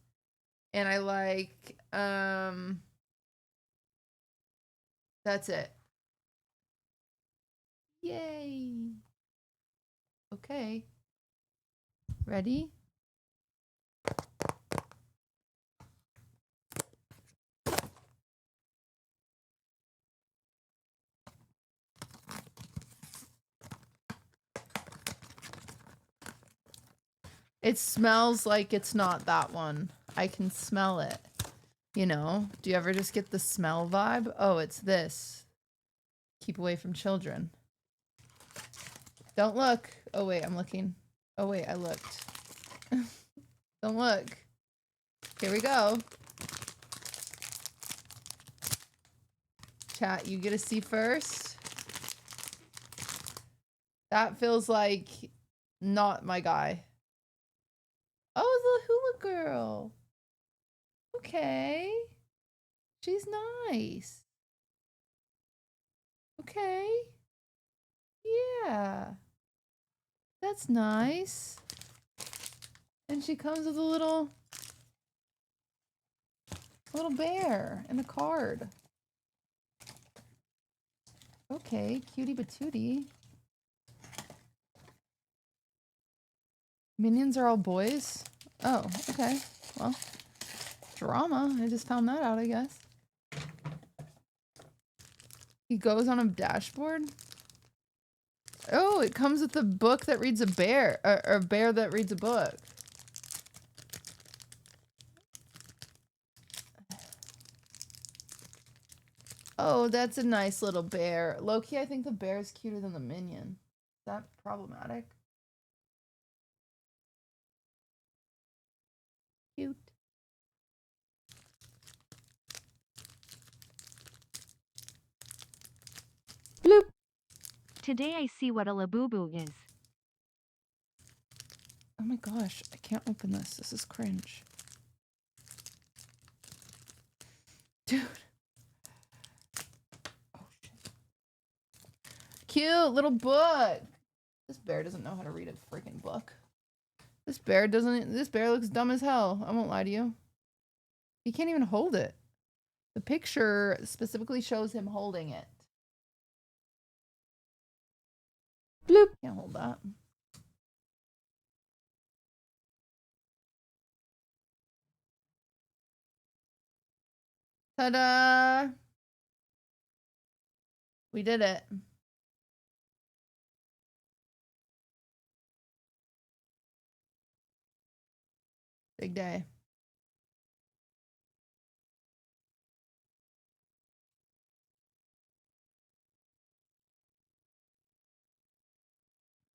And I like, that's it. Yay. Okay. Ready? It smells like it's not that one. I can smell it. You know? Do you ever just get the smell vibe? Oh, it's this. Keep away from children. Don't look. Oh, wait, I'm looking. Oh, wait, I looked. Don't look. Here we go. Chat, you get to see first. That feels like not my guy. Oh, the hula girl. Okay. She's nice. Okay. Yeah. That's nice. And she comes with a little bear and a card. Okay, cutie patootie. Minions are all boys? Oh, okay. Well, drama. I just found that out, I guess. He goes on a dashboard? Oh, it comes with a book that reads a bear. Or a bear that reads a book. Oh, that's a nice little bear. Low-key, I think the bear is cuter than the minion. Is that problematic? Cute. Bloop. Today I see what a labubu is. Oh my gosh, I can't open this. This is cringe. Dude. Oh shit. Cute little book. This bear doesn't know how to read a freaking book. This bear looks dumb as hell. I won't lie to you. He can't even hold it. The picture specifically shows him holding it. Bloop. Can't hold that. Ta-da! We did it. Big day.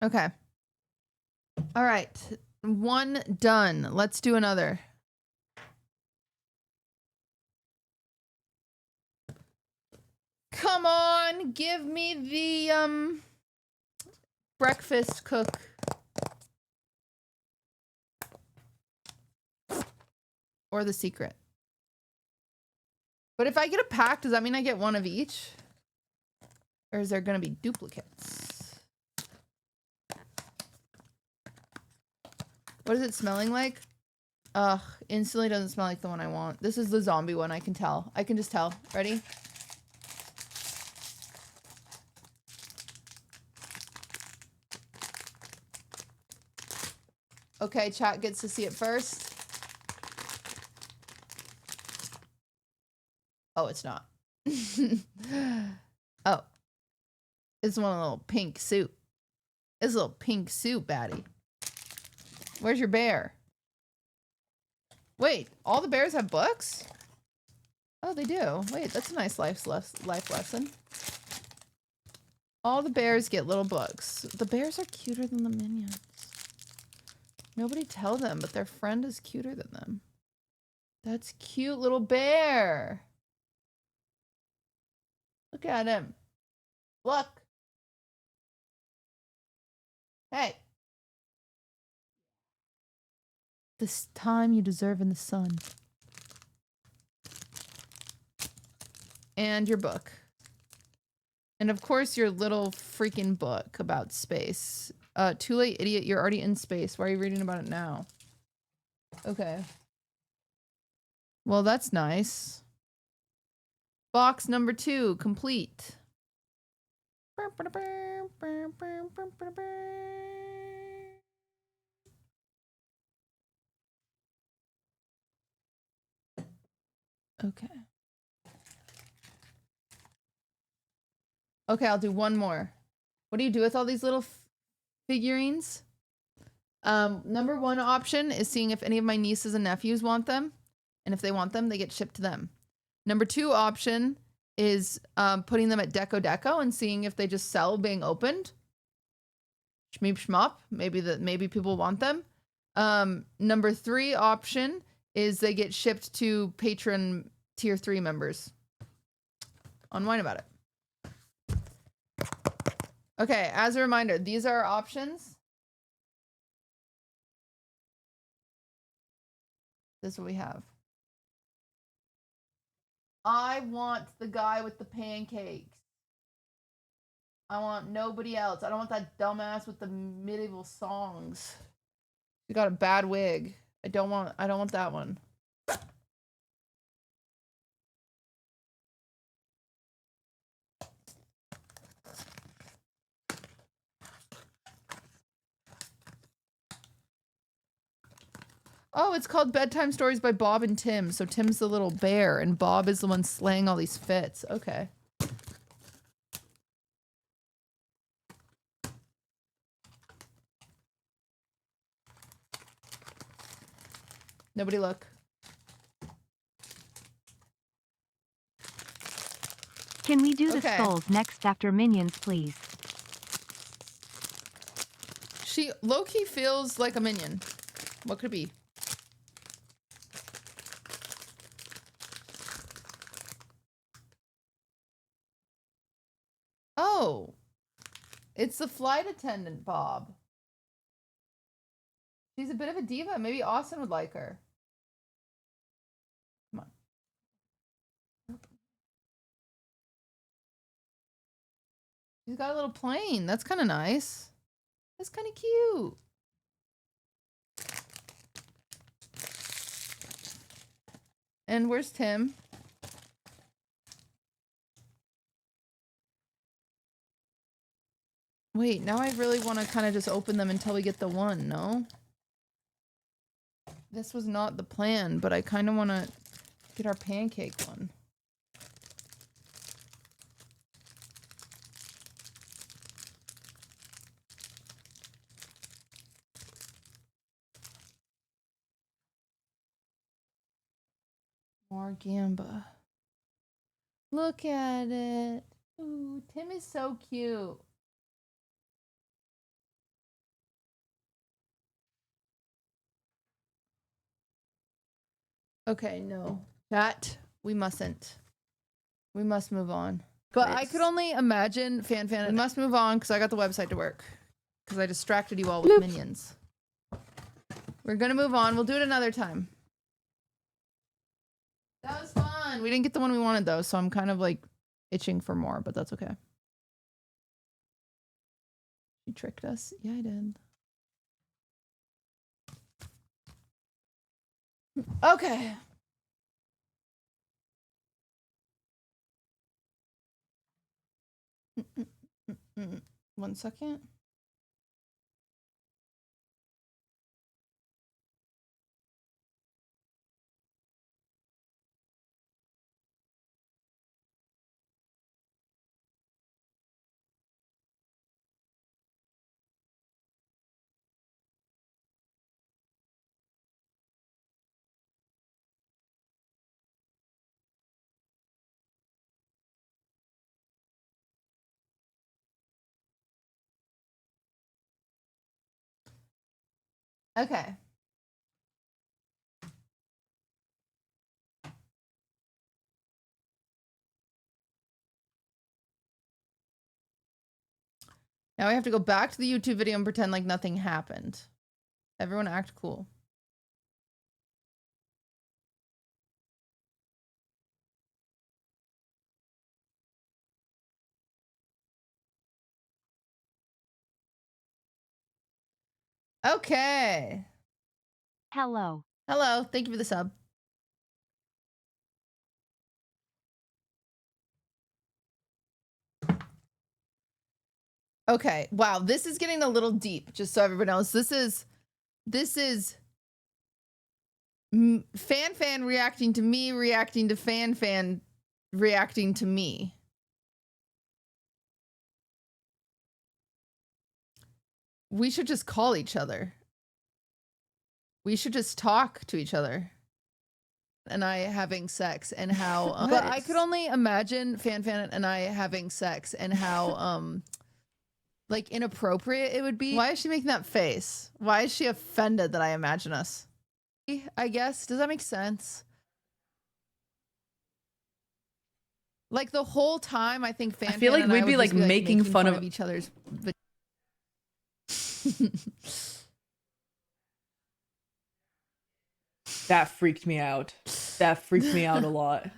Okay. All right. One done. Let's do another. Come on, give me the breakfast cook. Or the secret. But if I get a pack, does that mean I get one of each? Or is there gonna be duplicates? What is it smelling like? Ugh, instantly doesn't smell like the one I want. This is the zombie one, I can tell. I can just tell. Ready? Okay, chat gets to see it first. Oh, it's not. Oh, it's one little pink suit. It's a little pink suit, baddie. Where's your bear? Wait, all the bears have books? Oh, they do. Wait, that's a nice life lesson. All the bears get little books. The bears are cuter than the minions. Nobody tell them, but their friend is cuter than them. That's cute little bear. Look at him. Look. Hey. This time you deserve in the sun. And your book. And of course your little freaking book about space. Too late, idiot. You're already in space. Why are you reading about it now? Okay. Well, that's nice. Box number 2, complete. Okay. Okay, I'll do one more. What do you do with all these little figurines? Number 1 option is seeing if any of my nieces and nephews want them. And if they want them, they get shipped to them. Number 2 option is putting them at Deco and seeing if they just sell being opened. Shmeep shmop. Maybe people want them. Number 3 option is they get shipped to patron tier 3 members. On Wine About It. Okay, as a reminder, these are our options. This is what we have. I want the guy with the pancakes. I want nobody else. I don't want that dumbass with the medieval songs. He got a bad wig. I don't want that one. Oh, it's called Bedtime Stories by Bob and Tim. So Tim's the little bear and Bob is the one slaying all these fits. Okay. Nobody look. Can we do the skulls next after minions, please? She low-key feels like a minion. What could it be? Oh, it's the flight attendant, Bob. She's a bit of a diva. Maybe Austin would like her. Come on. She's got a little plane. That's kind of nice. That's kind of cute. And where's Tim? Wait, now I really want to kind of just open them until we get the one, no? This was not the plan, but I kind of want to get our pancake one. More Gamba. Look at it. Ooh, Tim is so cute. Okay, no. Chat, we mustn't. We must move on. But I could only imagine, Fan, we must move on because I got the website to work. Because I distracted you all with minions. We're gonna move on. We'll do it another time. That was fun. We didn't get the one we wanted though, so I'm kind of like itching for more, but that's okay. You tricked us. Yeah, I did. Okay. One second. Okay. Now we have to go back to the YouTube video and pretend like nothing happened. Everyone act cool. Okay. Hello. Hello. Thank you for the sub. Okay. Wow. This is getting a little deep, just so everybody knows. This is Fan reacting to me, reacting to Fan reacting to me. We should just call each other. We should just talk to each other. And I having sex and how but I could only imagine Fan and I having sex and how like inappropriate it would be. Why is she making that face? Why is she offended that I imagine us? I guess. Does that make sense? Like the whole time I think Fan I feel like and we'd I be would like just making fun of each other's That freaked me out. That freaked me out a lot.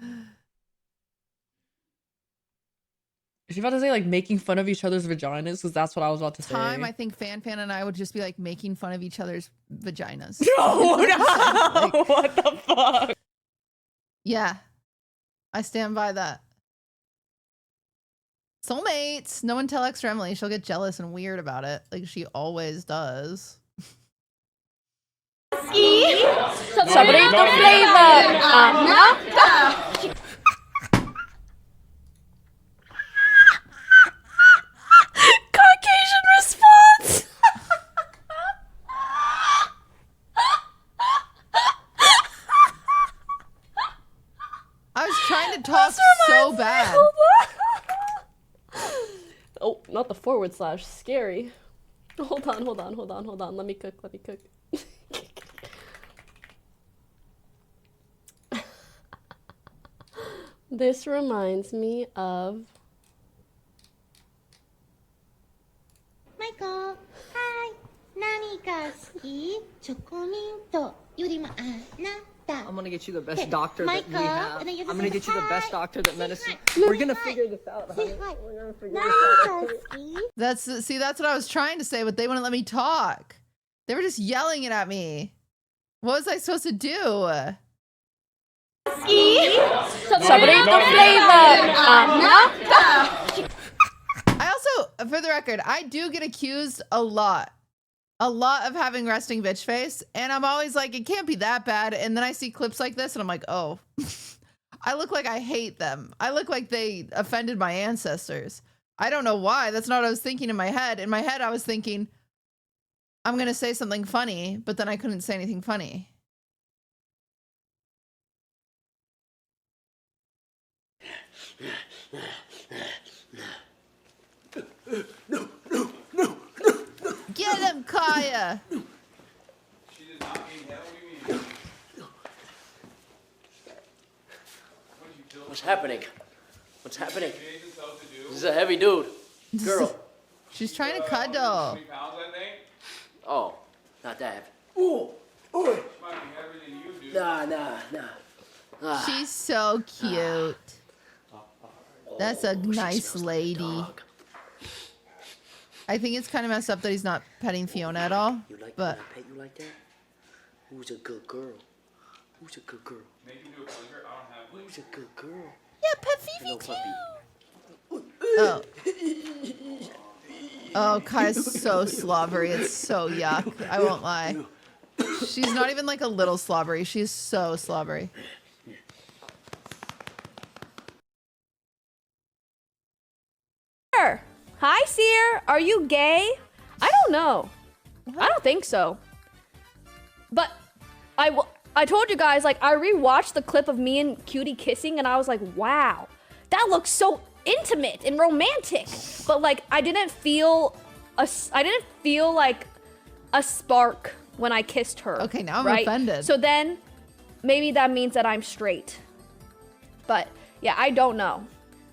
Is she about to say like making fun of each other's vaginas? Because that's what I was about to say. I think Fan and I would just be like making fun of each other's vaginas. No, no. Like, what the fuck? Yeah. I stand by that. Soulmates. No one tell extra Emily. She'll get jealous and weird about it. Like she always does. Saborito flavor. Caucasian response. I was trying to talk so bad. Oh, not the forward slash. Scary. Hold on. Let me cook. This reminds me of Michael, hi. 何が好き? チョコミントよりもあなた. I'm gonna get you the best doctor that we Michael, have. and then you I'm just gonna say get you the hi. best doctor that medicine. Say We're gonna hi. figure this out, honey. Say hi. We're gonna figure this out. 何が好き? That's what I was trying to say, but they wouldn't let me talk. They were just yelling it at me. What was I supposed to do? Saborito flavor. I also, for the record, I do get accused a lot of having resting bitch face, and I'm always like, it can't be that bad. And then I see clips like this, and I'm like, oh, I look like I hate them. I look like they offended my ancestors. I don't know why. That's not what I was thinking in my head. In my head, I was thinking, I'm gonna say something funny, but then I couldn't say anything funny. Get him, Kaya! What's happening? What's happening? This is a heavy dude. Girl. She's trying to cuddle. Oh, not that heavy. Ooh. Ooh. Nah. Ah. She's so cute. That's a nice lady. I think it's kind of messed up that he's not petting Fiona at all. You like but when I pet you like that? Who's a good girl? Who's a good girl? Who's a good girl? Yeah, pet Fifi too. Oh. Oh, Kaya's so slobbery. It's so yuck. I won't lie. She's not even like a little slobbery. She's so slobbery. Hi, Seer. Are you gay? I don't know. I don't think so. But I told you guys, like, I rewatched the clip of me and Cutie kissing, and I was like, wow, that looks so intimate and romantic. But like, I didn't feel like a spark when I kissed her. Okay, now I'm right? offended. So then maybe that means that I'm straight. But yeah, I don't know.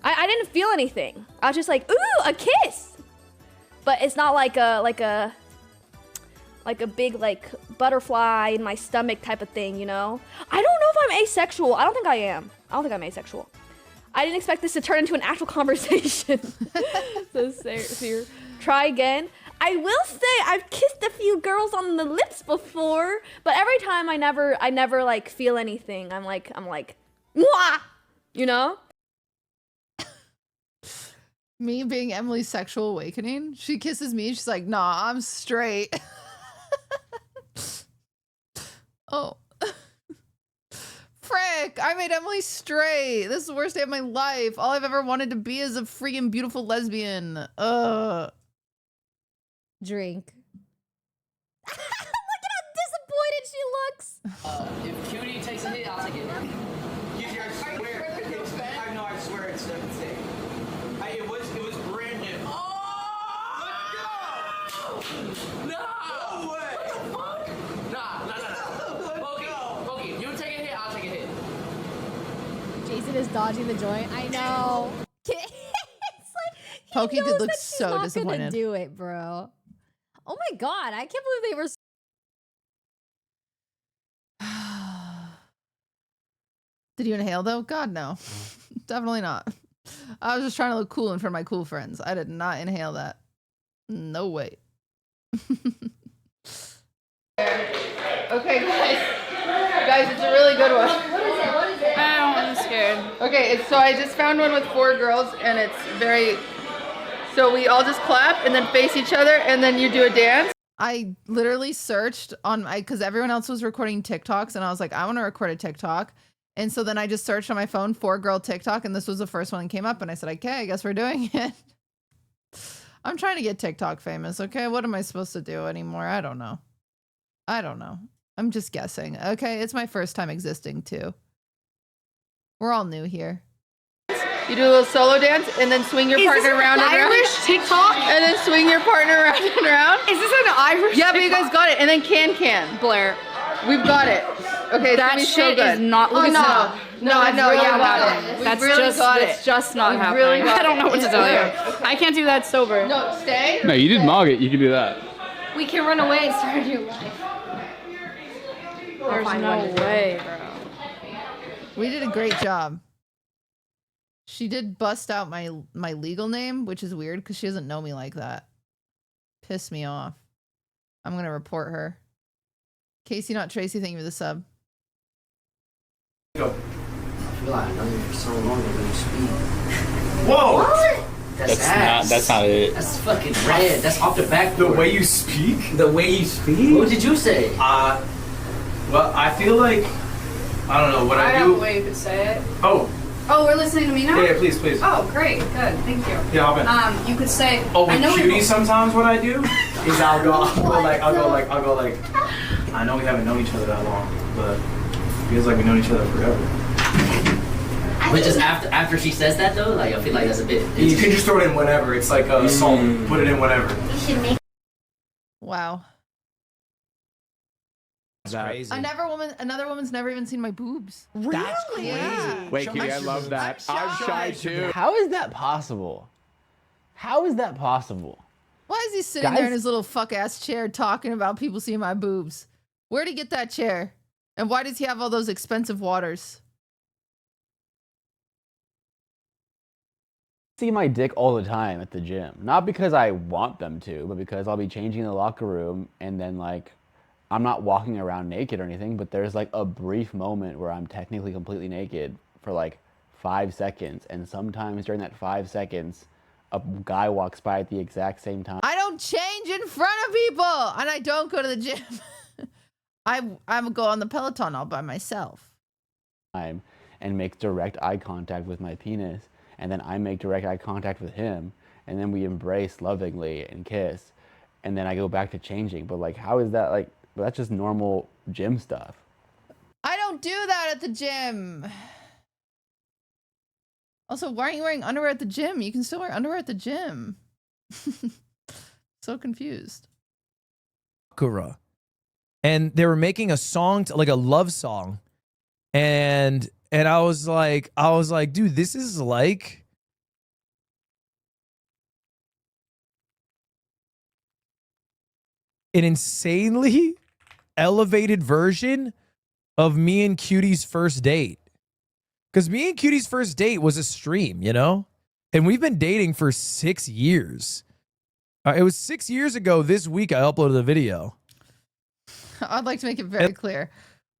I didn't feel anything. I was just like, ooh, a kiss. But it's not like a big like butterfly in my stomach type of thing, you know? I don't know if I'm asexual. I don't think I am. I don't think I'm asexual. I didn't expect this to turn into an actual conversation. So Seer, try again. I will say I've kissed a few girls on the lips before, but every time I never like feel anything. I'm like, mwah! You know? Me being Emily's sexual awakening. She kisses me. She's like, nah, I'm straight. Oh. Frick, I made Emily straight. This is the worst day of my life. All I've ever wanted to be is a freaking beautiful lesbian. Drink. Look at how disappointed she looks. If Cutie takes a hit, I'll take it. I know, I swear it's a mistake. It was brand new. Oh! Let's go! No! Way. What the fuck? Nah. Pokey, you take a hit, I'll take a hit. Jason is dodging the joint. I know. It's like he Pokey knows did look that she's so not disappointed. gonna do it, bro. Oh my god, I can't believe they were. Did you inhale though? God, no. Definitely not. I was just trying to look cool in front of my cool friends. I did not inhale that. No way. Okay, guys. Guys, it's a really good one. What is it? I'm scared. Okay, so I just found one with 4 girls, and it's very... So we all just clap and then face each other, and then you do a dance. I literally searched on my... Because everyone else was recording TikToks, and I was like, I want to record a TikTok. And so then I just searched on my phone 4-girl TikTok, and this was the first one that came up, and I said, okay, I guess we're doing it. I'm trying to get TikTok famous, okay? What am I supposed to do anymore? I don't know. I'm just guessing. Okay, it's my first time existing, too. We're all new here. You do a little solo dance, and then swing your partner around and around. Irish TikTok? And then swing your partner around and around. Is this an Irish Yeah, but you guys got it. And then can. Blair. We've got it. Okay, it's That gonna be shit so good. is not. Oh, no. No, I know. yeah, got it. That's We've really just got it's it. just not We've happening. really got I don't know what to tell you. Okay. I can't do that sober. No, stay. No, you did Margaret. You can do that. We can run away and start a new life. There's no way, bro. We did a great job. She did bust out my legal name, which is weird because she doesn't know me like that. Pissed me off. I'm gonna report her. Casey, not Tracy, thank you for the sub. I feel like I know you for so long that when you speak. Whoa! What? That's ass. That's not it. That's fucking red. That's off the backboard. The way you speak? The way you speak? What did you say? Well, I feel like, I don't know, what I do. have a way you could say it. Oh, We're listening to me now? yeah, please. Oh, great. Good. Thank you. Yeah, hop in. You could say, Oh, I with know Cutie, sometimes what I do is I'll go like, I know we haven't known each other that long, but it feels like we've known each other forever. But just after she says that though, like I feel like that's a bit. You can just throw it in whenever. It's like a song. Put it in whenever. You should make. Wow. That's crazy. Another woman's never even seen my boobs. That's crazy. Yeah. Wait, Cutie, I love that. I'm shy too. How is that possible? How is that possible? Why is he sitting there in his little fuck ass chair talking about people seeing my boobs? Where'd he get that chair? And why does he have all those expensive waters? See my dick all the time at the gym. Not because I want them to, but because I'll be changing in the locker room and then like I'm not walking around naked or anything, but there's like a brief moment where I'm technically completely naked for like 5 seconds. And sometimes during that 5 seconds, a guy walks by at the exact same time. I don't change in front of people, and I don't go to the gym. I go on the Peloton all by myself. And make direct eye contact with my penis. And then I make direct eye contact with him. And then we embrace lovingly and kiss. And then I go back to changing. But like, how is that like, that's just normal gym stuff. I don't do that at the gym. Also, why aren't you wearing underwear at the gym? You can still wear underwear at the gym. So confused. Sakura. and they were making a song, like a love song, and I was like, dude, this is like an insanely elevated version of me and Cutie's first date. Because me and Cutie's first date was a stream, you know? And we've been dating for 6 years. It was 6 years ago this week I uploaded the video. I'd like to make it very clear.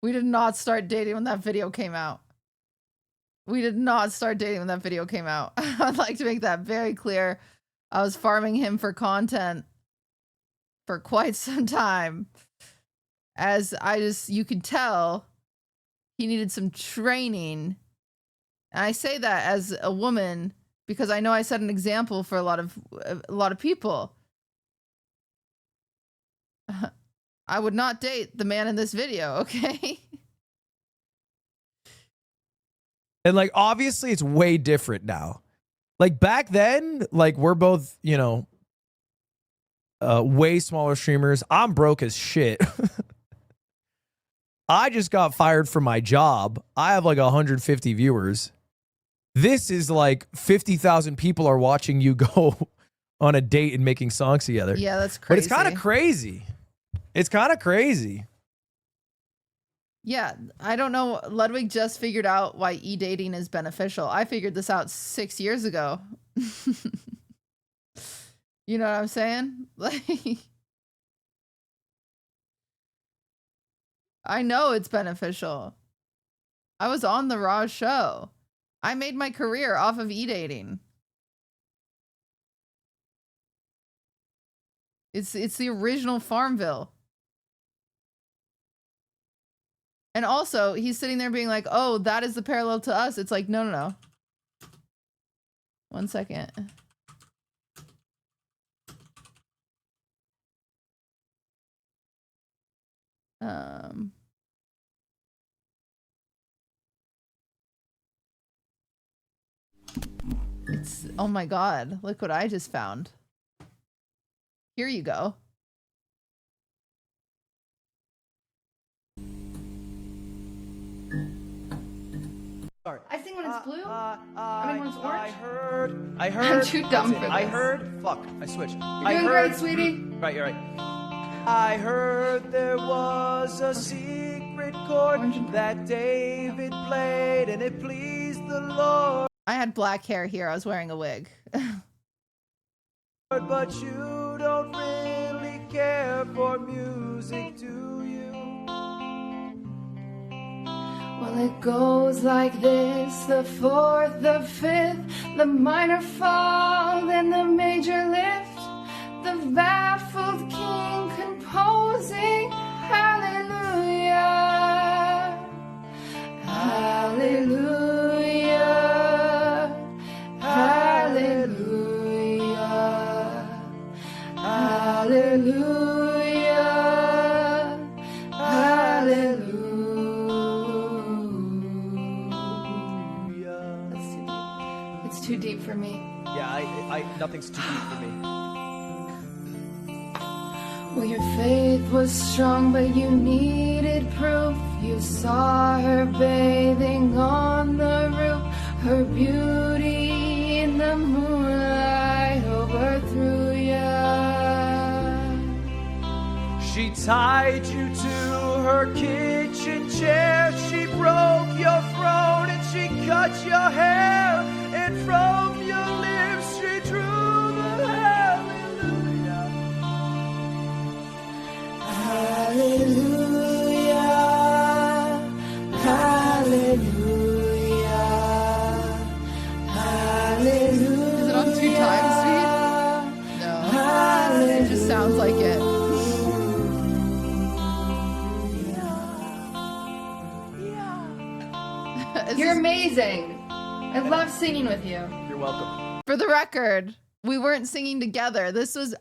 We did not start dating when that video came out. We did not start dating when that video came out. I'd like to make that very clear. I was farming him for content for quite some time. As you could tell, he needed some training. And I say that as a woman because I know I set an example for a lot of people. I would not date the man in this video, okay? And like, obviously it's way different now. Like back then, like we're both, you know, way smaller streamers. I'm broke as shit. I just got fired from my job. I have like 150 viewers. This is like 50,000 people are watching you go on a date and making songs together. Yeah, that's crazy. But it's kind of crazy. It's kind of crazy. Yeah, I don't know. Ludwig just figured out why e-dating is beneficial. I figured this out 6 years ago. You know what I'm saying? Like, I know it's beneficial. I was on the Raw show. I made my career off of e-dating. It's the original Farmville. And also, he's sitting there being like, oh, that is the parallel to us. It's like, no. 1 second. It's, oh my God, look what I just found. Here you go. Sorry. I sing when it's blue. I mean when it's orange. I heard. I'm too dumb for this. I heard. Fuck. I switched. You're doing great, sweetie. Right, you're right. I heard there was a secret chord that David played, and it pleased the Lord. I had black hair here. I was wearing a wig. But you don't really care for music, do you? Well, it goes like this: the fourth, the fifth, the minor fall, then the major lift, the baffled king composing hallelujah, hallelujah, hallelujah, hallelujah, hallelujah. It's too deep for me. Yeah, nothing's too deep for me. Well, your faith was strong, but you needed proof. You saw her bathing on the roof, her beauty in the moonlight overthrew ya. She tied you to her kitchen chair, she broke your throne and she cut your hair, and from your lips she drew the hallelujah. Hallelujah, hallelujah, hallelujah. Is it on 2 times speed? No. It just sounds like it. You're amazing. I love singing with you. You're welcome. For the record, we weren't singing together.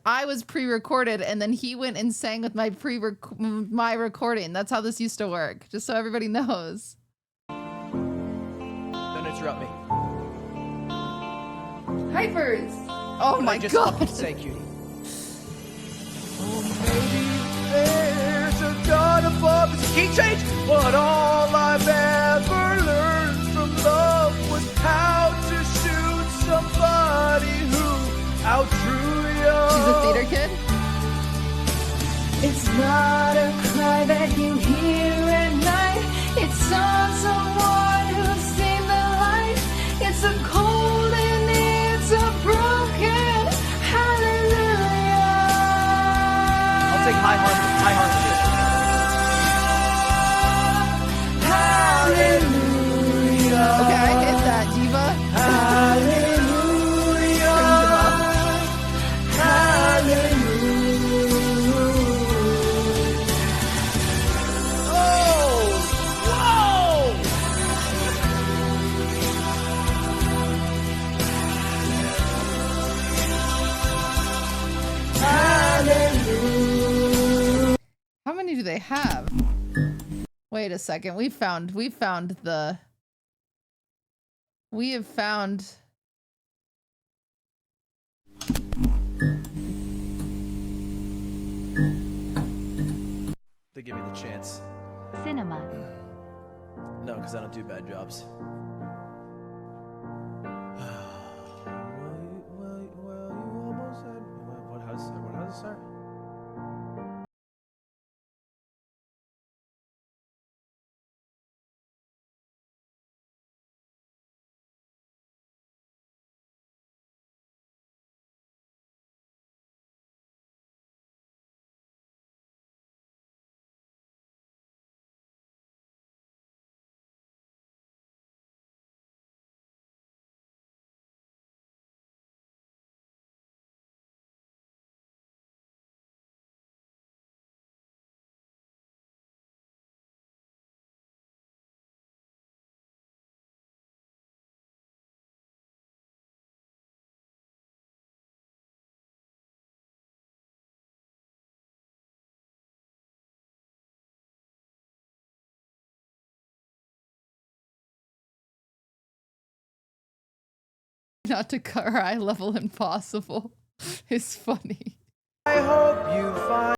I was pre-recorded, and then he went and sang with my recording. That's how this used to work. Just so everybody knows. Don't interrupt me. Hypers. Oh my just God. Say, cutie. Oh, maybe there's a dark key change? But all I've ever learned from love was how to shoot somebody who outdrew you. She's a theater kid? It's not a cry that you hear at night. It's on someone who's seen the light. It's a cold and it's a broken hallelujah. I'll take high harmony. Hallelujah. Okay, I hit that, Diva. Hallelujah. Hallelujah. How many do they have? Wait a second. We have found They give me the chance. Cinema. No, because I don't do bad jobs. Well, you almost said. How does it start? not to cry level impossible. It's funny. I hope you find.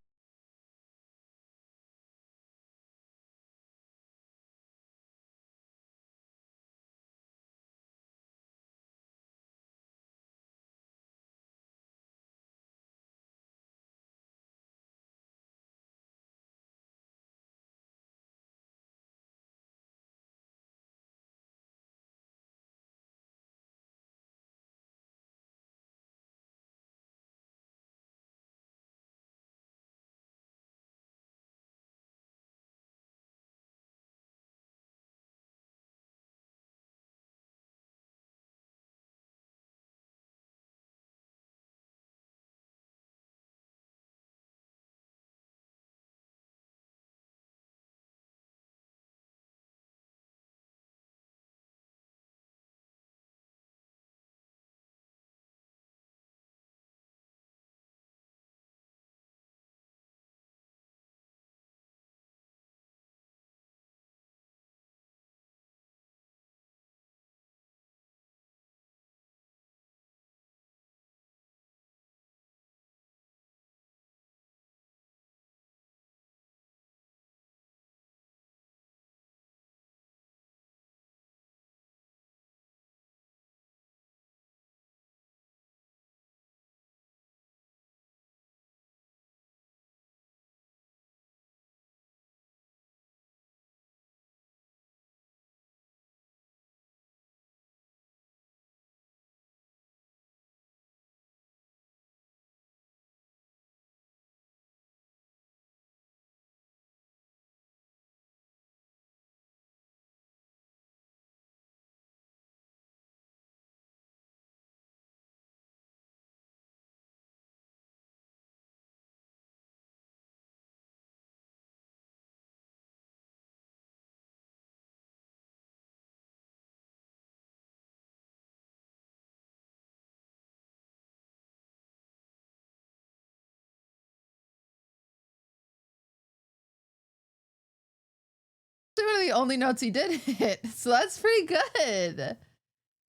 One of the only notes he did hit, so that's pretty good.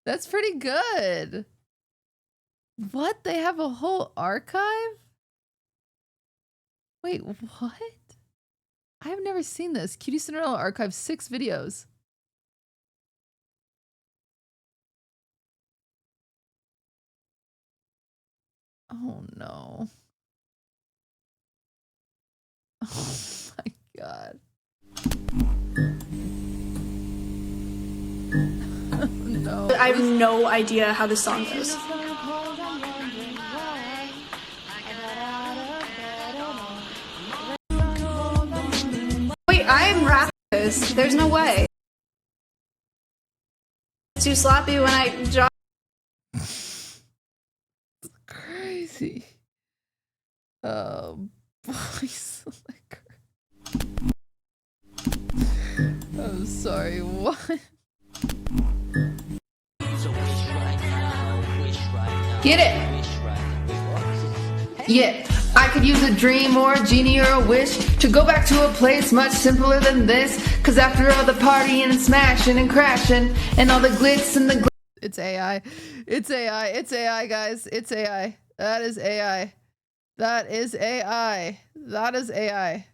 That's pretty good. What? They have a whole archive? Wait, what? I have never seen this. QTCinderella archived 6 videos. Oh no. Oh my god. No. I have no idea how this song goes. Wait, I am rapping this. There's no way. It's too sloppy when I drop. Crazy. Voice liquor. I'm sorry, what? Get it? Yeah, I could use a dream or a genie or a wish to go back to a place much simpler than this. Cause after all the partying and smashing and crashing and all the glitz and the It's AI. It's AI. It's AI, guys. It's AI. That is AI. That is AI. That is AI.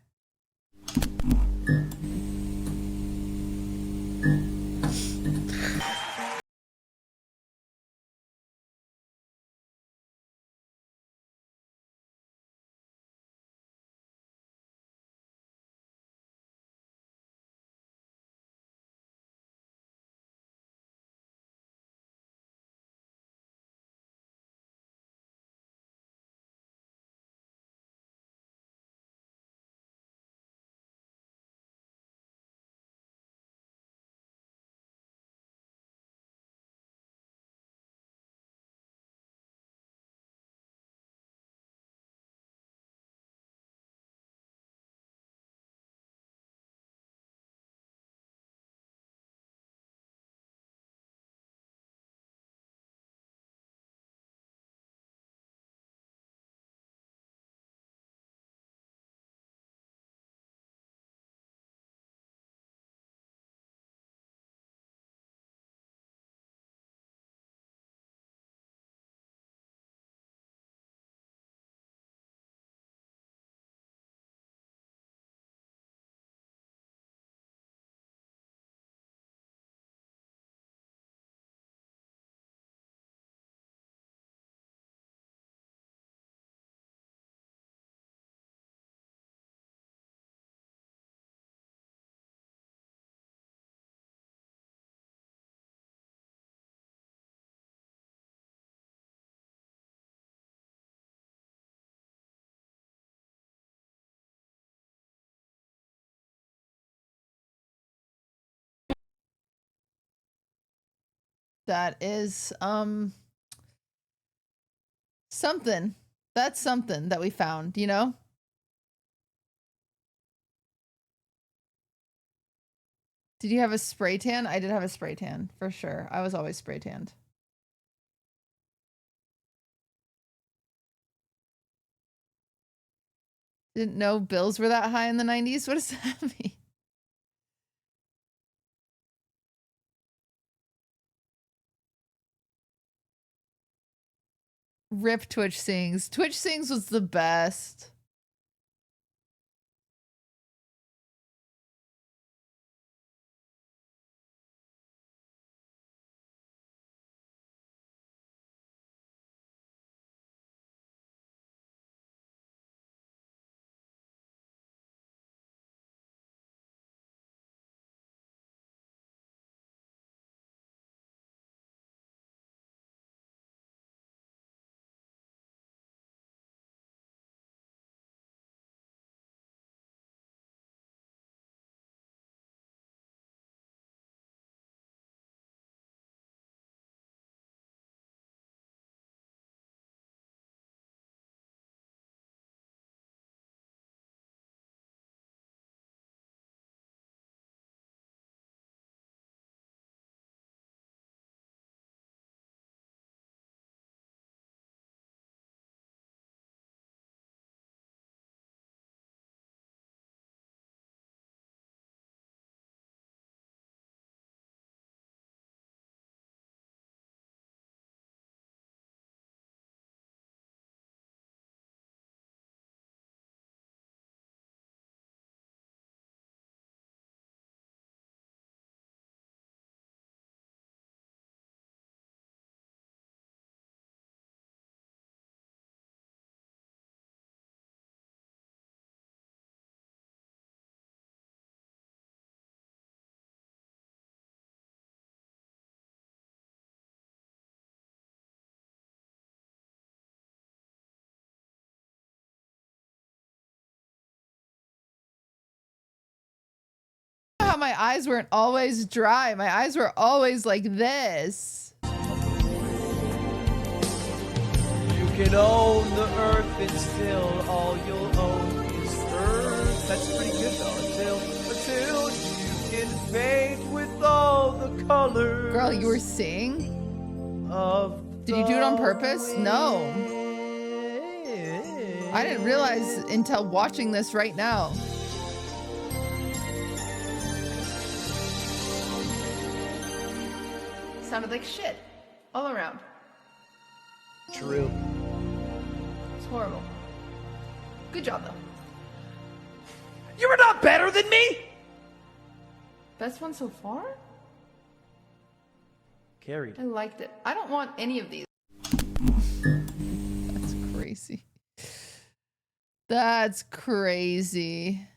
That is something. That's something that we found, you know? Did you have a spray tan? I did have a spray tan, for sure. I was always spray tanned. Didn't know bills were that high in the 90s? What does that mean? Rip Twitch Sings. Twitch Sings was the best. my eyes weren't always dry. My eyes were always like this. You can own the earth and still all you'll own is earth. That's pretty good though. Until you can fade with all the colors. Girl, you were singing? Did you do it on purpose? No. I didn't realize until watching this right now. Sounded like shit all around. True. It's horrible. Good job though. You were not better than me. Best one so far? Carried. I liked it. I don't want any of these. That's crazy. That's crazy.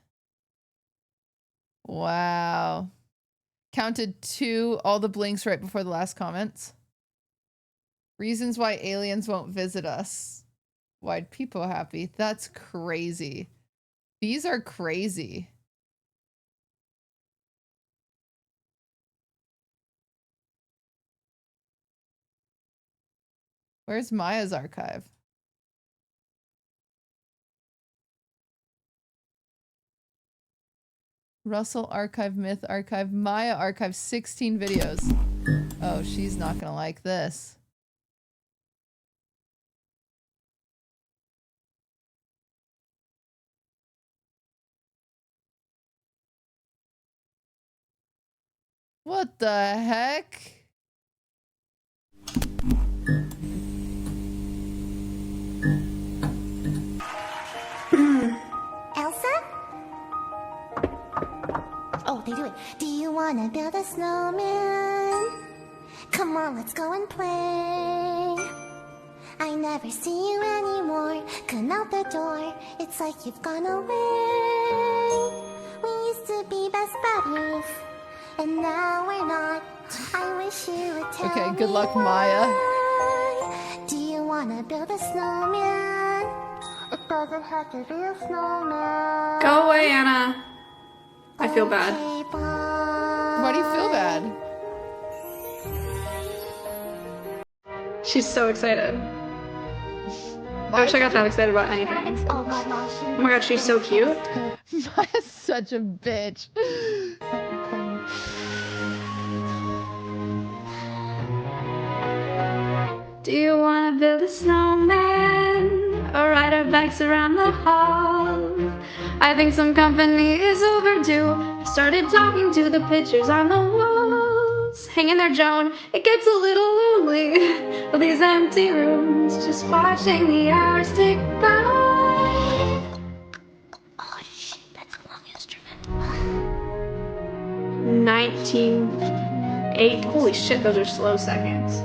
Wow. Counted 2, all the blinks right before the last comments. Reasons why aliens won't visit us. Why'd people happy? That's crazy. These are crazy. Where's Maya's archive? Russell archive, Myth archive, Maya archive, 16 videos. Oh, she's not gonna like this. What the heck? Elsa? Oh, they do it. Do you wanna build a snowman? Come on, let's go and play. I never see you anymore. Come out the door. It's like you've gone away. We used to be best buddies, and now we're not. I wish you would tell Okay, me good luck, why. Maya. Do you wanna build a snowman? It doesn't have to be a snowman. Go away, Anna. I feel bad. Why do you feel bad? She's so excited. I wish I got that excited about anything. Oh my god, she's so cute. Maya's such a bitch. Do you wanna build a snowman or ride our bikes around the hall? I think some company is overdue. Started talking to the pictures on the walls. Hang in there, Joan. It gets a little lonely. All these empty rooms, just watching the hours tick by. Oh shit, that's a long instrument. 19:08. Holy shit, those are slow seconds.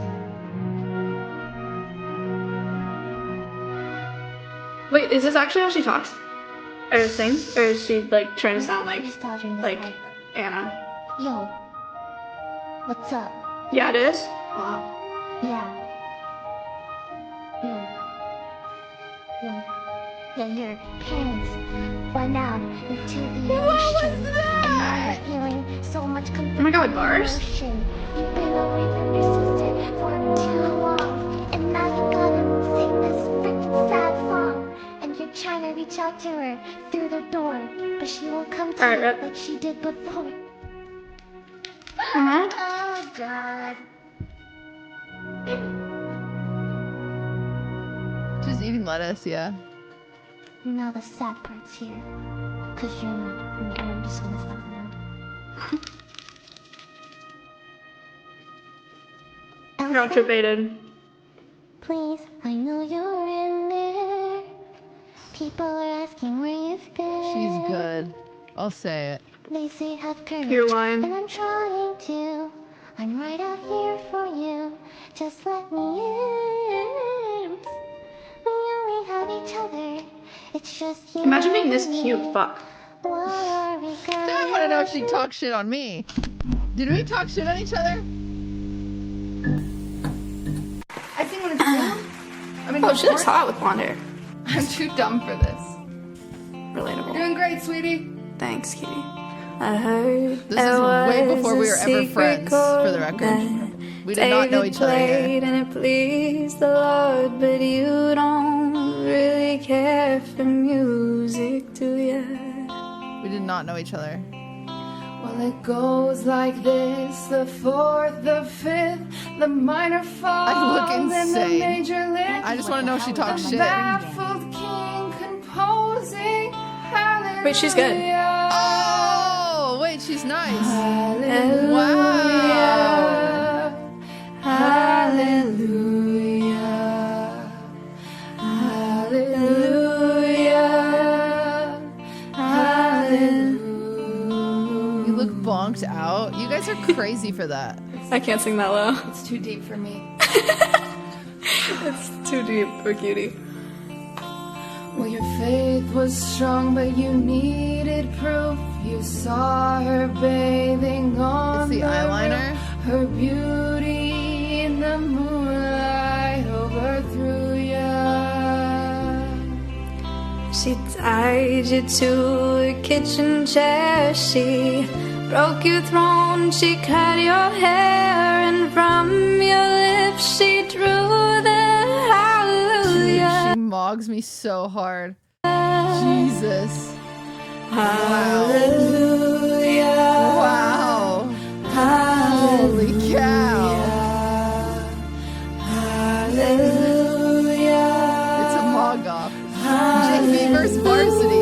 Wait, is this actually how she talks? Or sings? Or is she like trying to sound like Anna? Yo, what's up? Yeah, it is. Wow. Yeah. Yeah, your parents went out into the ocean. And now you're feeling so much confusion. Oh my god, bars? You've been away from your sister for too long. And now you gotta sing this freaking sad song. And you're trying to reach out to her through the door. But she won't come to you like she did before. Oh god. Just eating lettuce, yeah. Now the sad part's here. Cause you're not. I'm just gonna stop now. Contributed. Please, I know you're in there. People are asking where you've been. She's good. I'll say it. They say have courage. You're lying. And I'm trying to. I'm right out here for you. Just let me in. We only have each other. It's just you. Imagine being this cute, fuck. What are we gonna Now I want to know if she talks shit on me. Did we talk shit on each other? I think when it's real. I mean, Oh, she looks hot with blonde hair. I'm too dumb for this. Relatable. Doing great, sweetie. Thanks, Kitty. I heard This it is way was before we were a ever secret friends, for the chord record. that We did not know David each other here. played and it pleased the Lord, but you don't really care for music, do ya? We did not know each other. Well, it goes like this: the fourth, the fifth, the minor fall, I look and the insane. major lift. I just want to know if she talks shit. Baffled king composing. Hallelujah. Wait, she's good. Oh, wait, she's nice. Hallelujah. Wow. Hallelujah. Hallelujah. Hallelujah. You look bonked out. You guys are crazy for that. I can't sing that low. It's too deep for me. It's too deep for Cutie. Well, your faith was strong, but you needed proof. You saw her bathing on It's the eyeliner. roof. Her beauty in the moonlight overthrew ya. She tied you to a kitchen chair. She broke your throne. She cut your hair, and from your lips she drew the hallelujah. She mogs me so hard. Jesus. Hallelujah. Wow. Holy cow. Hallelujah. It's a mog off. JV versus varsity.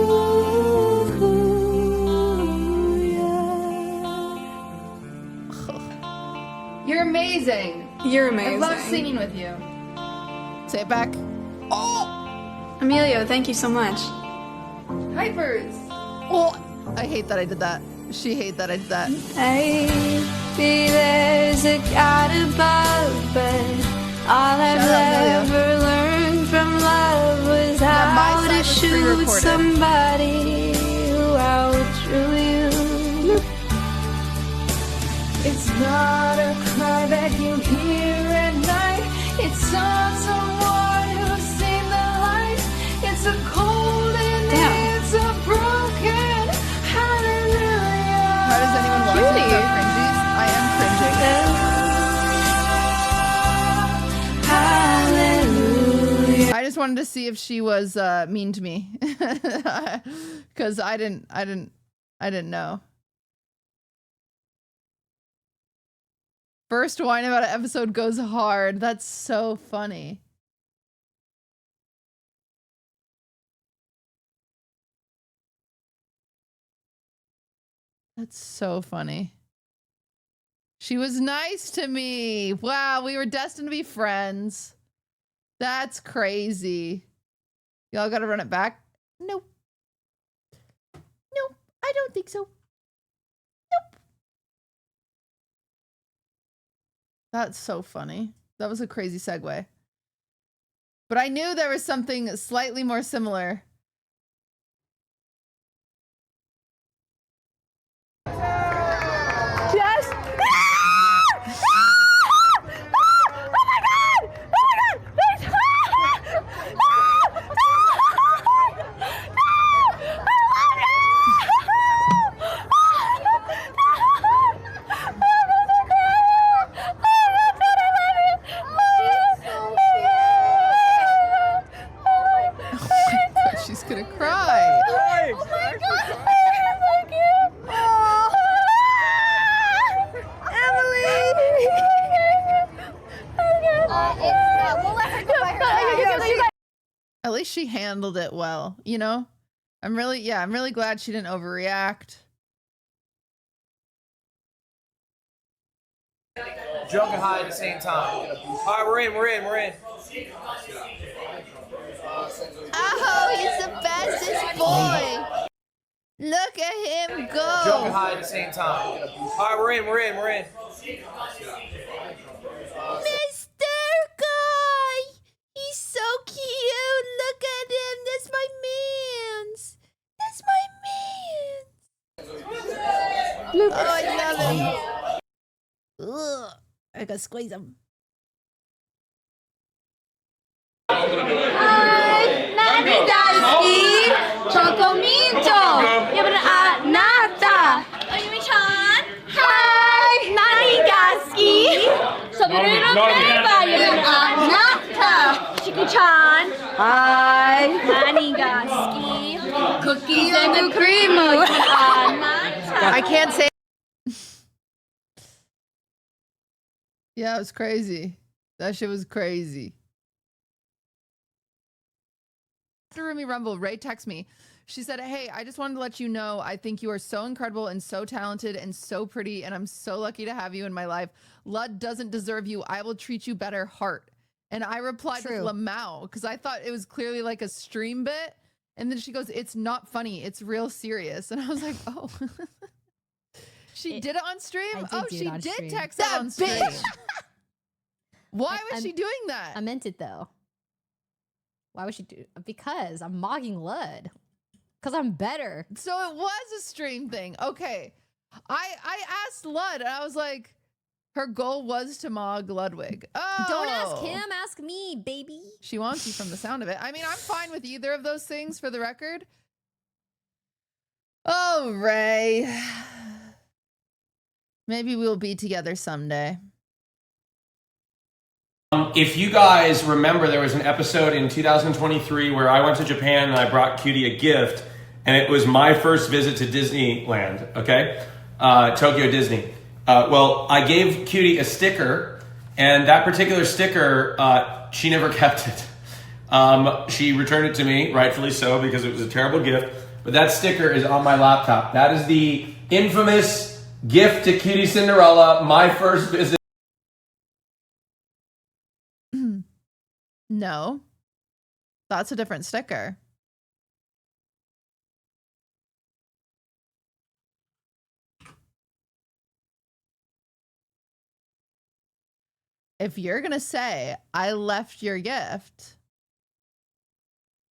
You're amazing. You're I amazing. love singing with you. Say it back. Emilio, thank you so much. Hypers. Oh, I hate that I did that. She hate that I did that. Maybe there's a God above, but all I've Shout out, Amelia. ever learned from love was Yeah, my how side to was shoot pre-recorded. somebody who outdrew you. It's not a cry that you hear at night. It's not someone who's seen the light. It's a cold and it's a broken hallelujah. How does anyone watch it without cringies? I am cringing. Hallelujah. I just wanted to see if she was mean to me. Cause I didn't know. First whine about an episode goes hard. That's so funny. That's so funny. She was nice to me. Wow, we were destined to be friends. That's crazy. Y'all gotta run it back? Nope. Nope, I don't think so. Nope. That's so funny. That was a crazy segue. But I knew there was something slightly more similar. Yes. She's gonna cry. Oh my god! Thank you! Emily! At least she handled it well, you know? I'm really glad she didn't overreact. Drunk and high at the same time. Alright, we're in. Oh, he's the bestest boy. Look at him go. Drunk and high at the same time. Alright, we're in. Mr. Guy. He's so cute. Look at him. That's my man's. That's my man's. Oh, I love him. Ugh, I gotta squeeze him. Nani daisuki? Chocomincho. Nata. Shiki-chan. Hi. Anigaski. Cookies and cream. I can't say. Yeah, it was crazy. That shit was crazy. After Rumi Rumble, Ray texted me. She said, hey, I just wanted to let you know I think you are so incredible and so talented and so pretty, and I'm so lucky to have you in my life. Lud doesn't deserve you. I will treat you better, heart. And I replied with Lamau because I thought it was clearly like a stream bit. And then she goes, it's not funny. It's real serious. And I was like, oh. She did it on stream? She did text that on stream. Why was she doing that? I meant it though. Why would she do? Because I'm mocking Lud. Because I'm better. So it was a stream thing. Okay. I asked Lud and I was like, her goal was to mog Ludwig. Oh. Don't ask him, ask me, baby. She wants you from the sound of it. I mean, I'm fine with either of those things for the record. Oh, Ray. Maybe we'll be together someday. If you guys remember, there was an episode in 2023 where I went to Japan and I brought Cutie a gift, and it was my first visit to Disneyland, okay? Tokyo Disney. Well, I gave Cutie a sticker, and that particular sticker, she never kept it. She returned it to me, rightfully so, because it was a terrible gift, but that sticker is on my laptop. That is the infamous gift to QTCinderella, my first visit. No, that's a different sticker. If you're going to say, I left your gift,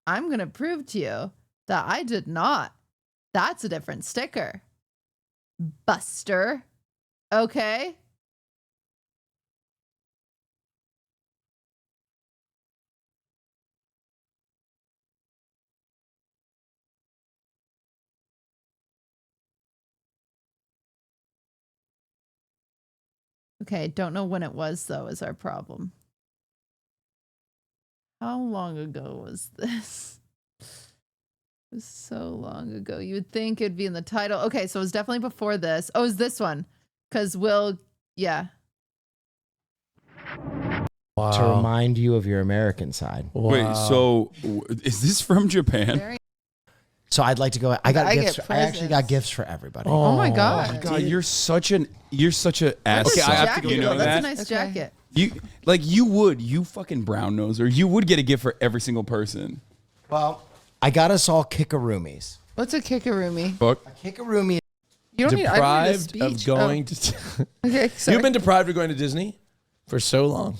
I'm going to prove to you that I did not. That's a different sticker. Buster. Okay? Okay, don't know when it was, though, is our problem. How long ago was this? It was so long ago. You would think it'd be in the title. Okay, so it was definitely before this. Oh, it's this one. Because yeah. Wow. To remind you of your American side. Wow. Wait, so is this from Japan? So I'd like to go. I actually got gifts for everybody. Oh my god! You're such an ass. Okay, I have to go. You know that's a nice jacket. You fucking brown noser. You would get a gift for every single person. Well, I got us all kickaroonies. What's a kickaroonie? Book. A kickaroomie. You don't deprived need a of going to. Okay, sorry. You've been deprived of going to Disney for so long.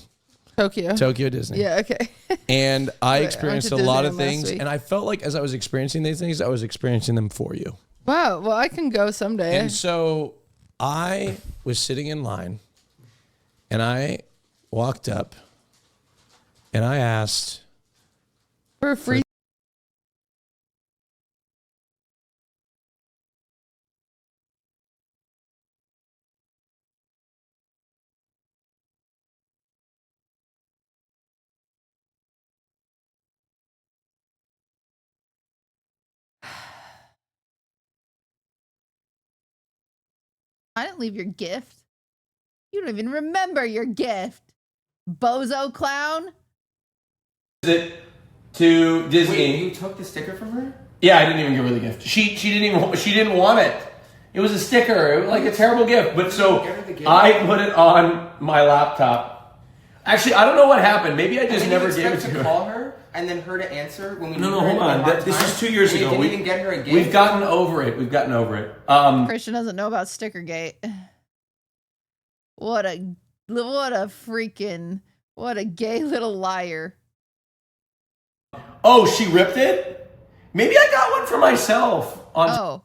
Tokyo Disney. Yeah, okay. And I experienced a lot of things, and I felt like as I was experiencing these things, I was experiencing them for you. Wow. Well, I can go someday. And so I was sitting in line, and I walked up, and I asked for a free. I didn't leave your gift. You don't even remember your gift, bozo clown. Visit to Disney. Wait, you took the sticker from her? Yeah, I didn't even give her the gift. She didn't want it. It was a sticker. It was like a terrible gift. But so I put it on my laptop. Actually, I don't know what happened. Maybe I just never gave it to her. Call her and then her to answer when we. No, hold on. This is 2 years ago. Didn't even get her a gift. We've gotten over it. Christian doesn't know about Stickergate. What a gay little liar. Oh, she ripped it? Maybe I got one for myself on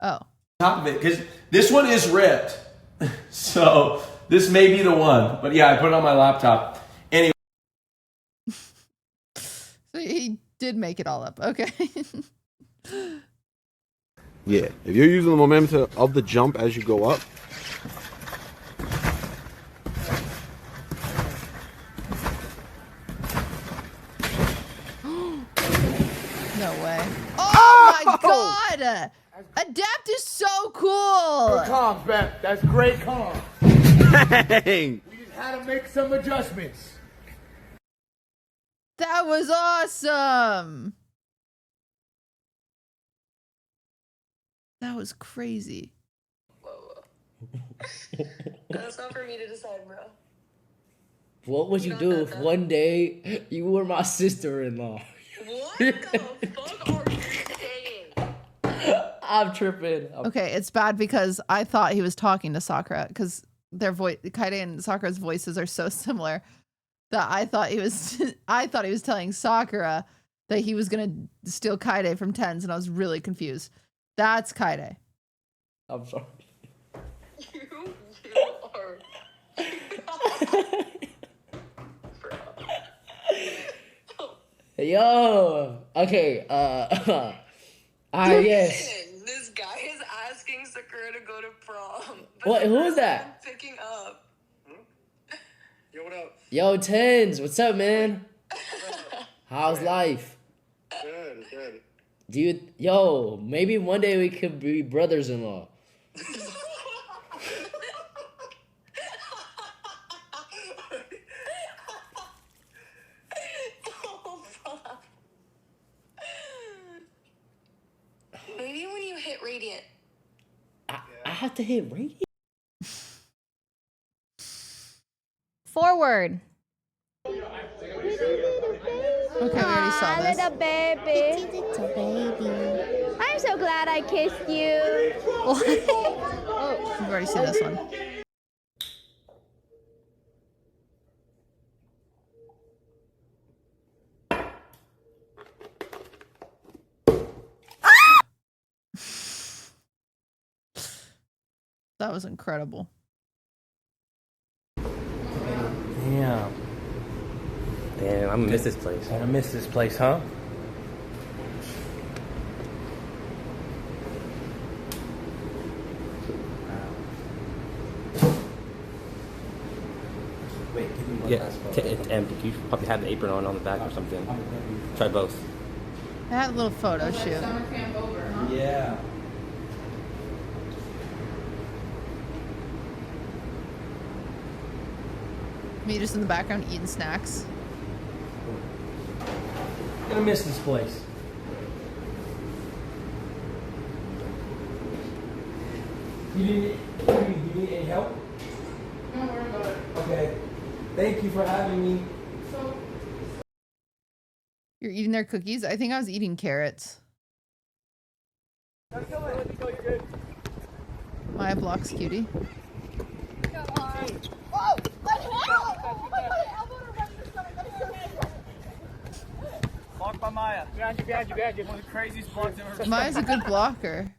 Oh. top of it, because this one is ripped. So this may be the one. But yeah, I put it on my laptop. Anyway. So he did make it all up. Okay. Yeah, if you're using the momentum of the jump as you go up, No way. Oh my god! Adapt is so cool! Good comms, Beth. That's great comms. Dang. We just had to make some adjustments. That was awesome! That was crazy. That's not for me to decide, bro. What would you do if one day you were my sister-in-law? What the fuck are you saying? I'm tripping. Okay, it's bad because I thought he was talking to Sakura because their voice, Kaede and Sakura's voices are so similar that I thought he was telling Sakura that he was gonna steal Kaede from Tens, and I was really confused. That's Kaede. I'm sorry. You are. Yo. Okay. Yes. This guy is asking Sakura to go to prom. What? Who is that? Picking up. Yo, what up? Yo, Tens. What's up, man? How's life? Good, good. Do you? Yo, maybe one day we could be brothers-in-law. Maybe when you hit Radiant. I have to hit Radiant. Forward. Okay, we already saw this. Little baby. Little baby. I'm so glad I kissed you. Oh, we've already seen this one. That was incredible. Damn. Damn, I'm gonna miss this place. I'm gonna miss this place, huh? Wait, give me one last photo. It's empty. You should probably have the apron on the back or something. Try both. I had a little photo shoot. Yeah. Me just in the background eating snacks. I'm gonna miss this place. You need any help? Don't worry about it. Okay. Thank you for having me. You're eating their cookies? I think I was eating carrots. Maya blocks Cutie. Blocked by Maya. Behind you. One of the craziest blocks I've ever. Maya's a good blocker.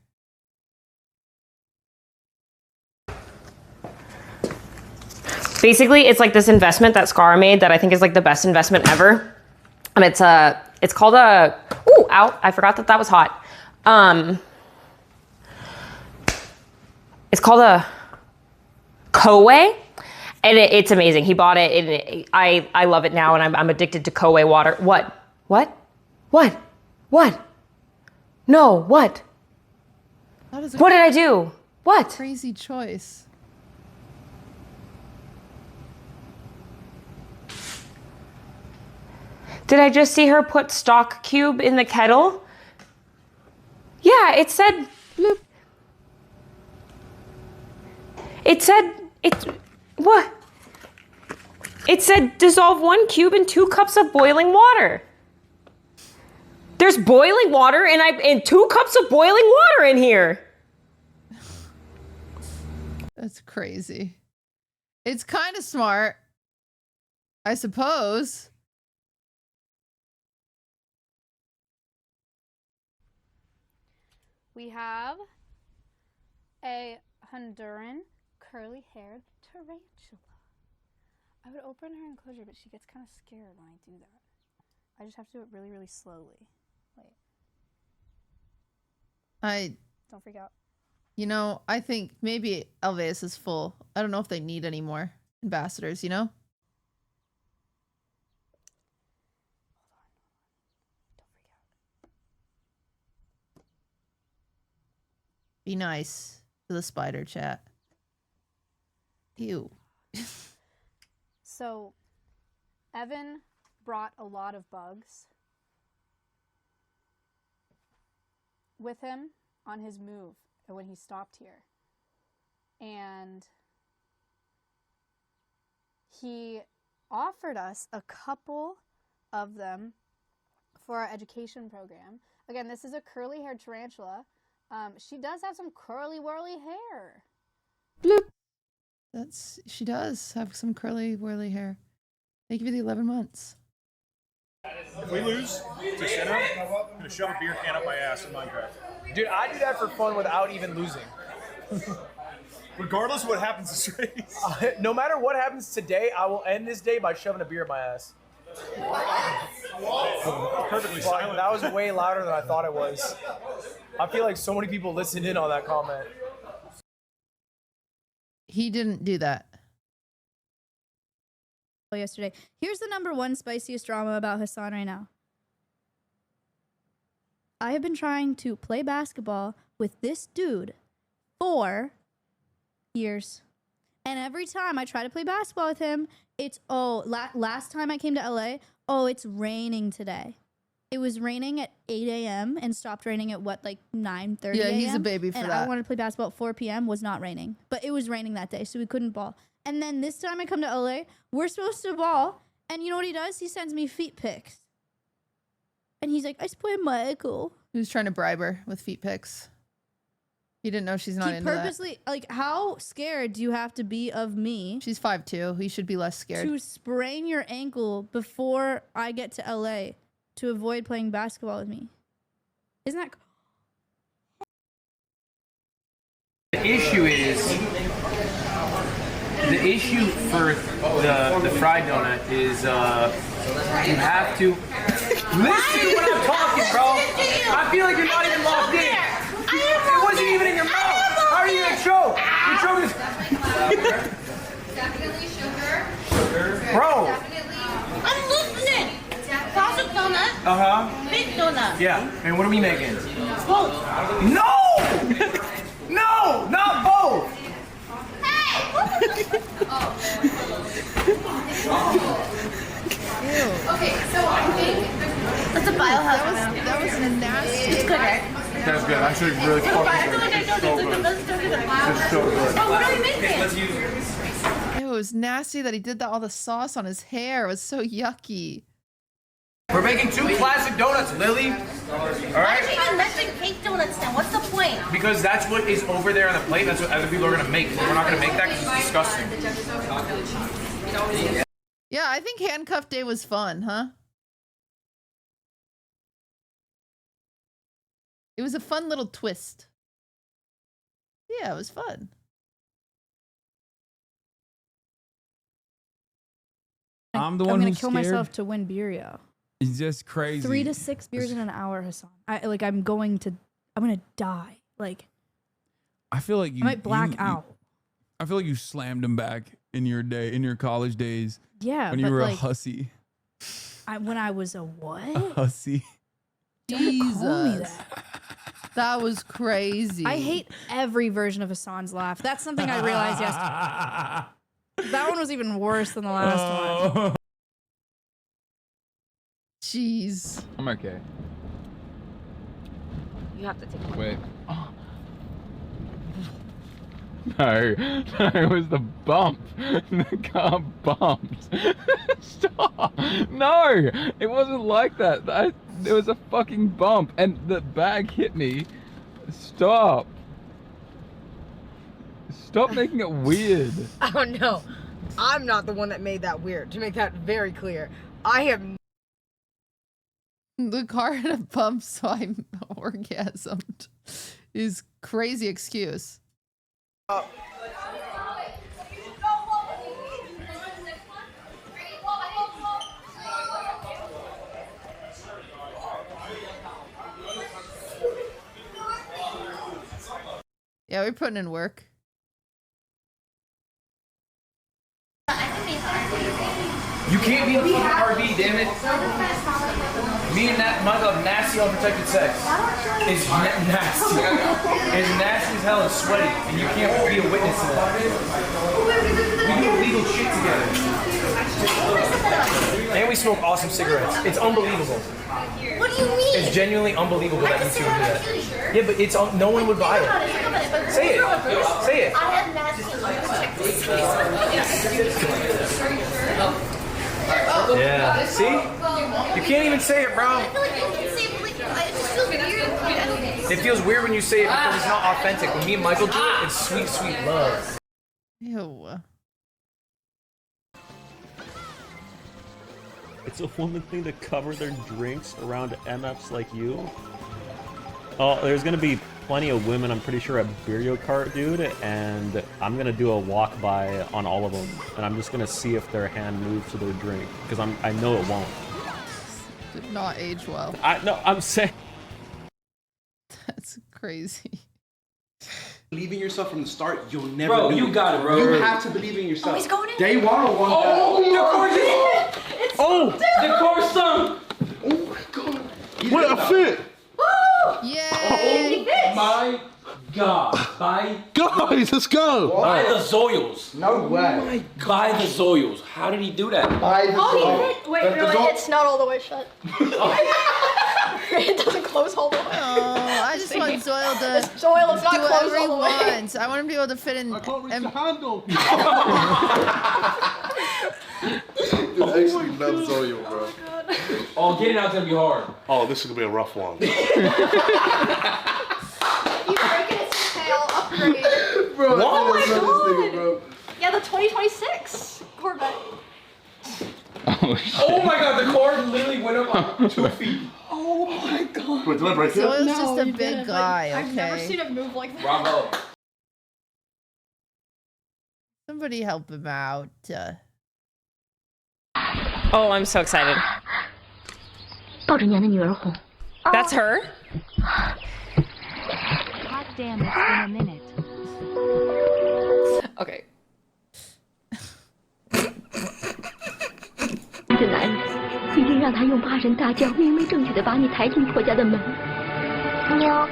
Basically, it's like this investment that Scar made that I think is like the best investment ever. And it's called a, ooh, ow, I forgot that was hot. It's called a Koei, and it's amazing. He bought it, and I love it now, and I'm addicted to Koei water. What? No, what? That is What did I do? What? Crazy choice. Did I just see her put stock cube in the kettle? Yeah, it said bloop. What? It said dissolve 1 cube in 2 cups of boiling water. There's boiling water and 2 cups of boiling water in here. That's crazy. It's kind of smart, I suppose. We have a Honduran curly-haired tarantula. I would open her enclosure, but she gets kind of scared when I do that. I just have to do it really, really slowly. Wait. Don't freak out. You know, I think maybe Alveus is full. I don't know if they need any more ambassadors, you know? Be nice to the spider chat. Ew. So, Evan brought a lot of bugs with him on his move when he stopped here. And he offered us a couple of them for our education program. Again, this is a curly-haired tarantula. She does have some curly-whirly hair. Bloop. She does have some curly whirly hair. Thank you for the 11 months. If we lose to Sinner, I'm gonna shove a beer can up my ass in Minecraft. Dude, I do that for fun without even losing. Regardless of what happens this race. No matter what happens today, I will end this day by shoving a beer in my ass. Perfectly Fuck, silent. that was way louder than I thought it was. I feel like so many people listened in on that comment. He didn't do that. Yesterday. Here's the #1 spiciest drama about Hassan right now. I have been trying to play basketball with this dude for years. And every time I try to play basketball with him, it's, last time I came to LA, it's raining today. It was raining at 8 a.m. and stopped raining at 9:30 Yeah, a.m. he's a baby for and that. I wanted to play basketball at 4 p.m. Was not raining. But it was raining that day, so we couldn't ball. And then this time I come to LA, we're supposed to ball, and you know what he does? He sends me feet pics. And he's like, I sprained my ankle. He was trying to bribe her with feet pics. He didn't know she's not He into purposely, how scared do you have to be of me? She's 5'2". He should be less scared. To sprain your ankle before I get to LA to avoid playing basketball with me. Isn't that... The issue is, the issue for the fried donut is you have to listen to what I'm talking, bro. I feel like you're not even locked in. It wasn't even in your mouth. How are you gonna choke? You're choking. Definitely sugar. Bro. I'm listening. Classic donut. Big donut. Yeah. And what are we making? Both. No! No! Not both! Okay, so I think that's a biohazard. That was nasty. It's good, right? That's good. Actually, really It's so good. Oh, what are we making? Let's use it. It was nasty that he did that. All the sauce on his hair. It was so yucky. We're making 2 classic donuts, Lily. All right? Why did you even mention cake donuts then? What's the point? Because that's what is over there on the plate. That's what other people are gonna make. We're not gonna make that because it's disgusting. Yeah, I think handcuff day was fun, huh? It was a fun little twist. Yeah, it was fun. I'm the one gonna who's kill scared. myself to win beer, yo. It's just crazy. 3 to 6 beers in an hour, Hassan. I'm gonna die. I feel like you I might black out. I feel like you slammed him back in your college days. Yeah, when you but, were a hussy. When I was a what? A hussy. Don't call me Jesus. that. That was crazy. I hate every version of Hassan's laugh. That's something I realized yesterday. That one was even worse than the last one. Jeez. I'm okay. You have to take it. Wait. Oh. No, it was the bump. The car bumped. Stop. No, it wasn't like that. There was a fucking bump and the bag hit me. Stop. Stop making it weird. Oh no, I'm not the one that made that weird. To make that very clear, I have. The car had a bump, so I orgasmed. Is crazy excuse. Yeah, we're putting in work. You can't be the RV, damn it. Me and Michael have nasty unprotected sex. It's nasty. It's nasty as hell and sweaty, and you can't be a witness to that. We do illegal shit together. And we smoke awesome cigarettes. It's unbelievable. What do you mean? It's genuinely unbelievable that you two would do that. Yeah, but it's no one would buy it. Say it. Say it. I have nasty Yeah. See? You can't even say it, bro. I feel like you can say it, but like, it just feels weird. It feels weird when you say it because it's not authentic. When me and Michael do it, it's sweet, sweet love. Ew. It's a woman thing to cover their drinks around MFs like you. Oh, there's gonna be plenty of women, I'm pretty sure, at Beerio Cart, dude, and I'm gonna do a walk by on all of them, and I'm just gonna see if their hand moves to their drink, because I know it won't. Did not age well. I'm saying. That's crazy. Believe in yourself from the start, you'll never Bro, do you got it, bro. You have to believe in yourself. Oh, he's going in. Day one or one. The course song. Oh my god. What a fit. Yay! Oh my god. Guys, let's go. By the Zoyos. No way. By the Zoyos. How did he do that? By the Wait, really? It's not all the way shut. It doesn't close all the way. Oh, I just want Zoil to Zoil is not do closed whatever he all the way. wants. I want him to be able to fit in. I can't reach the handle. Dude, I actually love Zoyo, bro. Oh, getting out's gonna be hard. Oh, this is gonna be a rough one. You break it, it's tail upgrade. Bro, Oh my this nigga, bro. Yeah, the 2026 Corvette. Oh my god, the cord literally went up like 2 feet. Oh my god. Wait, did I break it? Zoil's No, just a you big didn't. guy, Like, I've never okay? seen it move like that. Bravo. Somebody help him out. Oh, I'm so excited. That's her? God damn, it's been a minute. Okay. 这男人，你竟让他用8人大轿明媒正娶的把你抬进婆家的门。娘，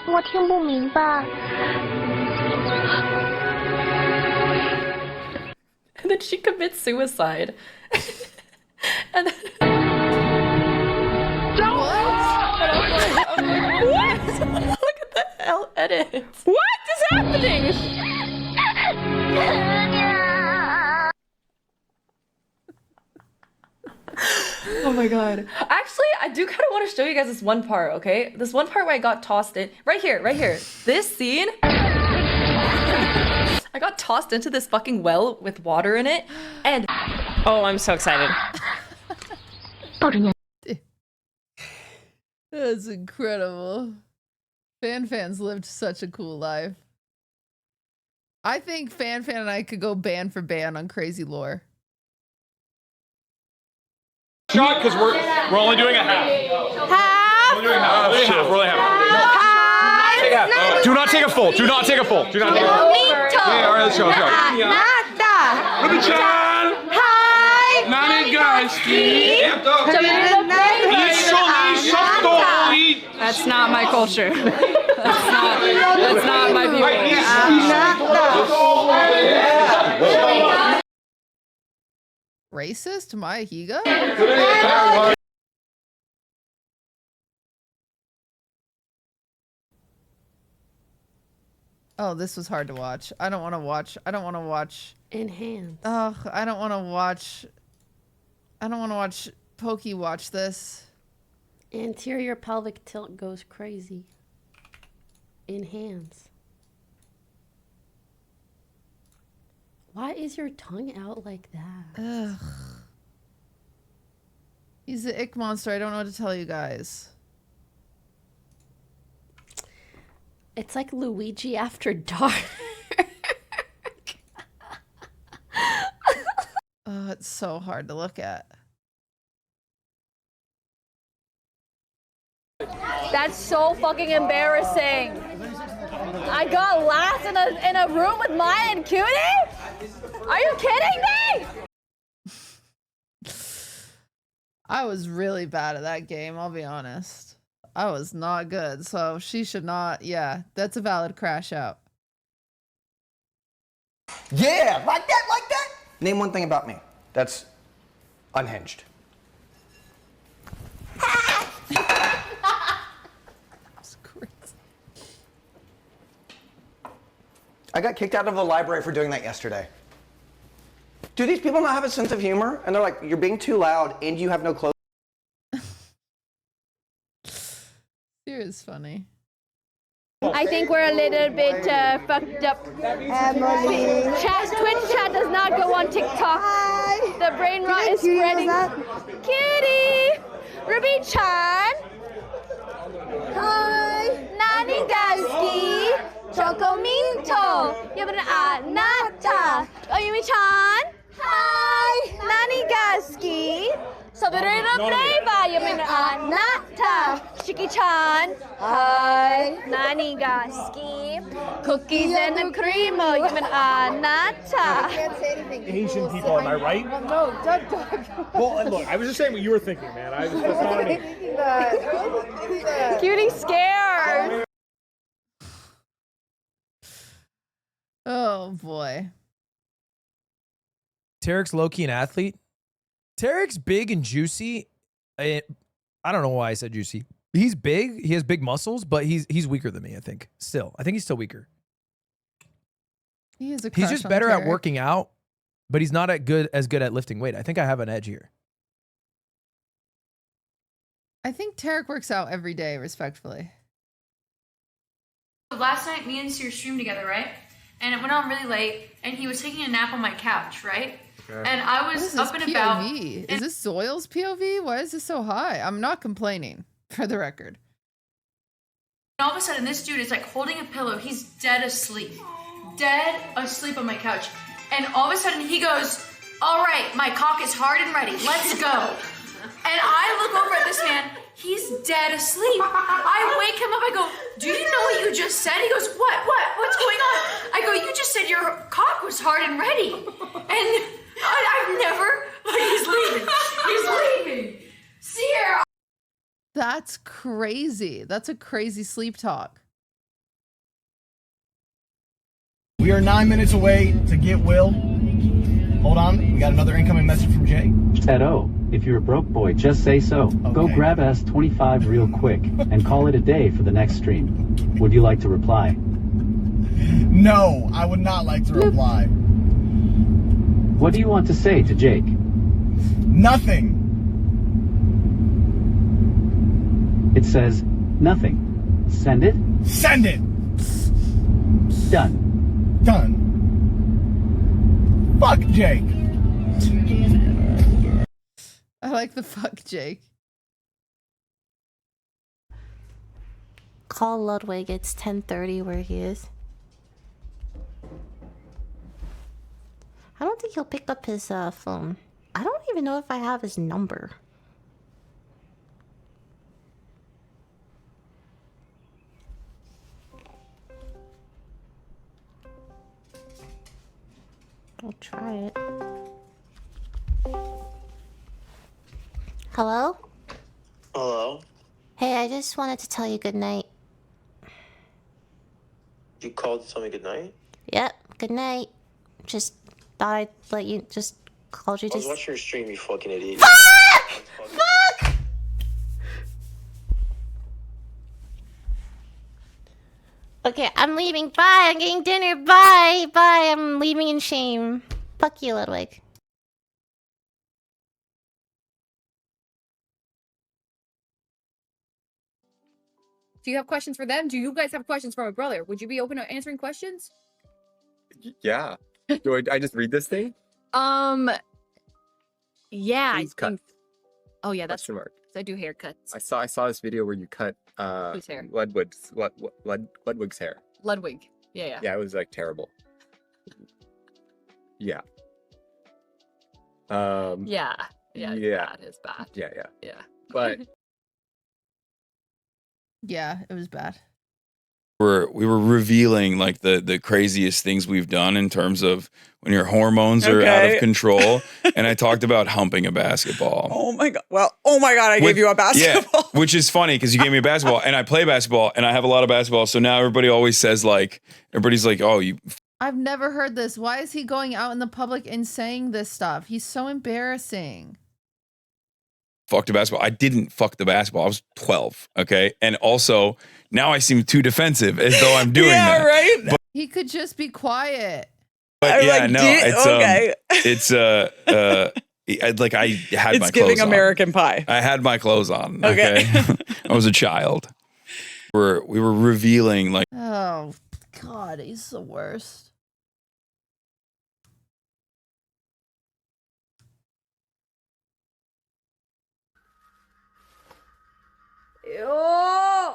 我听不明白。 And then she commits suicide. And then... What? Look at the hell edit. What is happening? Oh my god. Actually, I do kind of want to show you guys this one part, okay? This one part where I got tossed in. Right here. This scene. I got tossed into this fucking well with water in it, and... Oh, I'm so excited. That's incredible. Fans lived such a cool life. I think Fan and I could go ban for ban on Crazy Lore. Shot, because we're only doing a half. Half? We're doing half. We're only half. Do not take a full. Do not take a full. Do not take a full. Yeah, all right, let's go. Let's go. Ruby-chan! Hi! Nani guys! That's not my culture. That's not my people. Racist? Maya Higa? Oh, this was hard to watch. I don't want to watch. Enhance. Ugh, I don't want to watch Pokey watch this. Anterior pelvic tilt goes crazy. Enhance. Why is your tongue out like that? Ugh. He's the ick monster. I don't know what to tell you guys. It's like Luigi after dark. Oh, it's so hard to look at. That's so fucking embarrassing. I got last in a room with Maya and Cutie? Are you kidding me? I was really bad at that game, I'll be honest. I was not good, so she should not. Yeah, that's a valid crash out. Yeah, like that, like that. Name one thing about me that's unhinged. That's crazy. I got kicked out of the library for doing that yesterday. Do these people not have a sense of humor? And they're like, you're being too loud and you have no clothes. Here is funny. I think we're a little bit fucked up. Emily. Twitch chat does not go on TikTok. Hi. The brain rot is spreading. Cutie! Ruby-chan! Hi! Nani Gaski! Chocominto! Yaman Anata! Oyumi-chan! Hi! Nani Gaski! Soberano Breva! Yaman Anata! Shiki-chan! Hi! Nani Gaski! Cookies and the cream! Yaman Anata! Asian people, am I right? No, Doug. Well, look, I was just saying what you were thinking, man. That's not on me. Cutie scared! Oh boy. Tarek's low-key an athlete. Tarek's big and juicy. I don't know why I said juicy. He's big. He has big muscles, but he's weaker than me, I think. I think he's still weaker. He is a He's crush just on better at Tarek. working out, but he's not as good at lifting weight. I think I have an edge here. I think Tarek works out every day, respectfully. Last night, me and Seer streamed together, right? And it went on really late, and he was taking a nap on my couch, right? Okay. And I What was is this up and about. POV? Is this Zoil's POV? Why is this so high? I'm not complaining, for the record. And all of a sudden, this dude is like holding a pillow. He's dead asleep. Dead asleep on my couch. And all of a sudden, he goes, all right, my cock is hard and ready. Let's go. And I look over at this man. He's dead asleep. I wake him up. I go, do you know what you just said? He goes, what? What's going on? I go, you just said your cock was hard and ready. And I've never, he's leaving. He's leaving. Seer. That's crazy. That's a crazy sleep talk. We are 9 minutes away to get Will. Hold on, we got another incoming message from Jay. Said, oh, if you're a broke boy, just say so. Go grab S25 real quick and call it a day for the next stream. Would you like to reply? No, I would not like to reply. What do you want to say to Jake? Nothing. It says nothing. Send it? Send it! Done. Done. Fuck Jake. I like the fuck Jake. Call Ludwig. It's 10:30 where he is. I don't think he'll pick up his phone. I don't even know if I have his number. I'll try it. Hello? Hello? Hey, I just wanted to tell you good night. You called to tell me goodnight? Yep, good night. Just thought I'd let you, just called you I was to... watching your stream, you fucking idiot. Fuck! Fuck! Okay, I'm leaving. Bye. I'm getting dinner. Bye. Bye. I'm leaving in shame. Fuck you, Ludwig. Do you have questions for them? Do you guys have questions for my brother? Would you be open to answering questions? Yeah. Do I just read this thing? Yeah. Please cut. Oh yeah, that's Question mark. I do haircuts. I saw this video where you cut Whose hair? Ludwig's hair. Ludwig. Yeah. Yeah, it was like terrible. Yeah. Yeah. Yeah. Yeah. It's bad. Yeah. Yeah. But Yeah, it was bad. We were revealing like the craziest things we've done in terms of when your hormones are out of control. And I talked about humping a basketball. Oh my god! Well, oh my god! I gave you a basketball. Yeah, which is funny because you gave me a basketball, and I play basketball, and I have a lot of basketball. So now everybody always says like, everybody's like, oh, you. I've never heard this. Why is he going out in the public and saying this stuff? He's so embarrassing. Fucked a basketball. I didn't fuck the basketball. I was 12. Okay. And also now I seem too defensive as though I'm doing that. Right. But, He could just be quiet. but yeah, like, no, it's okay. Like I had my It's giving clothes on. American Pie. I had my clothes on. Okay. I was a child. We were revealing like. Oh, God, he's the worst. Ew.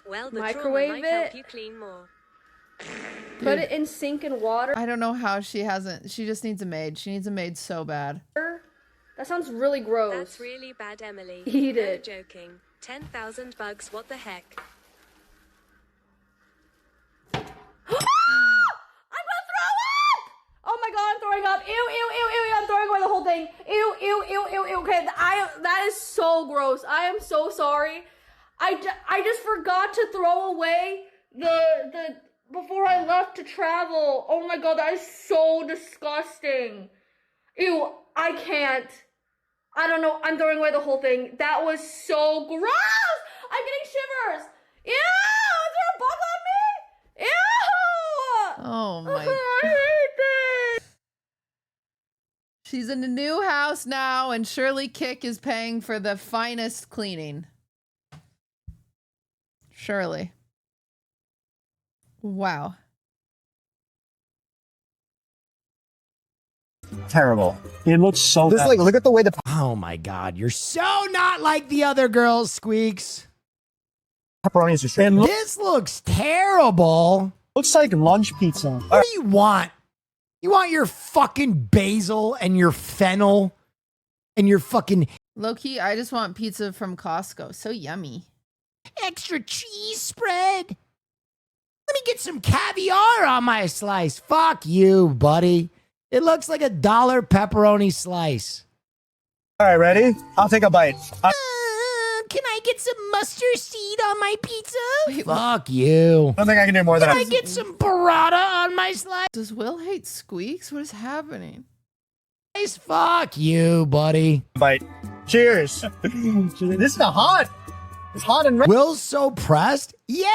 Well, the Microwave trauma might help it. you clean more. Put it in sink and water. I don't know how she hasn't. She just needs a maid. She needs a maid so bad. That sounds really gross. That's really bad, Emily. Eat No it. joking. 10,000 bugs, what the heck? I'm gonna throw up! Oh my god, I'm throwing up. Ew, ew, ew, ew, ew. I'm throwing away the whole thing. Ew, ew, ew, ew, ew. Okay, that is so gross. I am so sorry. I just forgot to throw away the before I left to travel. Oh my god, that is so disgusting. Ew, I can't. I don't know. I'm throwing away the whole thing. That was so gross. I'm getting shivers. Ew, is there a bug on me? Ew. Oh my. I hate this. She's in a new house now, and Shirley Kick is paying for the finest cleaning. Shirley. Wow. Terrible. It looks so This bad. like look at the way the Oh my god, you're so not like the other girls, Squeaks. pepperoni is just This looks terrible. looks like lunch pizza. What do you want? You want your fucking basil and your fennel and your fucking Low-key, I just want pizza from Costco. So yummy. extra cheese spread. Let me get some caviar on my slice. Fuck you, buddy. It looks like $1 pepperoni slice. All right, ready? I'll take a bite. Can I get some mustard seed on my pizza? Fuck you. I don't think I can do more than Can I get some burrata on my slice? Does Will hate Squeaks? What is happening? Fuck you, buddy. Bite. Cheers. This is hot. It's hot and red. Will's so pressed. Yeah,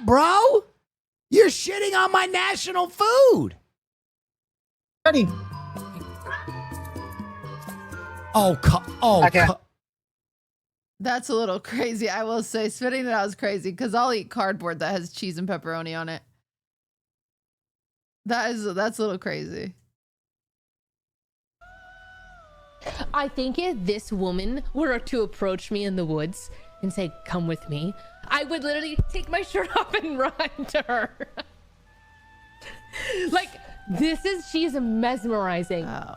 bro. You're shitting on my national food. Ready. Oh, I can't. That's a little crazy. I will say spitting it out is crazy because I'll eat cardboard that has cheese and pepperoni on it. That's a little crazy. I think if this woman were to approach me in the woods and say, "Come with me," I would literally take my shirt off and run to her. Like, she's mesmerizing. Oh.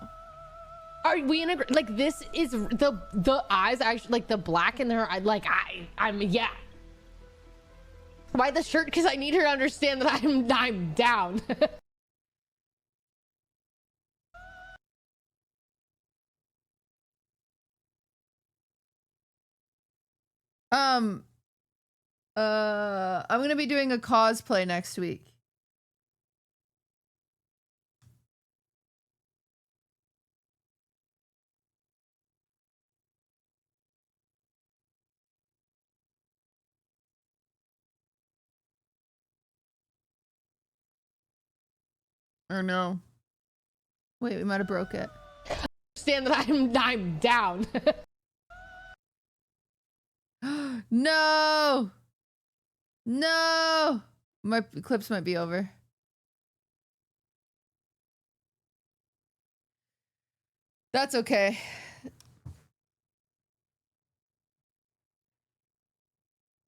Are we in a, like, this is the eyes, actually, like, the black in her, I'm, yeah. Why the shirt? Because I need her to understand that I'm down. I'm gonna be doing a cosplay next week. Or no. Wait, we might have broke it. Understand that I'm down. No! No! My clips might be over. That's okay.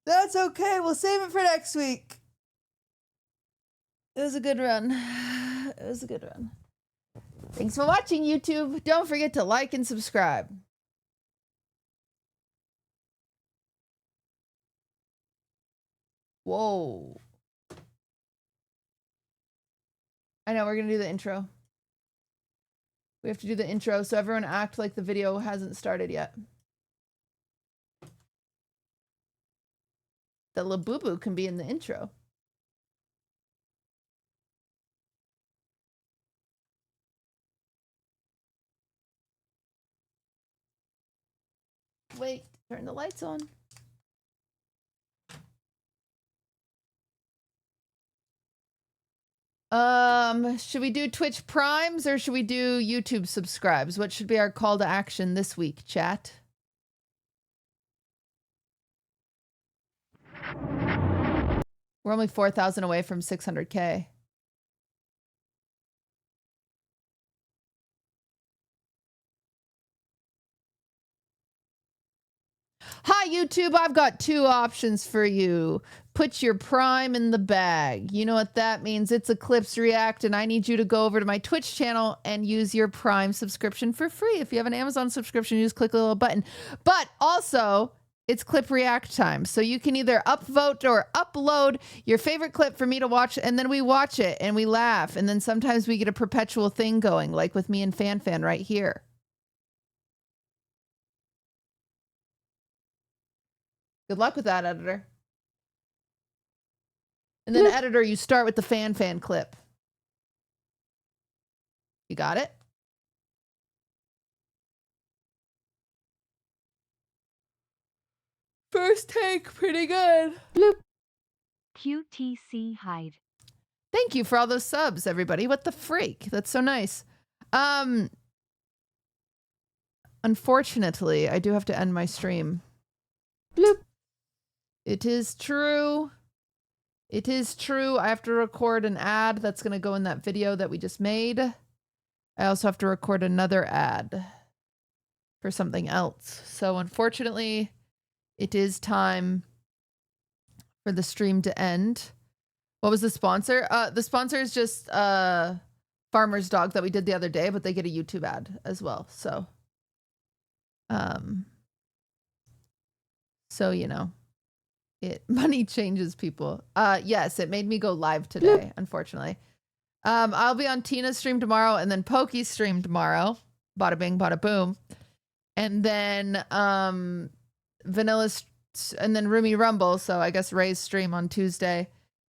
That's okay. We'll save it for next week. It was a good run. It was a good run. Thanks for watching, YouTube. Don't forget to like and subscribe. Whoa. I know, we're gonna do the intro. We have to do the intro, so everyone act like the video hasn't started yet. The Labubu can be in the intro. Wait, turn the lights on. Should we do Twitch Primes or should we do YouTube subscribes? What should be our call to action this week, chat? We're only 4,000 away from 600K. Hi, YouTube. I've got two options for you. Put your Prime in the bag. You know what that means. It's Eclipse React, and I need you to go over to my Twitch channel and use your Prime subscription for free. If you have an Amazon subscription, you just click the little button. But also, it's clip react time. So you can either upvote or upload your favorite clip for me to watch, and then we watch it and we laugh. And then sometimes we get a perpetual thing going, like with me and FanFan right here. Good luck with that, editor. And then, editor, you start with the FanFan clip. You got it? First take, pretty good. Bloop. QTC hide. Thank you for all those subs, everybody. What the freak? That's so nice. Unfortunately, I do have to end my stream. Bloop. It is true. It is true. I have to record an ad that's going to go in that video that we just made. I also have to record another ad for something else. So unfortunately, it is time for the stream to end. What was the sponsor? The sponsor is just Farmer's Dog that we did the other day, but they get a YouTube ad as well. So, you know. Money changes people. Yes, it made me go live today, unfortunately. I'll be on Tina's stream tomorrow and then Pokey's stream tomorrow. Bada bing, bada boom. And then Vanilla's and then Roomy Rumble, so I guess Ray's stream on Tuesday.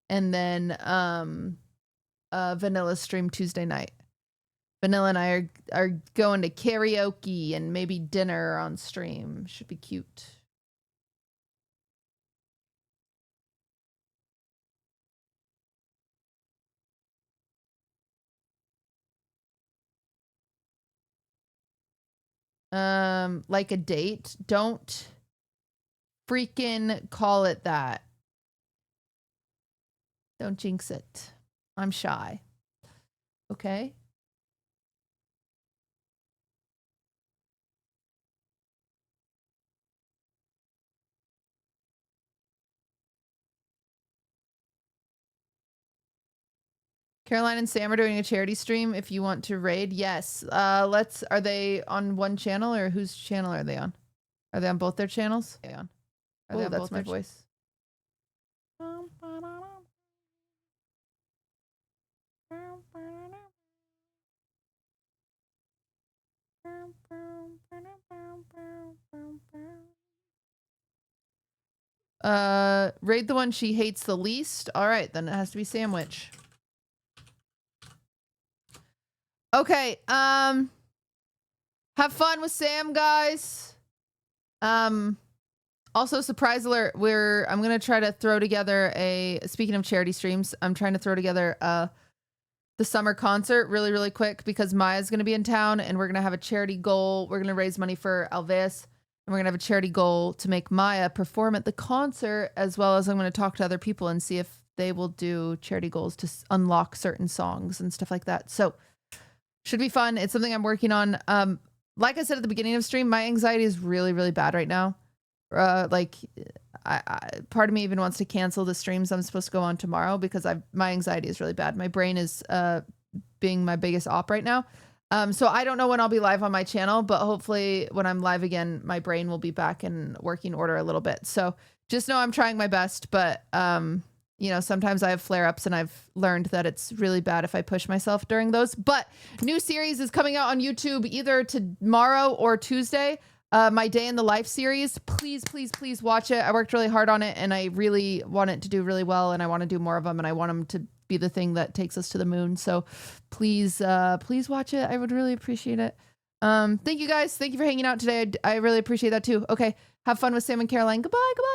And then Vanilla's stream Tuesday night. Vanilla and I are going to karaoke and maybe dinner on stream. Should be cute. Like a date. Don't freaking call it that. Don't jinx it. I'm shy. Okay. Caroline and Sam are doing a charity stream. If you want to raid, yes. Are they on one channel or whose channel are they on? Are they on both their channels? Are they on that's my voice. Raid the one she hates the least. All right, then it has to be Sandwich. Okay, have fun with Sam, guys. Also, surprise alert, I'm gonna try to throw together speaking of charity streams, I'm trying to throw together the summer concert really, really quick because Maya's gonna be in town and we're gonna have a charity goal. We're gonna raise money for Alvis and we're gonna have a charity goal to make Maya perform at the concert, as well as I'm gonna talk to other people and see if they will do charity goals to unlock certain songs and stuff like that. So should be fun. It's something I'm working on. Like I said at the beginning of stream, my anxiety is really, really bad right now. Like, part of me even wants to cancel the streams I'm supposed to go on tomorrow because my anxiety is really bad. My brain is being my biggest op right now. So I don't know when I'll be live on my channel, but hopefully when I'm live again, my brain will be back in working order a little bit. So just know I'm trying my best, but you know, sometimes I have flare-ups and I've learned that it's really bad if I push myself during those. But new series is coming out on YouTube either tomorrow or Tuesday. My Day in the Life series. Please, please, please watch it. I worked really hard on it and I really want it to do really well, and I want to do more of them, and I want them to be the thing that takes us to the moon. So please, please watch it. I would really appreciate it. Thank you guys. Thank you for hanging out today. I really appreciate that too. Okay. Have fun with Sam and Caroline. Goodbye. Goodbye.